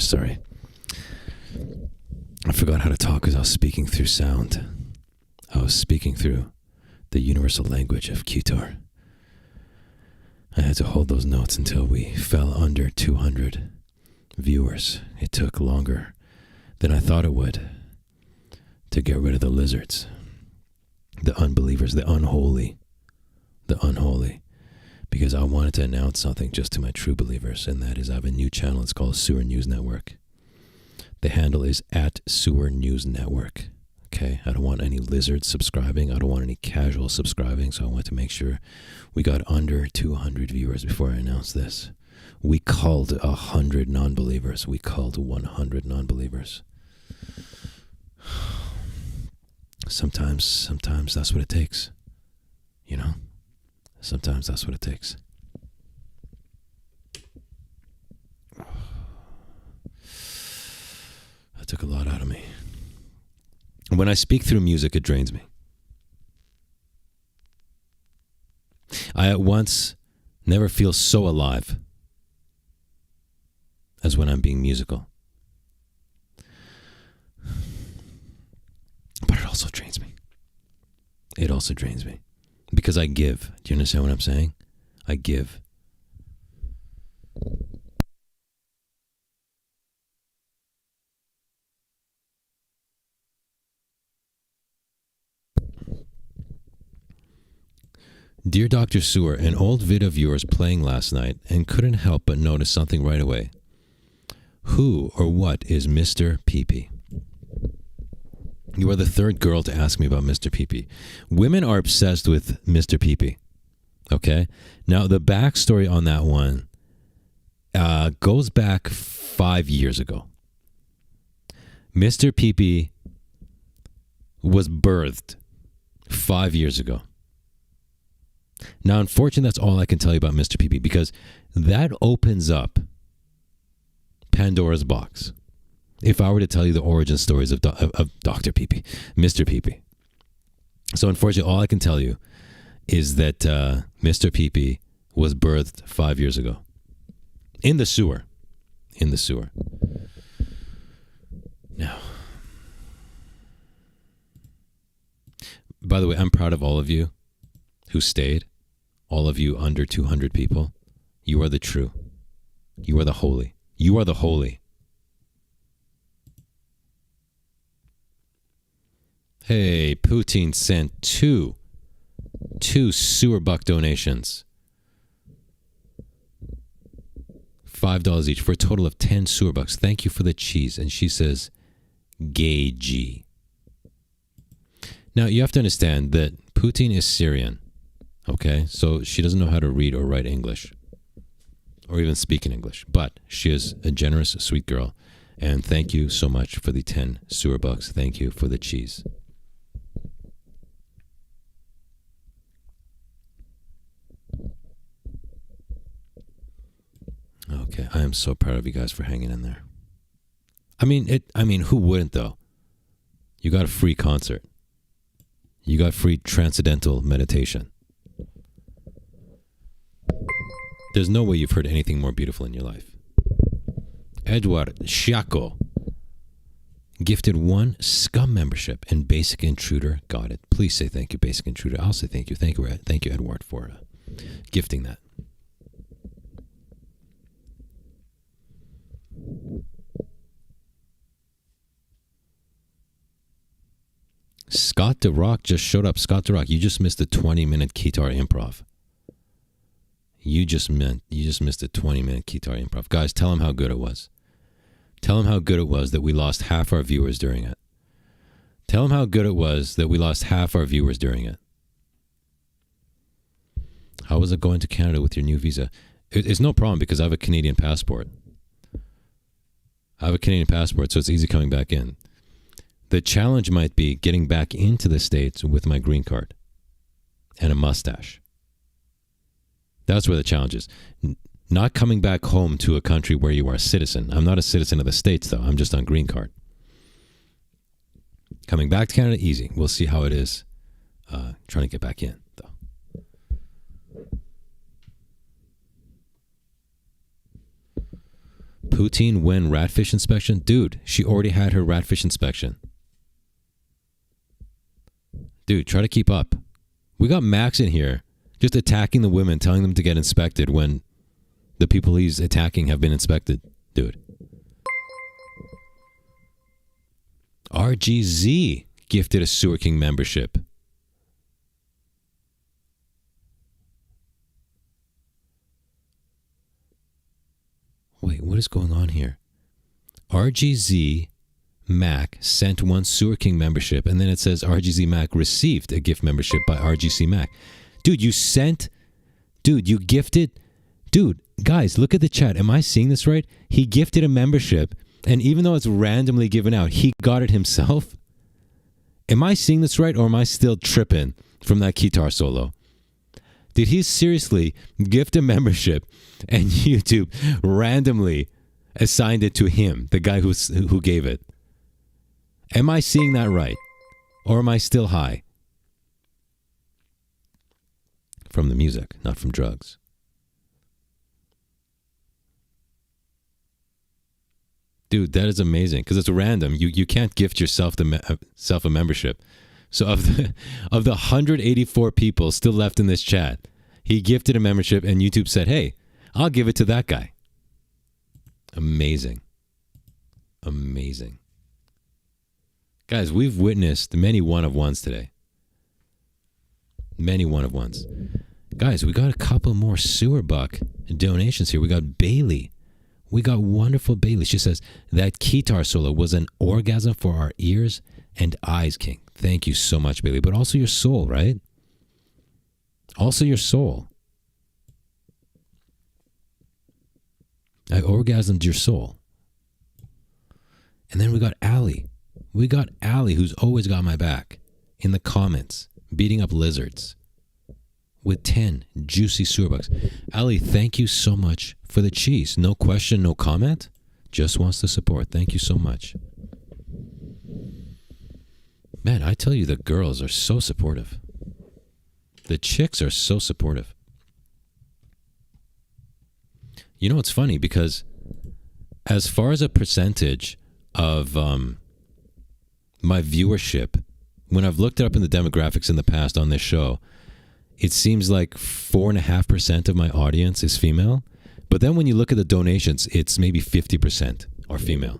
Sorry. I forgot how to talk because I was speaking through sound. I was speaking through the universal language of Kitar. I had to hold those notes until we fell under 200 viewers. It took longer than I thought it would to get rid of the lizards, the unbelievers, the unholy, because I wanted to announce something just to my true believers, and that is I have a new channel. It's called Sewer News Network. The handle is @Sewer News Network. Okay, I don't want any lizards subscribing. I don't want any casual subscribing, so I want to make sure we got under 200 viewers before I announce this. We culled 100 non-believers. We culled 100 non-believers. Sometimes that's what it takes. You know? Sometimes that's what it takes. That took a lot out of me. When I speak through music, it drains me. I at once never feel so alive as when I'm being musical. But it also drains me. It also drains me. Because I give. Do you understand what I'm saying? I give. Dear Dr. Sewer, an old vid of yours playing last night and couldn't help but notice something right away. Who or what is Mr. Pee-Pee? You are the third girl to ask me about Mr. Pee-Pee. Women are obsessed with Mr. Pee-Pee. Okay? Now, the backstory on that one goes back 5 years ago. Mr. Pee-Pee was birthed 5 years ago. Now, unfortunately, that's all I can tell you about Mr. Pee-Pee, because that opens up Pandora's box. If I were to tell you the origin stories of Dr. Pee-Pee, Mr. Pee-Pee. So unfortunately, all I can tell you is that Mr. Pee-Pee was birthed 5 years ago. In the sewer. In the sewer. Now, by the way, I'm proud of all of you who stayed. All of you under 200 people. You are the true. You are the holy. You are the holy. Hey, Poutine sent two sewer buck donations. $5 each for a total of 10 sewer bucks. Thank you for the cheese. And she says, gay G. Now, you have to understand that Poutine is Syrian. Okay? So she doesn't know how to read or write English. Or even speak in English. But she is a generous, sweet girl. And thank you so much for the 10 sewer bucks. Thank you for the cheese. Okay, I am so proud of you guys for hanging in there. I mean, who wouldn't though? You got a free concert. You got free transcendental meditation. There's no way you've heard anything more beautiful in your life. Edward Shaco gifted 1 scum membership and Basic Intruder got it. Please say thank you, Basic Intruder. I'll say thank you. Thank you, Edward, for gifting that. Scott DeRock just showed up. Scott DeRock, you just missed a 20-minute Kitar improv. You just missed a 20-minute Kitar improv. Guys, tell him how good it was. Tell him how good it was that we lost half our viewers during it. Tell him how good it was that we lost half our viewers during it. How was it going to Canada with your new visa? It's no problem because I have a Canadian passport. I have a Canadian passport, so it's easy coming back in. The challenge might be getting back into the States with my green card and a mustache. That's where the challenge is. Not coming back home to a country where you are a citizen. I'm not a citizen of the States, though. I'm just on green card. Coming back to Canada, easy. We'll see how it is trying to get back in, though. Poutine when ratfish inspection? Dude, she already had her ratfish inspection. Dude, try to keep up. We got Max in here just attacking the women, telling them to get inspected when the people he's attacking have been inspected. Dude. RGZ gifted a Sewer King membership. Wait, what is going on here? RGZ Mac sent one Sewer King membership, and then it says RGZ Mac received a gift membership by RGC Mac. Dude, you gifted. Dude, guys, look at the chat. Am I seeing this right? He gifted a membership, and even though it's randomly given out, he got it himself. Am I seeing this right, or am I still tripping from that guitar solo? Did he seriously gift a membership and YouTube randomly assigned it to him, the guy who gave it? Am I seeing that right? Or am I still high? From the music, not from drugs. Dude, that is amazing because it's random. You can't gift yourself a membership. So of the 184 people still left in this chat, he gifted a membership and YouTube said, hey, I'll give it to that guy. Amazing. Amazing. Guys, we've witnessed many one-of-ones today. Many one-of-ones. Guys, we got a couple more sewer buck donations here. We got Bailey. We got wonderful Bailey. She says, that guitar solo was an orgasm for our ears and eyes, King. Thank you so much, Bailey. But also your soul, right? Also your soul. I orgasmed your soul. And then we got Allie. We got Allie, who's always got my back, in the comments, beating up lizards with 10 juicy sewer bucks. Allie, thank you so much for the cheese. No question, no comment. Just wants to support. Thank you so much. Man, I tell you, the girls are so supportive. The chicks are so supportive. You know, it's funny because as far as a percentage of my viewership, when I've looked it up in the demographics in the past on this show, it seems like 4.5% of my audience is female. But then when you look at the donations, it's maybe 50% are female.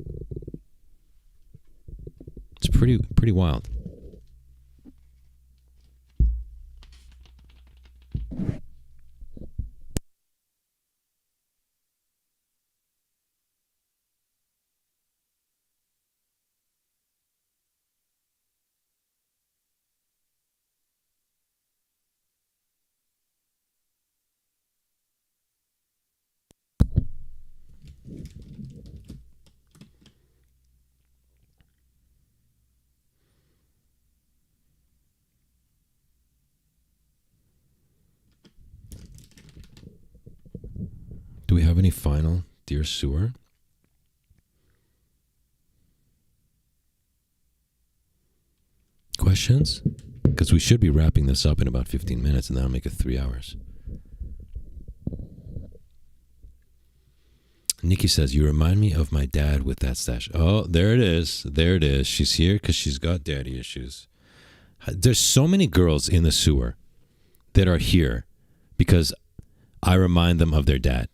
It's pretty wild. Do we have any final Dear Sewer? Questions? Because we should be wrapping this up in about 15 minutes and that'll make it 3 hours. Nikki says, you remind me of my dad with that stash. Oh, there it is. There it is. She's here because she's got daddy issues. There's so many girls in the sewer that are here because I remind them of their dad.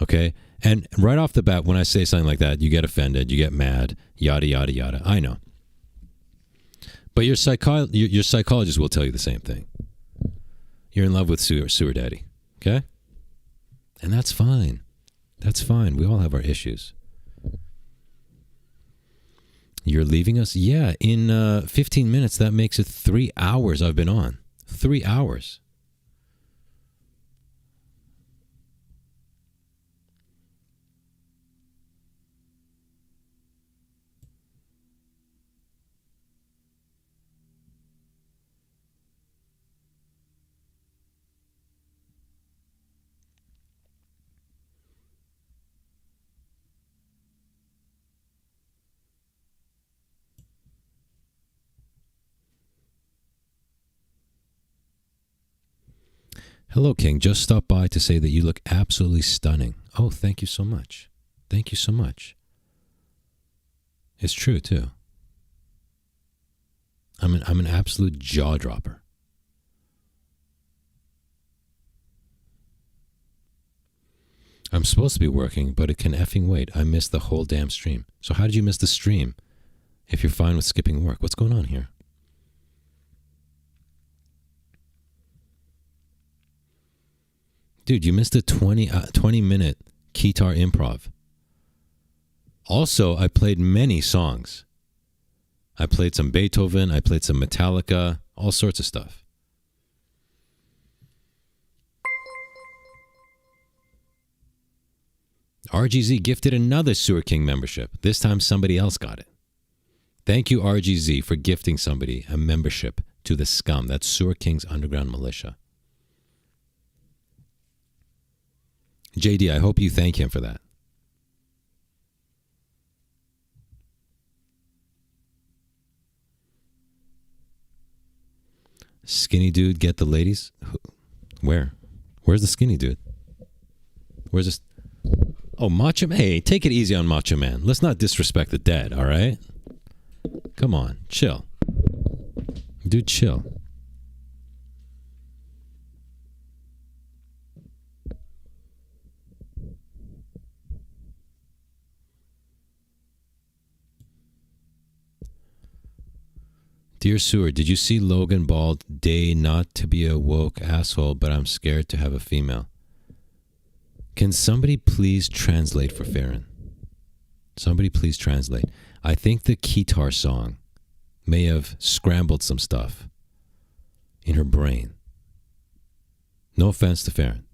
Okay? And right off the bat, when I say something like that, you get offended, you get mad, yada, yada, yada. I know. But your psychologist will tell you the same thing. You're in love with sewer daddy. Okay? And that's fine. That's fine. We all have our issues. You're leaving us? Yeah, in 15 minutes, that makes it 3 hours I've been on. 3 hours. Hello, King. Just stopped by to say that you look absolutely stunning. Oh, thank you so much. Thank you so much. It's true, too. I'm an absolute jaw dropper. I'm supposed to be working, but it can effing wait. I missed the whole damn stream. So how did you miss the stream if you're fine with skipping work? What's going on here? Dude, you missed a 20-minute guitar improv. Also, I played many songs. I played some Beethoven. I played some Metallica. All sorts of stuff. RGZ gifted another Sewer King membership. This time somebody else got it. Thank you, RGZ, for gifting somebody a membership to the scum. That's Sewer King's Underground Militia. JD, I hope you thank him for that. Skinny dude, get the ladies? Where? Where's the skinny dude? Where's this? Oh, Macho Man. Hey, take it easy on Macho Man. Let's not disrespect the dead, all right? Come on, chill. Dude, chill. Dear Sewer, did you see Logan Bald day not to be a woke asshole, but I'm scared to have a female? Can somebody please translate for Farron? Somebody please translate. I think the guitar song may have scrambled some stuff in her brain. No offense to Farron.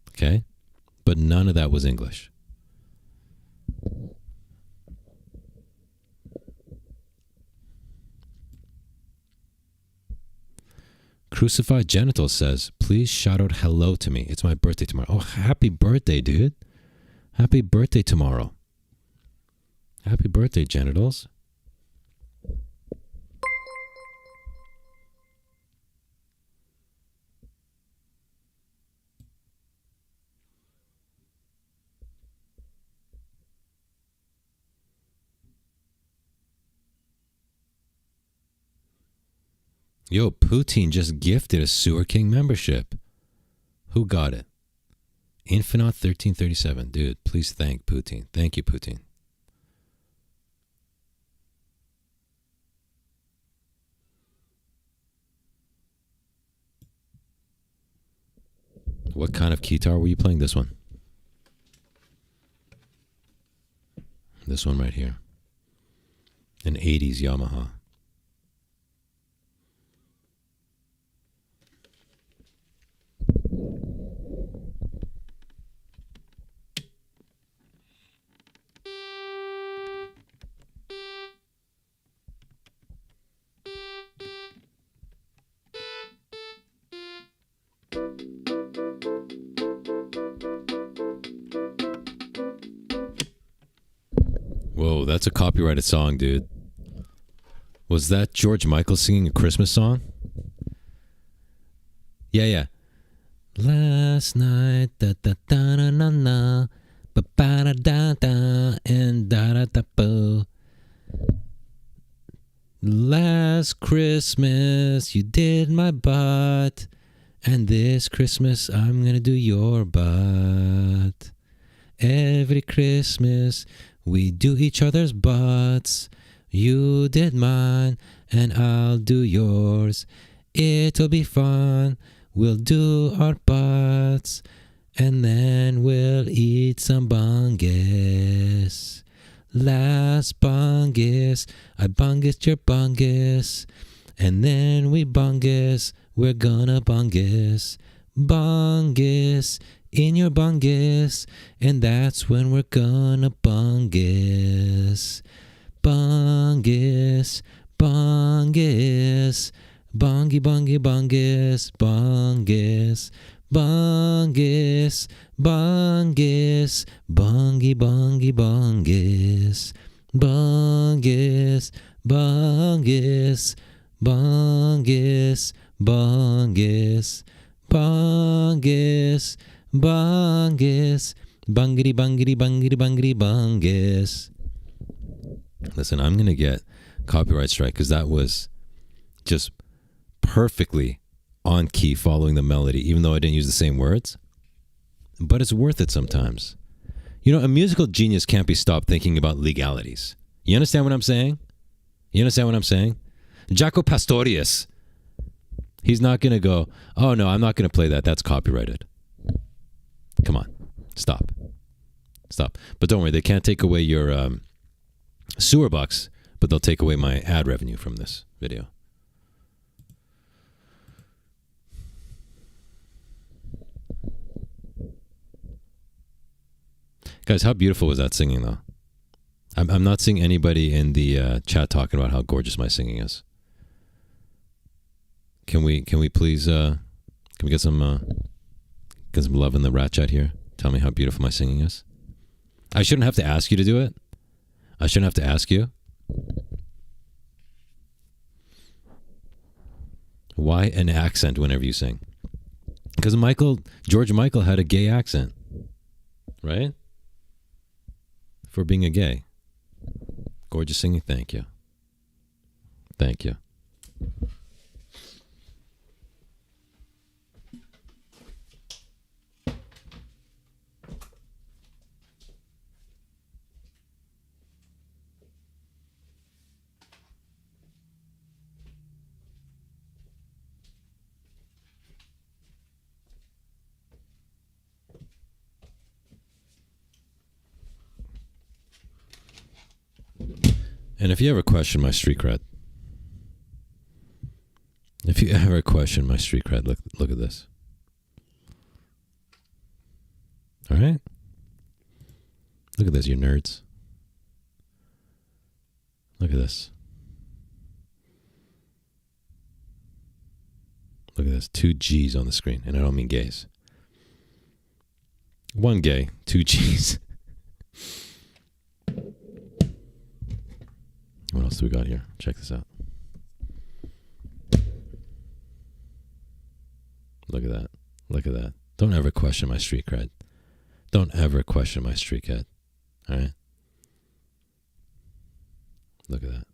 Okay? But none of that was English. Crucified Genitals says, please shout out hello to me. It's my birthday tomorrow. Oh, happy birthday, dude. Happy birthday tomorrow. Happy birthday, Genitals. Yo, Poutine just gifted a Sewer King membership. Who got it? Infinite 1337. Dude, please thank Poutine. Thank you, Poutine. What kind of guitar were you playing? This one. This one right here. An 80s Yamaha. Whoa, that's a copyrighted song, dude. Was that George Michael singing a Christmas song? Yeah. Last night, da da da na na na, ba ba da da da, and da da da bo. Last Christmas, you did my butt, and this Christmas, I'm gonna do your butt. Every Christmas, we do each other's butts. You did mine, and I'll do yours. It'll be fun. We'll do our butts, and then we'll eat some bungus. Last bungus, I bungused your bungus, and then we bungus. We're gonna bungus. Bungus in your bungus, and that's when we're gonna bungus. Bungus, bungus, bungy, bungy, bungus, bungus, bungus, bungus, bungy, bungy, bungus, bungus, bungus, bungus, bungus, bungus, bungus, Bungity, bungity, bungity, bungity, bungus. Listen, I'm going to get copyright strike because that was just perfectly on key following the melody, even though I didn't use the same words. But it's worth it sometimes. You know, a musical genius can't be stopped thinking about legalities. You understand what I'm saying? You understand what I'm saying? Jaco Pastorius. He's not going to go, oh no, I'm not going to play that. That's copyrighted. Come on. Stop. But don't worry, they can't take away your sewer bucks, but they'll take away my ad revenue from this video. Guys, how beautiful was that singing, though? I'm not seeing anybody in the chat talking about how gorgeous my singing is. Can we please can we get some love in the rat chat here? Tell me how beautiful my singing is. I shouldn't have to ask you to do it. I shouldn't have to ask you. Why an accent whenever you sing? Because George Michael had a gay accent, right? For being a gay. Gorgeous singing, thank you. Thank you. And if you ever question my street cred, look at this. All right? Look at this, you nerds. Look at this. Look at this, 2 G's on the screen, and I don't mean gays. 1 gay, 2 G's. What else do we got here? Check this out. Look at that. Look at that. Don't ever question my street cred. Don't ever question my street cred. All right? Look at that.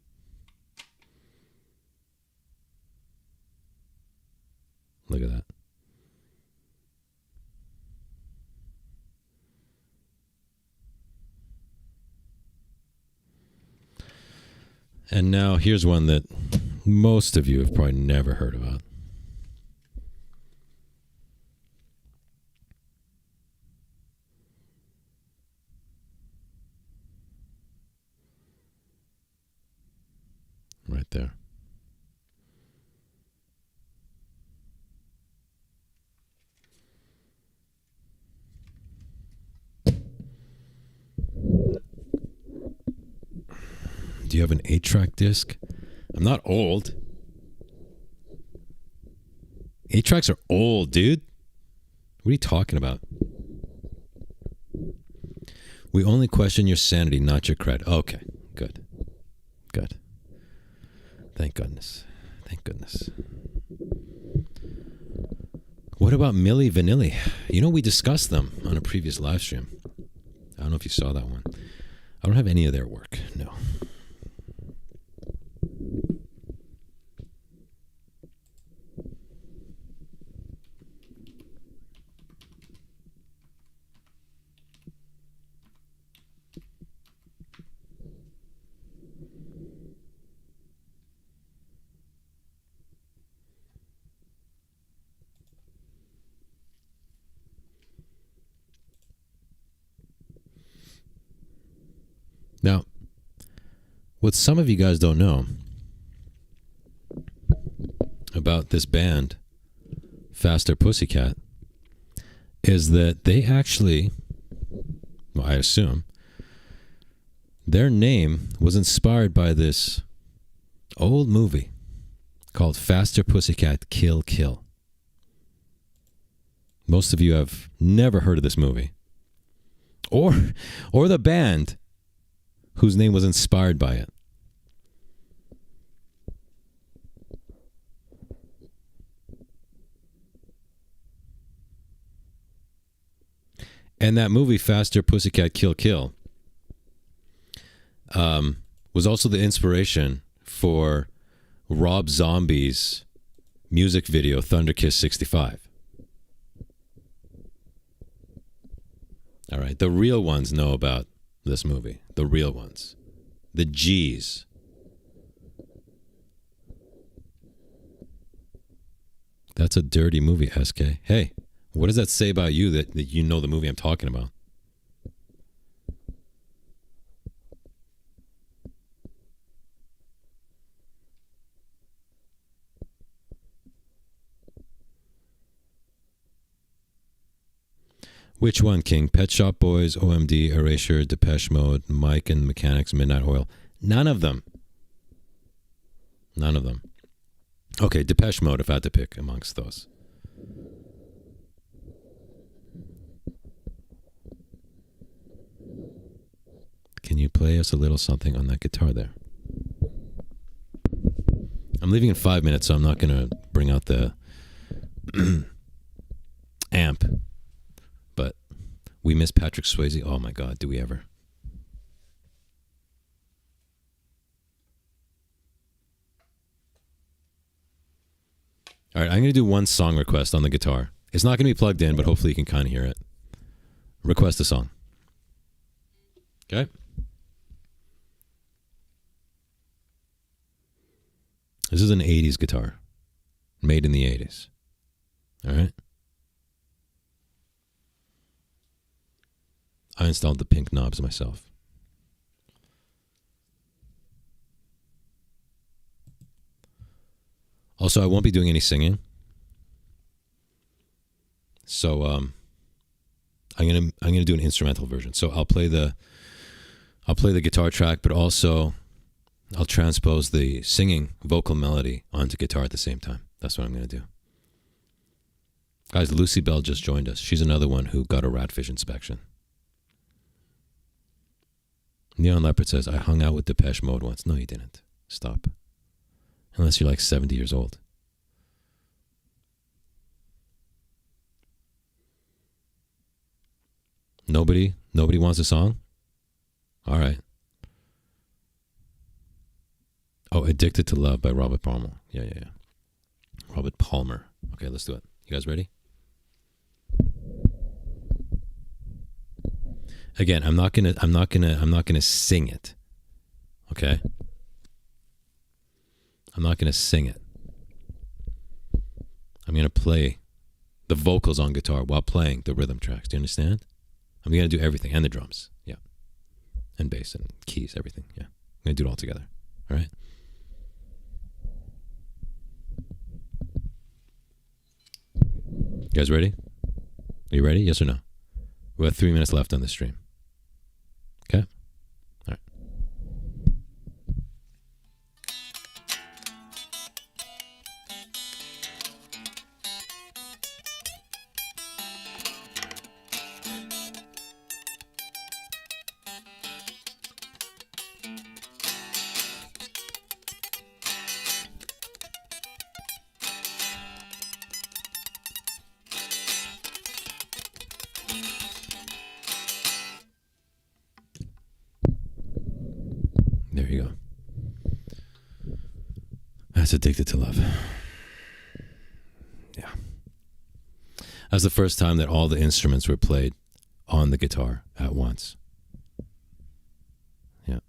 Look at that. And now here's one that most of you have probably never heard about. Right there. Do you have an 8-track disc? I'm not old. 8-tracks are old, dude. What are you talking about? We only question your sanity, not your cred. Okay, good. Good. Thank goodness. Thank goodness. What about Milli Vanilli? You know, we discussed them on a previous live stream. I don't know if you saw that one. I don't have any of their work, no. Now, what some of you guys don't know about this band, Faster Pussycat, is that they actually, well, I assume, their name was inspired by this old movie called Faster Pussycat Kill Kill. Most of you have never heard of this movie. Or the band whose name was inspired by it. And that movie, Faster, Pussycat, Kill, Kill, was also the inspiration for Rob Zombie's music video, Thunder Kiss 65. All right. The real ones know about this movie. The real ones. The G's. That's a dirty movie, SK. Hey, what does that say about you that you know the movie I'm talking about? Which one, King? Pet Shop Boys, OMD, Erasure, Depeche Mode, Mike and Mechanics, Midnight Oil. None of them. None of them. Okay, Depeche Mode, if I had to pick amongst those. Can you play us a little something on that guitar there? I'm leaving in 5 minutes, so I'm not going to bring out the amp. But we miss Patrick Swayze. Oh my God, do we ever? All right, I'm going to do one song request on the guitar. It's not going to be plugged in, but hopefully you can kind of hear it. Request a song. Okay? This is an 80s guitar. Made in the 80s. All right? I installed the pink knobs myself. Also, I won't be doing any singing. So I'm gonna do an instrumental version. So I'll play the guitar track, but also I'll transpose the singing vocal melody onto guitar at the same time. That's what I'm gonna do. Guys, Lucy Bell just joined us. She's another one who got a ratfish inspection. Neon Leopard says, I hung out with Depeche Mode once. No, you didn't. Stop. Unless you're like 70 years old. Nobody wants a song? All right. Oh, Addicted to Love by Robert Palmer. Yeah. Robert Palmer. Okay, let's do it. You guys ready? Again, I'm not gonna sing it. Okay? I'm not gonna sing it. I'm gonna play the vocals on guitar while playing the rhythm tracks. Do you understand? I'm gonna do everything, and the drums. Yeah. And bass and keys, everything. Yeah. I'm gonna do it all together. All right? You guys ready? Are you ready? Yes or no? We have 3 minutes left on the stream. Okay? All right. There you go. That's Addicted to Love. Yeah. That's the first time that all the instruments were played on the guitar at once. Yeah.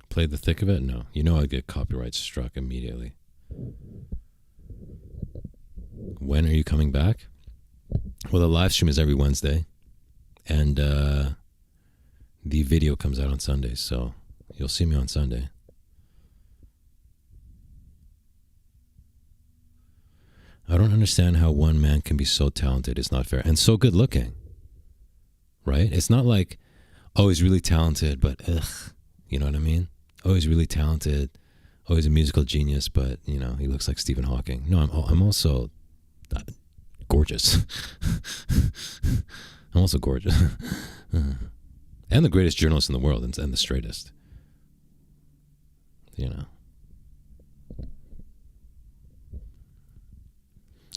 Play the thick of it? No. You know I'd get copyright struck immediately. When are you coming back? Well, the live stream is every Wednesday. And the video comes out on Sundays. So you'll see me on Sunday. I don't understand how one man can be so talented. It's not fair. And so good looking. Right? It's not like, oh, he's really talented, but ugh. You know what I mean? Oh, he's really talented. Oh, he's a musical genius, but, you know, he looks like Stephen Hawking. No, I'm also gorgeous. I'm also gorgeous. And the greatest journalist in the world, and the straightest. You know.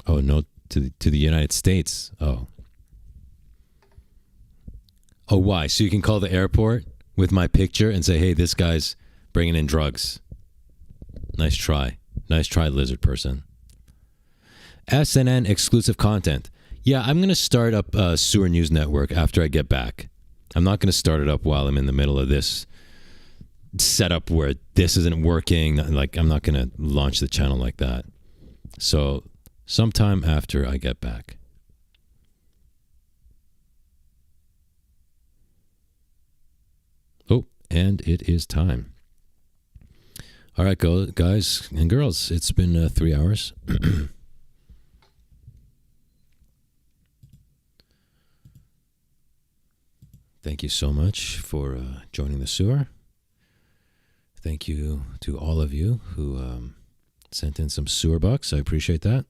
Oh, no, to the United States. Oh. Oh, why? So you can call the airport with my picture and say, hey, this guy's bringing in drugs. Nice try. Nice try, lizard person. SNN exclusive content. Yeah, I'm going to start up Sewer News Network after I get back. I'm not going to start it up while I'm in the middle of this setup where this isn't working. Like, I'm not going to launch the channel like that. So, sometime after I get back. Oh, and it is time. All right, guys and girls, it's been 3 hours. Thank you so much for joining the sewer. Thank you to all of you who sent in some sewer bucks. I appreciate that.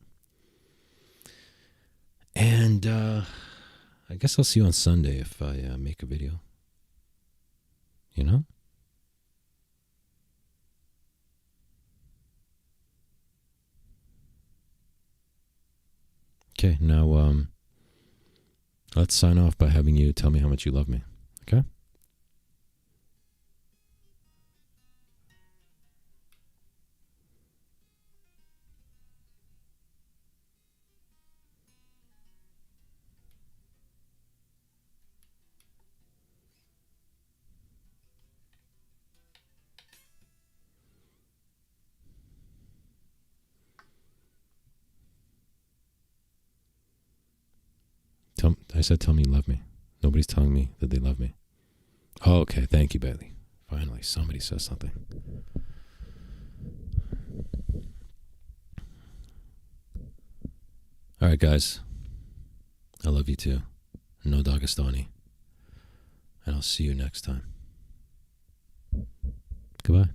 And I guess I'll see you on Sunday if I make a video. You know? Okay, now let's sign off by having you tell me how much you love me. Okay? I said tell me you love me. Nobody's telling me that they love me. Oh, okay, thank you, Bailey. Finally, somebody says something. All right, guys. I love you too. No Dagestani. And I'll see you next time. Goodbye.